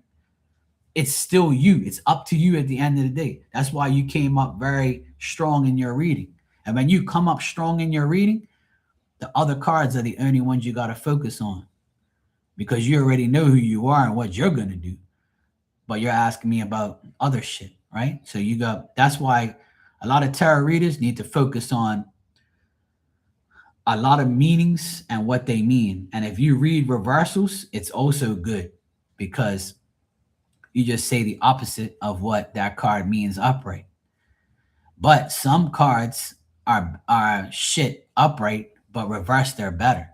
Speaker 1: It's still you. It's up to you at the end of the day. That's why you came up very strong in your reading. And when you come up strong in your reading, the other cards are the only ones you got to focus on, because you already know who you are and what you're going to do. But you're asking me about other shit, right? So that's why a lot of tarot readers need to focus on a lot of meanings and what they mean. And if you read reversals, it's also good, because you just say the opposite of what that card means upright. But some cards are shit upright, but reversed they're better.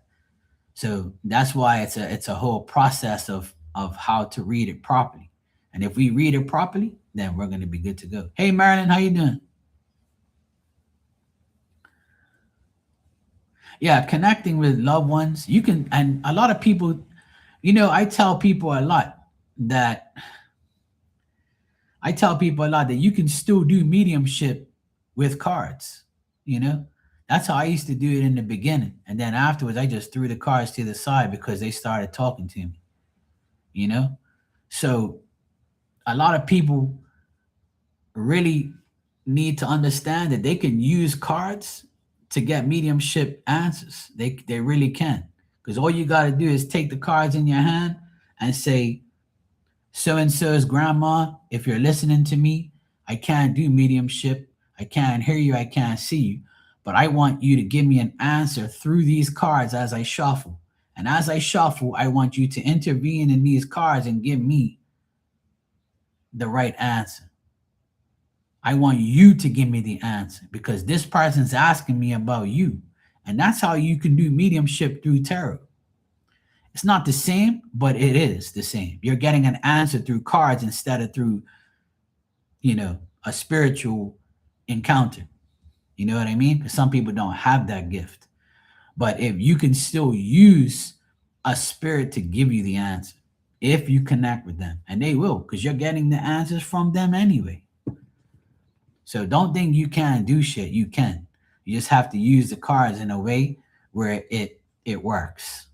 Speaker 1: So that's why it's a whole process of how to read it properly. And if we read it properly, then we're gonna be good to go. Hey Marilyn, how you doing? Yeah, connecting with loved ones. You can, and a lot of people, I tell people a lot that you can still do mediumship with cards. You know, that's how I used to do it in the beginning. And then afterwards, I just threw the cards to the side because they started talking to me, you know? So a lot of people really need to understand that they can use cards to get mediumship answers. They really can. Because all you got to do is take the cards in your hand and say, so and so's grandma, if you're listening to me, I can't do mediumship. I can't hear you. I can't see you. But I want you to give me an answer through these cards as I shuffle. And as I shuffle, I want you to intervene in these cards and give me the right answer. I want you to give me the answer, because this person's asking me about you. And that's how you can do mediumship through tarot. It's not the same, but it is the same. You're getting an answer through cards instead of through, a spiritual encounter. You know what I mean? Because some people don't have that gift. But if you can still use a spirit to give you the answer, if you connect with them, and they will, because you're getting the answers from them anyway. So don't think you can't do shit. You can. You just have to use the cards in a way where it works.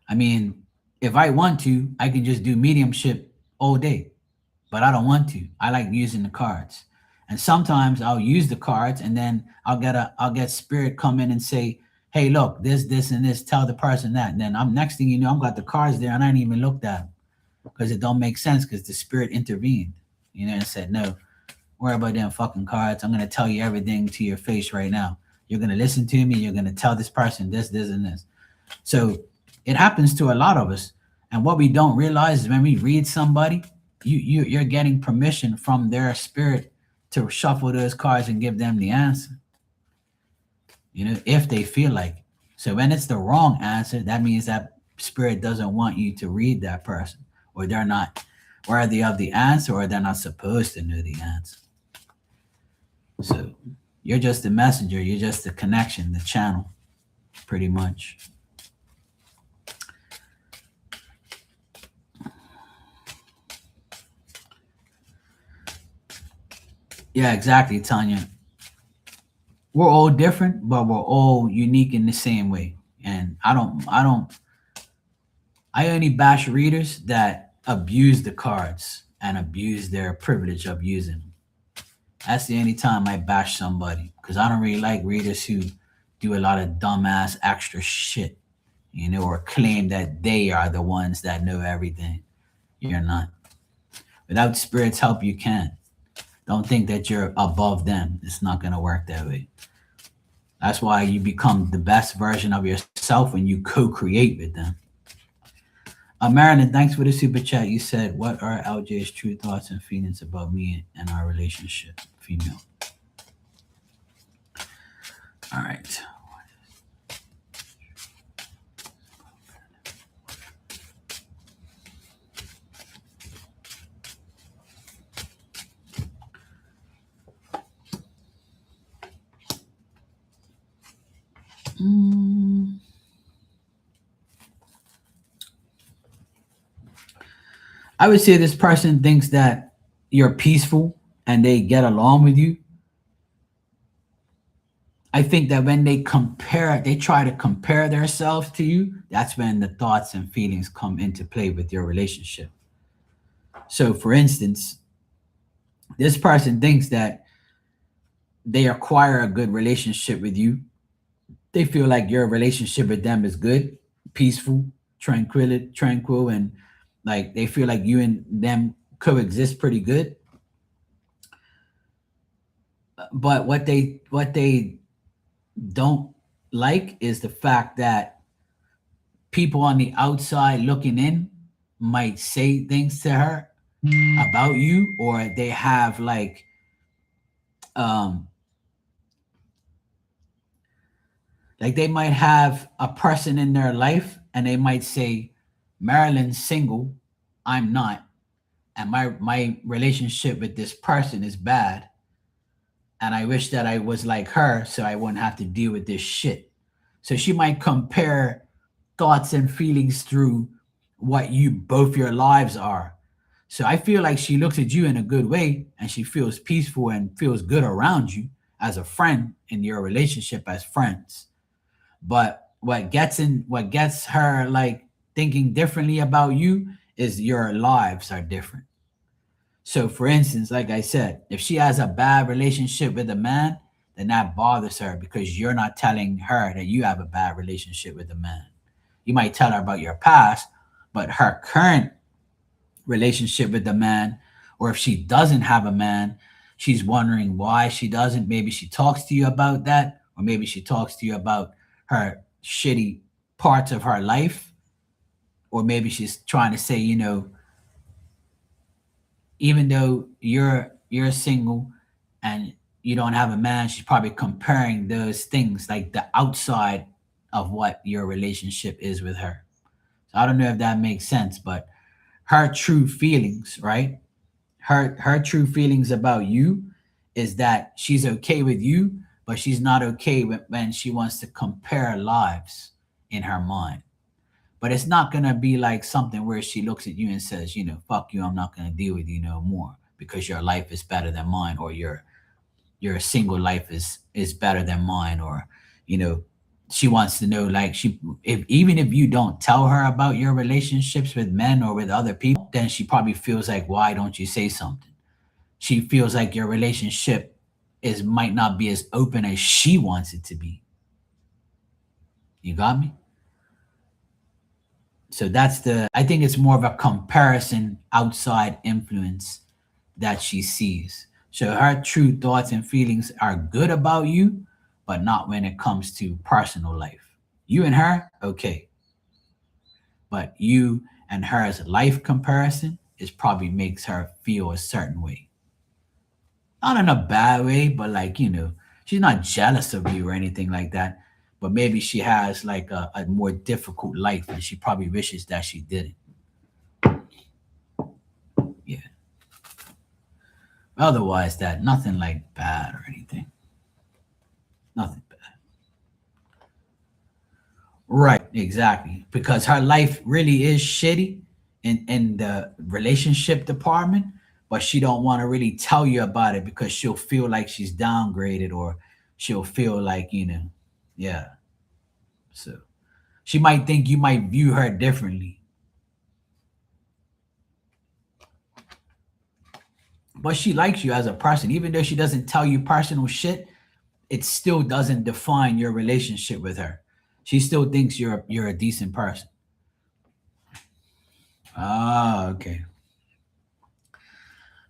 Speaker 1: I mean, if I want to, I can just do mediumship all day, but I don't want to. I like using the cards. And sometimes I'll use the cards, and then I'll get spirit come in and say, hey, look, this, and this, tell the person that. And then next thing you know, I've got the cards there and I didn't even look at them, because it don't make sense, because the spirit intervened, and said, no, worry about them fucking cards. I'm going to tell you everything to your face right now. You're going to listen to me. You're going to tell this person this, and this. So it happens to a lot of us. And what we don't realize is when we read somebody, you're getting permission from their spirit to shuffle those cards and give them the answer, if they feel like it. So when it's the wrong answer, that means that spirit doesn't want you to read that person, or they're not worthy of the answer, or they're not supposed to know the answer. So you're just the messenger. You're just the connection, the channel, pretty much. Yeah, exactly, Tanya. We're all different, but we're all unique in the same way. And I only bash readers that abuse the cards and abuse their privilege of using them. That's the only time I bash somebody because I don't really like readers who do a lot of dumbass extra shit, or claim that they are the ones that know everything. You're not. Without spirit's help, you can. Don't think that you're above them. It's not going to work that way. That's why you become the best version of yourself when you co-create with them. Marilyn, thanks for the super chat. You said, "What are LJ's true thoughts and feelings about me and our relationship?" Female. All right. Mm. I would say this person thinks that you're peaceful and they get along with you. I think that when they try to compare themselves to you, that's when the thoughts and feelings come into play with your relationship. So, for instance, this person thinks that they acquire a good relationship with you. They feel like your relationship with them is good, peaceful, tranquil, and like they feel like you and them coexist pretty good. But what they don't like is the fact that people on the outside looking in might say things to her about you, or they have um like they might have a person in their life and they might say, "Marilyn's single, I'm not, and my relationship with this person is bad, and I wish that I was like her so I wouldn't have to deal with this shit." So she might compare thoughts and feelings through what you both your lives are. So I feel like she looks at you in a good way and she feels peaceful and feels good around you as a friend in your relationship as friends. But what gets her like thinking differently about you is your lives are different. So, for instance, like I said, if she has a bad relationship with a man, then that bothers her because you're not telling her that you have a bad relationship with a man. You might tell her about your past, but her current relationship with the man, or if she doesn't have a man, she's wondering why she doesn't. Maybe she talks to you about that, or maybe she talks to you about her shitty parts of her life, or maybe she's trying to say, even though you're single and you don't have a man, she's probably comparing those things like the outside of what your relationship is with her. So I don't know if that makes sense, but her true feelings, right? Her true feelings about you is that she's okay with you, but she's not okay when she wants to compare lives in her mind. But it's not gonna be like something where she looks at you and says, "Fuck you, I'm not gonna deal with you no more because your life is better than mine, or your single life is better than mine," or you know, she wants to know like if even if you don't tell her about your relationships with men or with other people, then she probably feels like, why don't you say something? She feels like your relationship is might not be as open as she wants it to be. You got me? So I think it's more of a comparison outside influence that she sees. So her true thoughts and feelings are good about you, but not when it comes to personal life. You and her, okay. But you and her's life comparison is probably makes her feel a certain way. Not in a bad way, but like, she's not jealous of you or anything like that. But maybe she has like a more difficult life and she probably wishes that she didn't. Yeah. Otherwise, that nothing like bad or anything. Nothing bad. Right, exactly. Because her life really is shitty in the relationship department, but she don't want to really tell you about it because she'll feel like she's downgraded, or she'll feel like, yeah. So she might think you might view her differently. But she likes you as a person. Even though she doesn't tell you personal shit, it still doesn't define your relationship with her. She still thinks you're a decent person. Ah, okay.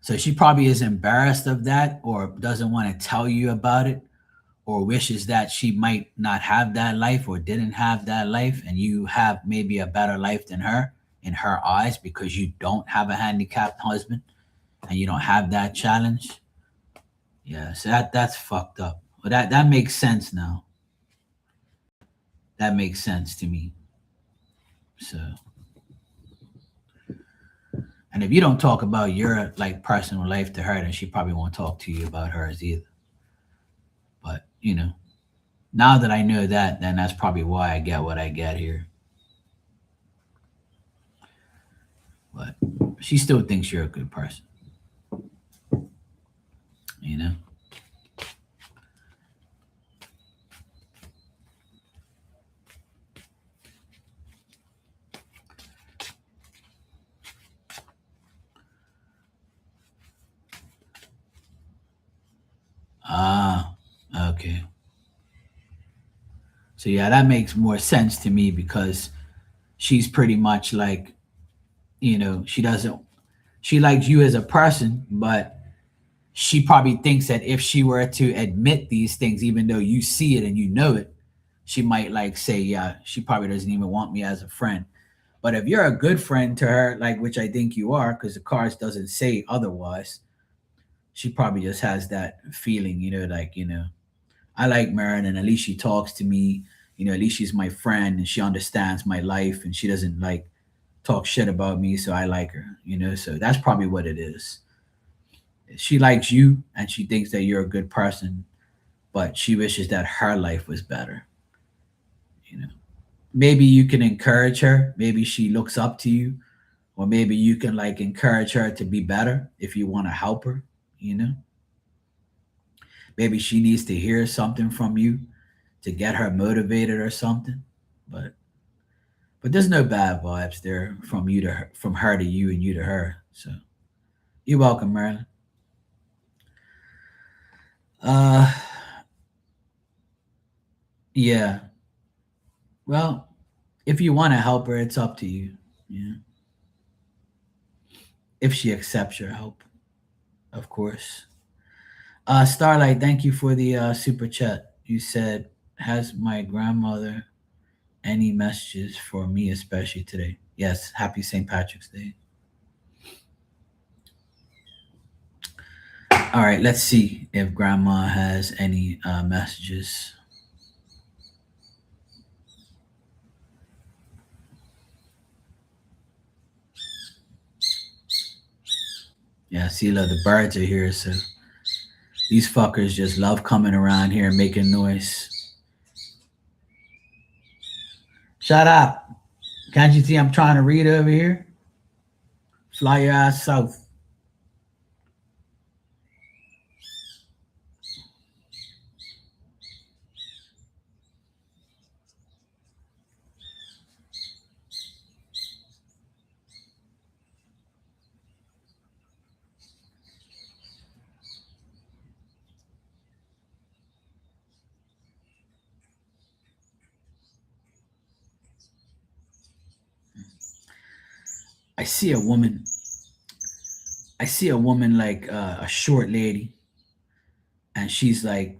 Speaker 1: So she probably is embarrassed of that, or doesn't want to tell you about it, or wishes that she might not have that life or didn't have that life, and you have maybe a better life than her in her eyes because you don't have a handicapped husband and you don't have that challenge. Yeah, so that's fucked up. Well, that makes sense now. That makes sense to me. So, and if you don't talk about your like personal life to her, then she probably won't talk to you about hers either. But now that I know that, then that's probably why I get what I get here. But she still thinks you're a good person, you know? Ah, okay. So yeah, that makes more sense to me because she's pretty much like, she doesn't, she likes you as a person, but she probably thinks that if she were to admit these things, even though you see it and you know it, she might like say, yeah, she probably doesn't even want me as a friend. But if you're a good friend to her, like which I think you are, because the cards doesn't say otherwise, she probably just has that feeling, like, I like Marin, and at least she talks to me, at least she's my friend and she understands my life and she doesn't like talk shit about me, so I like her, so that's probably what it is. She likes you and she thinks that you're a good person, but she wishes that her life was better, you know. Maybe you can encourage her, maybe she looks up to you, or maybe you can like encourage her to be better if you want to help her, you know. Maybe she needs to hear something from you to get her motivated or something. But there's no bad vibes there from you to her, from her to you and you to her. So you're welcome, Marilyn. Uh, yeah. Well, if you want to help her, it's up to you. Yeah. If she accepts your help, of course. Starlight, thank you for the super chat. You said, "Has my grandmother any messages for me, especially today?" Yes. Happy St. Patrick's Day. All right. Let's see if Grandma has any messages. Yeah, see, look, the birds are here, so these fuckers just love coming around here and making noise. Shut up. Can't you see I'm trying to read over here? Fly your ass south. I see a woman. I see a woman like a short lady, and she's got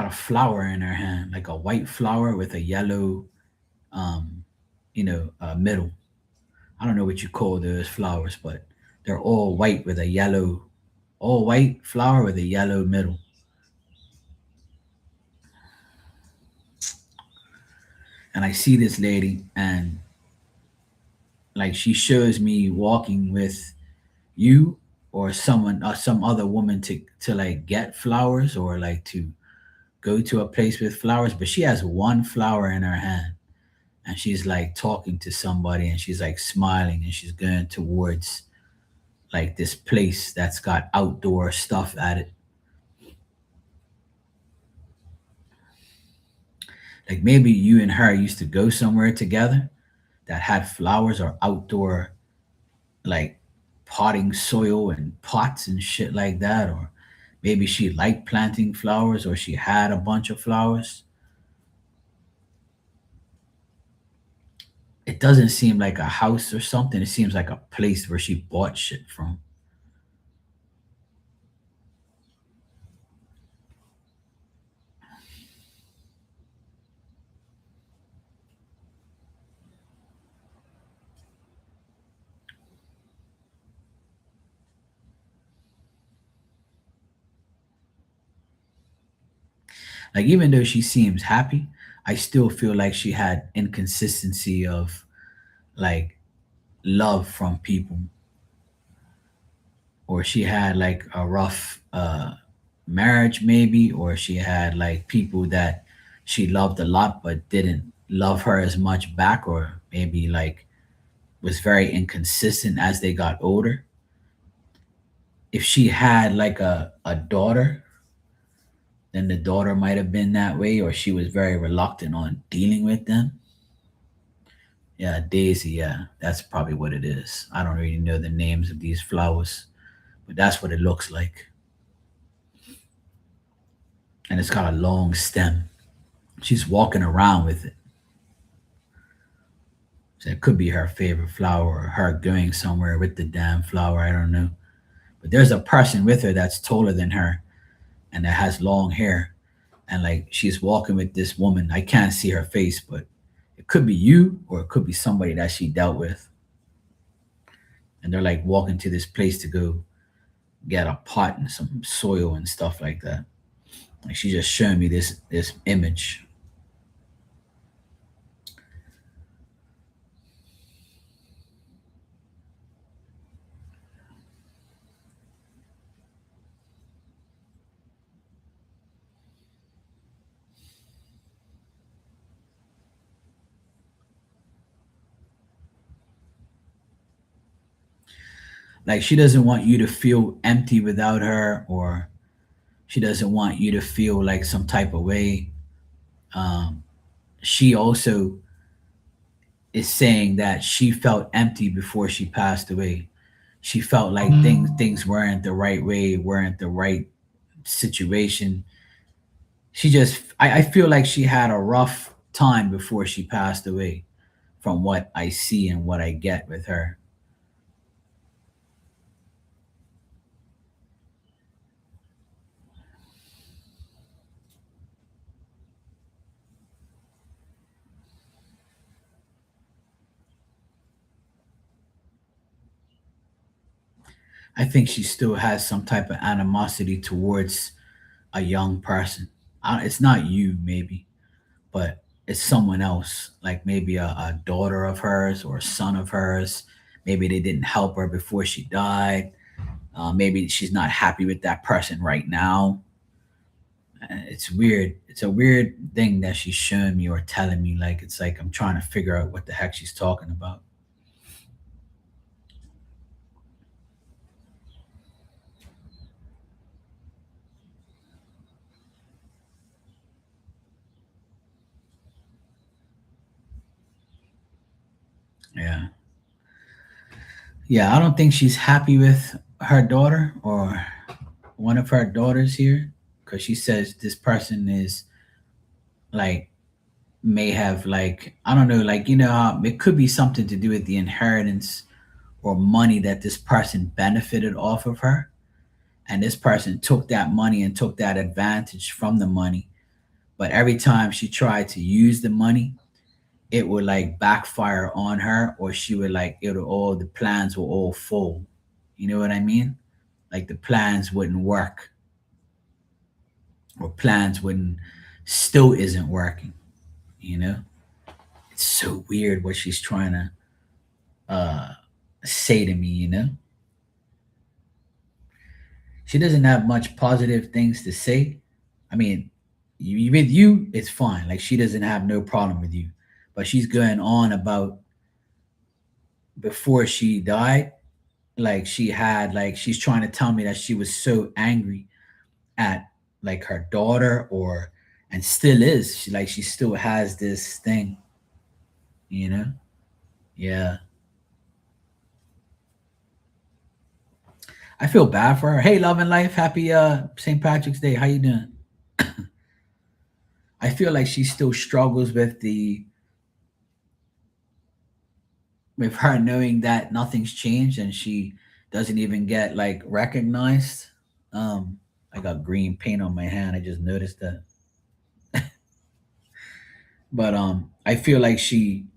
Speaker 1: a flower in her hand, like a white flower with a yellow, um, middle. I don't know what you call those flowers, but they're all white with a yellow, all white flower with a yellow middle. And I see this lady, and like she shows me walking with you or someone some other woman to like get flowers or like to go to a place with flowers, but she has one flower in her hand and she's like talking to somebody and she's like smiling and she's going towards like this place that's got outdoor stuff at it. Like maybe you and her used to go somewhere together that had flowers or outdoor like potting soil and pots and shit like that. Or maybe she liked planting flowers or she had a bunch of flowers. It doesn't seem like a house or something. It seems like a place where she bought shit from. Like even though she seems happy, I still feel like she had inconsistency of like love from people, or she had like a rough marriage maybe, or she had like people that she loved a lot but didn't love her as much back, or maybe like was very inconsistent as they got older. If she had like a daughter, then the daughter might have been that way, or she was very reluctant on dealing with them. Yeah, Daisy, yeah, that's probably what it is. I don't really know the names of these flowers, but that's what it looks like. And it's got a long stem. She's walking around with it. So it could be her favorite flower or her going somewhere with the damn flower. I don't know. But there's a person with her that's taller than her and that has long hair. And like she's walking with this woman. I can't see her face, but it could be you or it could be somebody that she dealt with. And they're like walking to this place to go get a pot and some soil and stuff like that. Like she's just showing me this image. Like she doesn't want you to feel empty without her, or she doesn't want you to feel like some type of way. Um, she also is saying that she felt empty before she passed away. She felt like things weren't the right way, weren't the right situation. She just I feel like she had a rough time before she passed away from what I see and what I get with her. I think she still has some type of animosity towards a young person. It's not you, maybe, but it's someone else, like maybe a daughter of hers or a son of hers. Maybe they didn't help her before she died. Maybe she's not happy with that person right now. It's weird. It's a weird thing that she's showing me or telling me. Like it's like I'm trying to figure out what the heck she's talking about. Yeah, yeah. I don't think she's happy with her daughter or one of her daughters here, because she says this person is like may have like I don't know, like it could be something to do with the inheritance or money that this person benefited off of her, and this person took that money and took that advantage from the money. But every time she tried to use the money, it would like backfire on her, or she would like it would all the plans will all fall. You know what I mean? Like the plans wouldn't work, or plans wouldn't still isn't working. You know, it's so weird what she's trying to uh say to me. You know, She doesn't have much positive things to say. I mean, with you, it's fine. Like she doesn't have no problem with you, but she's going on about before she died. Like she had, like she's trying to tell me that she was so angry at like her daughter, or and still is. She like she still has this thing, you know. Yeah, I feel bad for her. Hey, love and life, happy St. Patrick's Day. How you doing? I feel like she still struggles with the with her knowing that nothing's changed and she doesn't even get like recognized. Um, I got green paint on my hand. I just noticed that. But I feel like she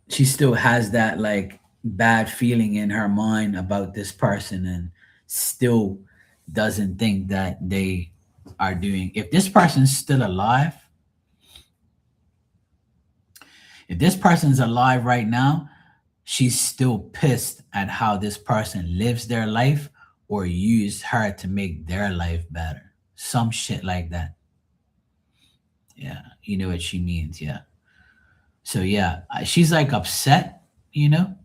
Speaker 1: still has that like bad feeling in her mind about this person and still doesn't think that they are doing. If this person's still alive, if this person's alive right now, she's still pissed at how this person lives their life or used her to make their life better. Some shit like that. Yeah, you know what she means. Yeah. So yeah, she's like upset, you know?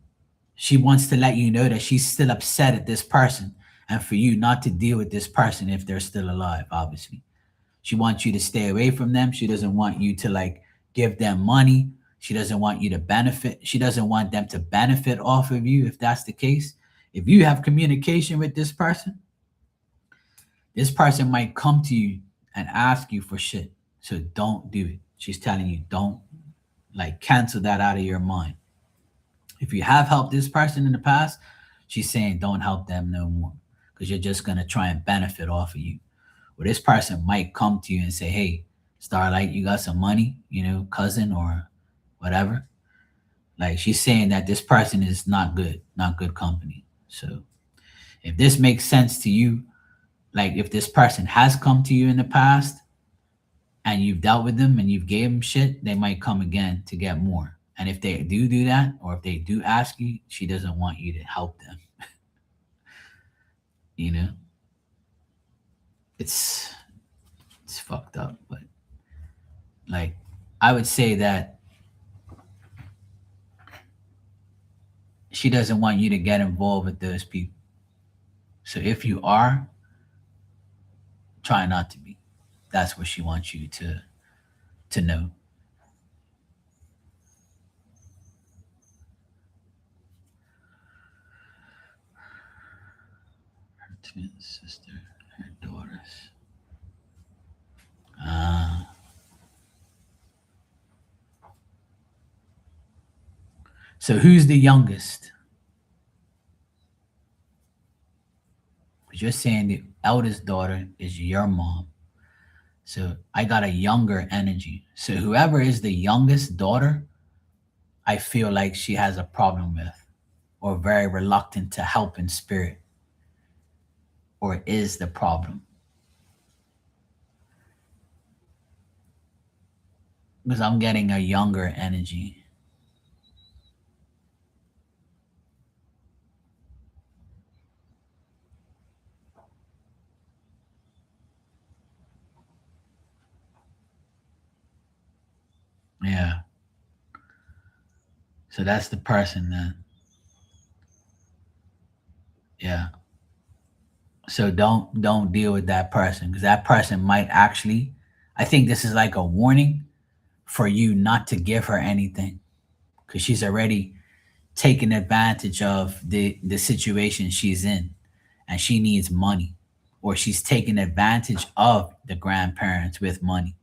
Speaker 1: She wants to let you know that she's still upset at this person and for you not to deal with this person if they're still alive, obviously. She wants you to stay away from them. She doesn't want you to like give them money. She doesn't want you to benefit. She doesn't want them to benefit off of you if that's the case. If you have communication with this person might come to you and ask you for shit. So don't do it. She's telling you don't like cancel that out of your mind. If you have helped this person in the past, she's saying don't help them no more because you're just gonna try and benefit off of you. Or this person might come to you and say, "Hey, Starlight, you got some money, cousin or whatever." Like she's saying that this person is not good, not good company. So if this makes sense to you, like if this person has come to you in the past and you've dealt with them and you've gave them shit, they might come again to get more. And if they do that, or if they do ask you, she doesn't want you to help them. You know, it's it's fucked up. But like, I would say that she doesn't want you to get involved with those people. So if you are, try not to be. That's what she wants you to know. Her twin sister, her daughters. Ah, so who's the youngest? Because you're saying the eldest daughter is your mom. So I got a younger energy. So whoever is the youngest daughter, I feel like she has a problem with, or very reluctant to help in spirit, or is the problem. Because I'm getting a younger energy. Yeah. So that's the person then. Yeah. So don't deal with that person because that person might actually. I think this is like a warning for you not to give her anything because she's already taken advantage of the situation she's in, and she needs money, or she's taking advantage of the grandparents with money.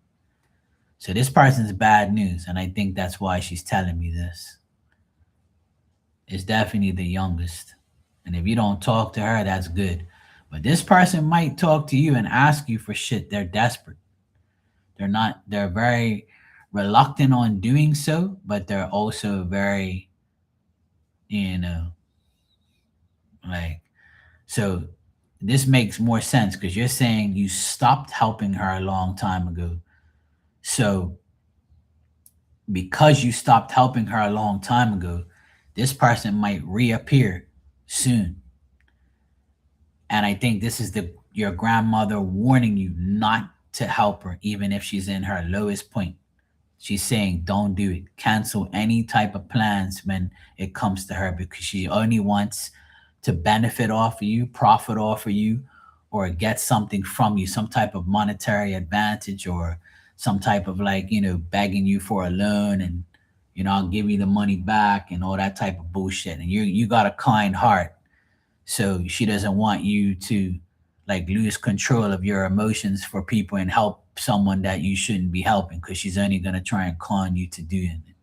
Speaker 1: So this person's bad news, and I think that's why she's telling me this. It's definitely the youngest. And if you don't talk to her, that's good. But this person might talk to you and ask you for shit. They're desperate. They're very reluctant on doing so, but they're also very, you know, like, so this makes more sense because you're saying you stopped helping her a long time ago. So because you stopped helping her a long time ago, this person might reappear soon And I think this is the your grandmother warning you not to help her, even if she's in her lowest point. She's saying, don't do it. Cancel any type of plans when it comes to her because she only wants to benefit off of you, profit off of you, or get something from you, some type of monetary advantage or some type of like, begging you for a loan and, I'll give you the money back and all that type of bullshit. And you got a kind heart. So she doesn't want you to like lose control of your emotions for people and help someone that you shouldn't be helping because she's only going to try and con you to do it.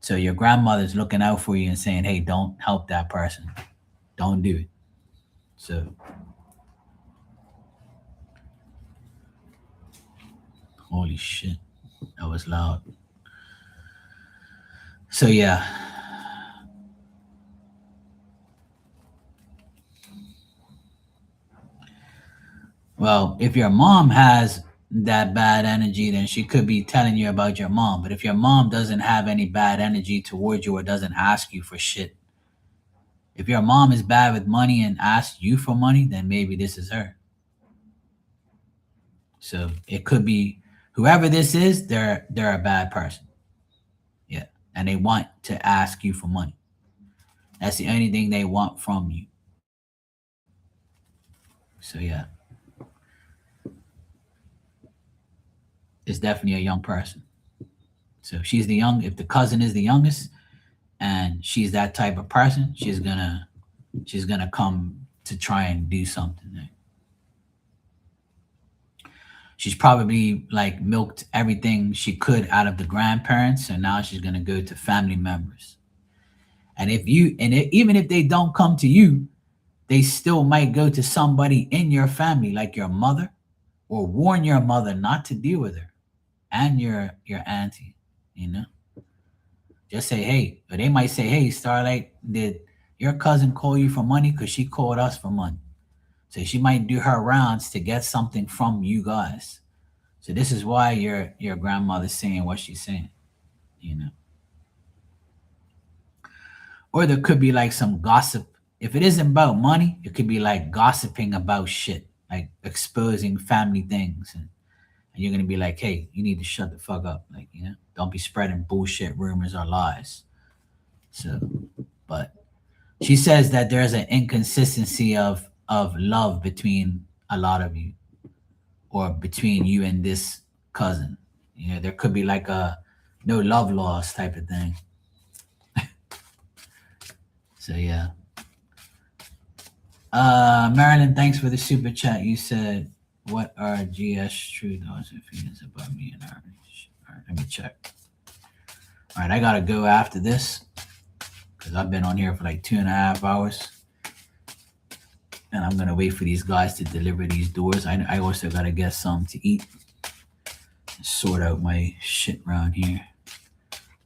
Speaker 1: So your grandmother's looking out for you and saying, hey, don't help that person. Don't do it. So, holy shit. That was loud. So, yeah. Well, if your mom has that bad energy, then she could be telling you about your mom. But if your mom doesn't have any bad energy towards you or doesn't ask you for shit, if your mom is bad with money and asks you for money, then maybe this is her. So it could be whoever this is, they're a bad person. Yeah. And they want to ask you for money. That's the only thing they want from you. So yeah. It's definitely a young person. So if the cousin is the youngest and she's that type of person, she's gonna come to try and do something. She's probably like milked everything she could out of the grandparents, so now she's gonna go to family members. And even if they don't come to you, they still might go to somebody in your family, like your mother, or warn your mother not to deal with her and your auntie. You know, just say hey, or they might say, hey, Starlight, did your cousin call you for money? Because she called us for money. So she might do her rounds to get something from you guys. So this is why your grandmother's saying what she's saying, you know. Or there could be like some gossip. If it isn't about money, it could be like gossiping about shit, like exposing family things, and you're gonna be like, hey, you need to shut the fuck up, like don't be spreading bullshit rumors or lies. So, but she says that there's an inconsistency of love between a lot of you, or between you and this cousin. There could be like a no love lost type of thing. So yeah. Marilyn, thanks for the super chat. You said, what are GS true thoughts and feelings about me and her? All right, let me check. All right, I gotta go after this because I've been on here for like 2.5 hours. And I'm gonna wait for these guys to deliver these doors. I also gotta get some to eat. Sort out my shit around here.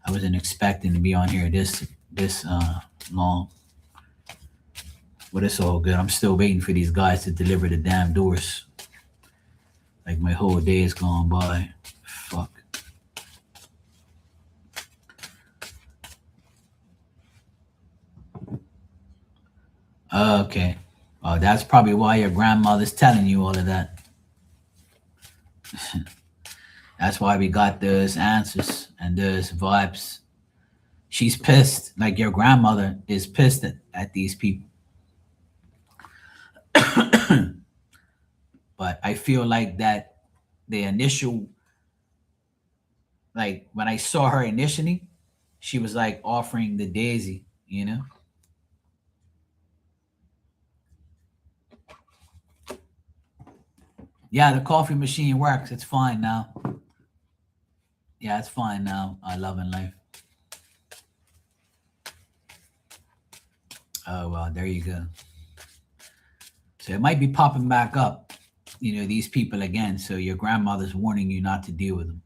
Speaker 1: I wasn't expecting to be on here this long. But it's all good. I'm still waiting for these guys to deliver the damn doors. Like my whole day is gone by. Fuck. Okay. Well, that's probably why your grandmother's telling you all of that. That's why we got those answers and those vibes. She's pissed. Like your grandmother is pissed at these people. But I feel like that the initial, like when I saw her initially, she was like offering the daisy. Yeah, the coffee machine works. It's fine now. Yeah, it's fine now. I love in life. Oh well, there you go. So it might be popping back up, these people again. So your grandmother's warning you not to deal with them.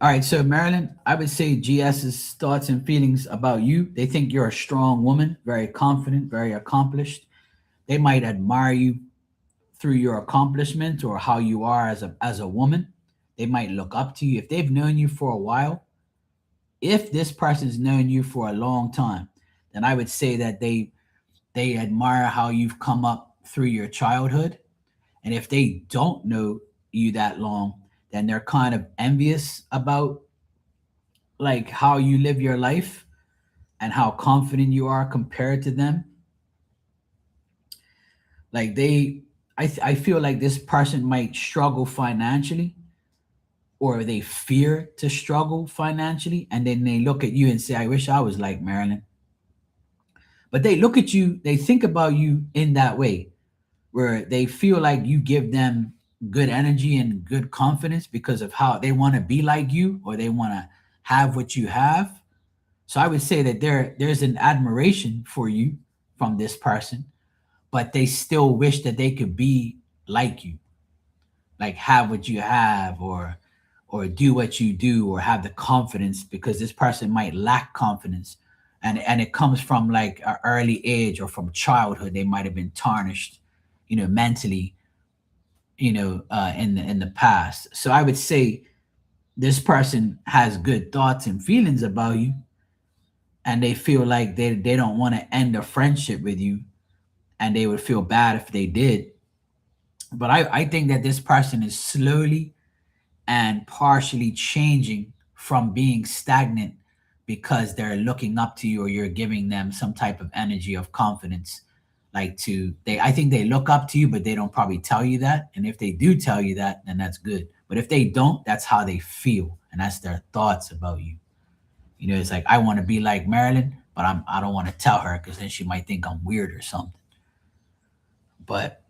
Speaker 1: All right, so Marilyn, I would say GS's thoughts and feelings about you. They think you're a strong woman, very confident, very accomplished. They might admire you through your accomplishments or how you are as a woman. They might look up to you if they've known you for a while. If this person's known you for a long time, then I would say that they admire how you've come up through your childhood. And if they don't know you that long, then they're kind of envious about like how you live your life and how confident you are compared to them. Like I feel like this person might struggle financially, or they fear to struggle financially, and then they look at you and say, I wish I was like Marilyn. But they look at you, they think about you in that way, where they feel like you give them good energy and good confidence because of how they want to be like you, or they want to have what you have. So I would say that there's an admiration for you from this person, but they still wish that they could be like you, like have what you have, or do what you do, or have the confidence, because this person might lack confidence, and it comes from like an early age or from childhood. They might have been tarnished, mentally, in the past. So I would say this person has good thoughts and feelings about you, and they feel like they don't want to end a friendship with you, and they would feel bad if they did. But I think that this person is slowly and partially changing from being stagnant because they're looking up to you, or you're giving them some type of energy of confidence. Like to they I think they look up to you, but they don't probably tell you that. And if they do tell you that, then that's good. But if they don't, that's how they feel, and that's their thoughts about you. It's like I want to be like Marilyn, but I don't want to tell her because then she might think I'm weird or something. But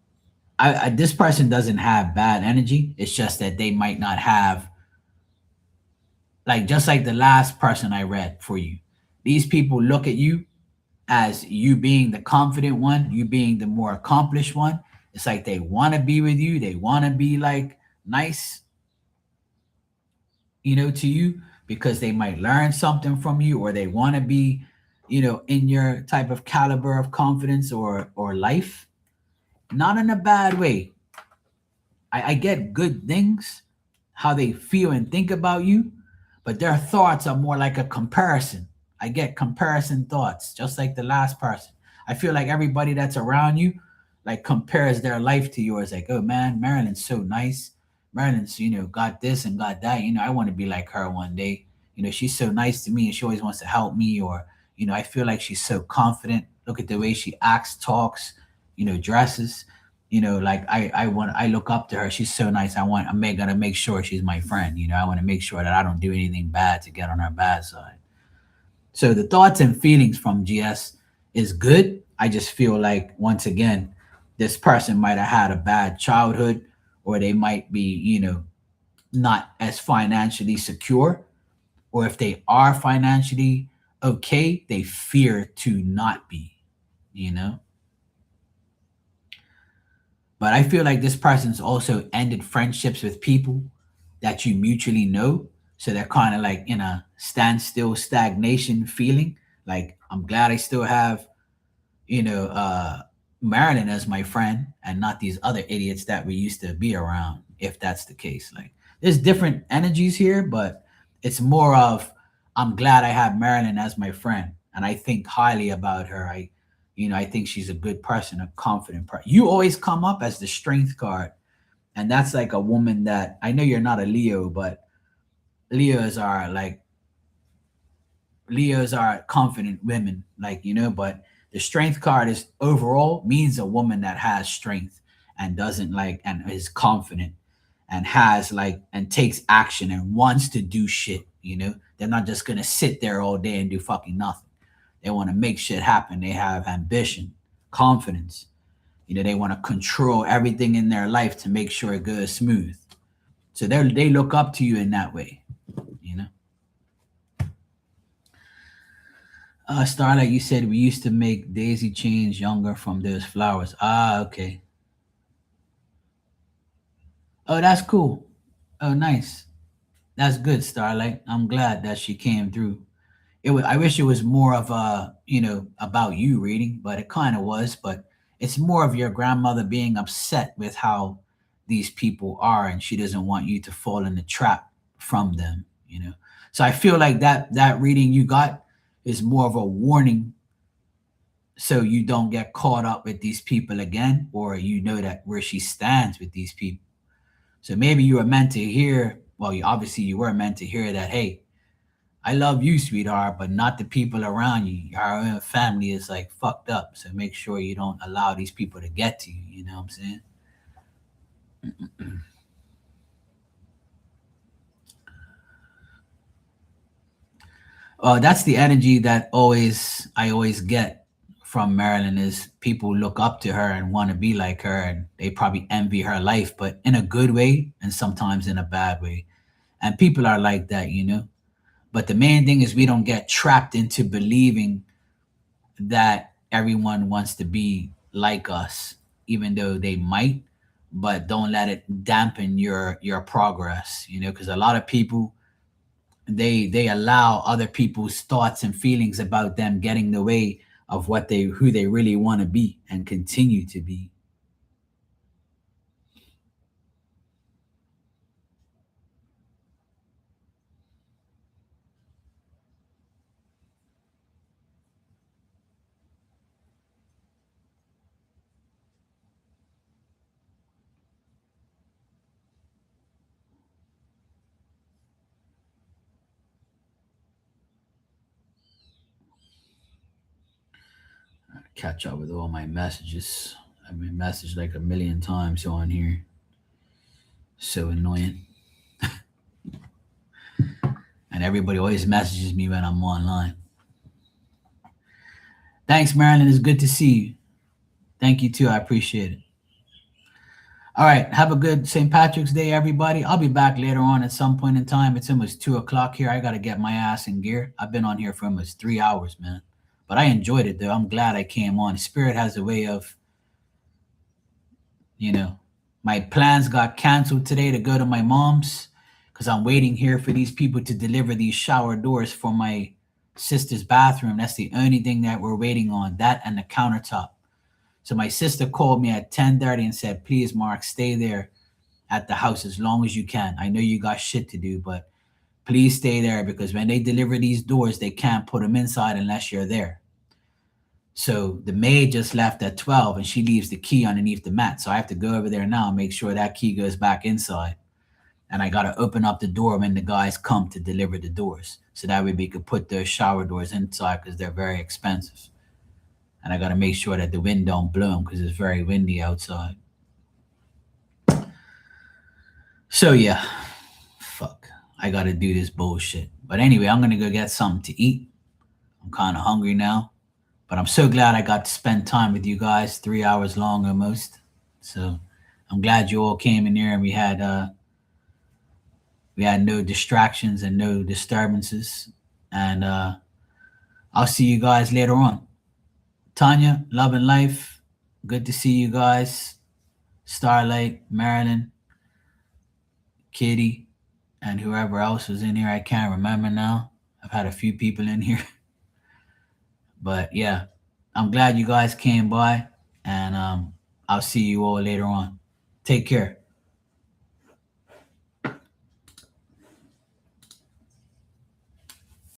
Speaker 1: this person doesn't have bad energy. It's just that they might not have, like, just like the last person I read for you. These people look at you as you being the confident one, you being the more accomplished one. It's like they want to be with you. They want to be like nice, to you, because they might learn something from you, or they want to be, in your type of caliber of confidence or life. Not in a bad way. I get good things, how they feel and think about you, but their thoughts are more like a comparison. I get comparison thoughts, just like the last person. I feel like everybody that's around you, like, compares their life to yours. Like, oh man, Marilyn's so nice. Marilyn's, got this and got that. I want to be like her one day. She's so nice to me and she always wants to help me. Or, I feel like she's so confident. Look at the way she acts, talks, dresses. Like I look up to her. She's so nice. Gonna make sure she's my friend. I want to make sure that I don't do anything bad to get on her bad side. So the thoughts and feelings from GS is good. I just feel like, once again, this person might have had a bad childhood, or they might be, not as financially secure, or if they are financially okay, they fear to not be, you know. But I feel like this person's also ended friendships with people that you mutually know. So they're kind of like in a standstill, stagnation feeling. Like, I'm glad I still have, Marilyn as my friend, and not these other idiots that we used to be around, if that's the case. Like, there's different energies here, but it's more of, I'm glad I have Marilyn as my friend, and I think highly about her. I think she's a good person, a confident person. You always come up as the strength card, and that's like a woman that, I know you're not a Leo, but Leos are like Leos are confident women, like, but the strength card is overall means a woman that has strength, and doesn't like, and is confident, and has like, and takes action and wants to do shit. They're not just gonna sit there all day and do fucking nothing. They want to make shit happen. They have ambition, confidence. They want to control everything in their life to make sure it goes smooth. So they look up to you in that way, you know. Starlight, you said we used to make daisy chains younger from those flowers. Ah, okay. Oh, that's cool. Oh, nice. That's good, Starlight. I'm glad that she came through. I wish it was more of a, about you reading, but it kind of was. But it's more of your grandmother being upset with how these people are, and she doesn't want you to fall in the trap from them. So I feel like that reading you got is more of a warning, so you don't get caught up with these people again, or that where she stands with these people. So maybe you were meant to hear. Well, obviously you were meant to hear that. Hey, I love you, sweetheart, but not the people around you. Our own family is like fucked up. So make sure you don't allow these people to get to you. You know what I'm saying? That's the energy that I always get from Marilyn is people look up to her and want to be like her, and they probably envy her life, but in a good way and sometimes in a bad way. And people are like that. But the main thing is we don't get trapped into believing that everyone wants to be like us, even though they might. But don't let it dampen your progress, because a lot of people, they allow other people's thoughts and feelings about them getting in the way of who they really want to be and continue to be. Catch up with all my messages. I've been messaged like a million times on here. So annoying. And everybody always messages me when I'm online. Thanks, Marilyn. It's good to see you. Thank you too. I appreciate it. All right. Have a good St. Patrick's Day, everybody. I'll be back later on at some point in time. It's almost 2 o'clock here. I got to get my ass in gear. I've been on here for almost 3 hours, man. But I enjoyed it, though. I'm glad I came on. Spirit has a way of, you know, my plans got canceled today to go to my mom's because I'm waiting here for these people to deliver these shower doors for my sister's bathroom. That's the only thing that we're waiting on, that and the countertop. So my sister called me at 10:30 and said, "Please, Mark, stay there at the house as long as you can. I know you got shit to do, but please stay there because when they deliver these doors, they can't put them inside unless you're there." So the maid just left at 12 and she leaves the key underneath the mat. So I have to go over there now and make sure that key goes back inside. And I got to open up the door when the guys come to deliver the doors. So that way we could put the shower doors inside because they're very expensive. And I got to make sure that the wind don't blow them because it's very windy outside. So yeah, fuck. I got to do this bullshit. But anyway, I'm going to go get something to eat. I'm kind of hungry now. But I'm so glad I got to spend time with you guys, 3 hours long almost. So I'm glad you all came in here and we had no distractions and no disturbances. And I'll see you guys later on. Tanya, love and life. Good to see you guys. Starlight, Marilyn, Kitty, and whoever else was in here. I can't remember now. I've had a few people in here. But yeah, I'm glad you guys came by. And I'll see you all later on. Take care.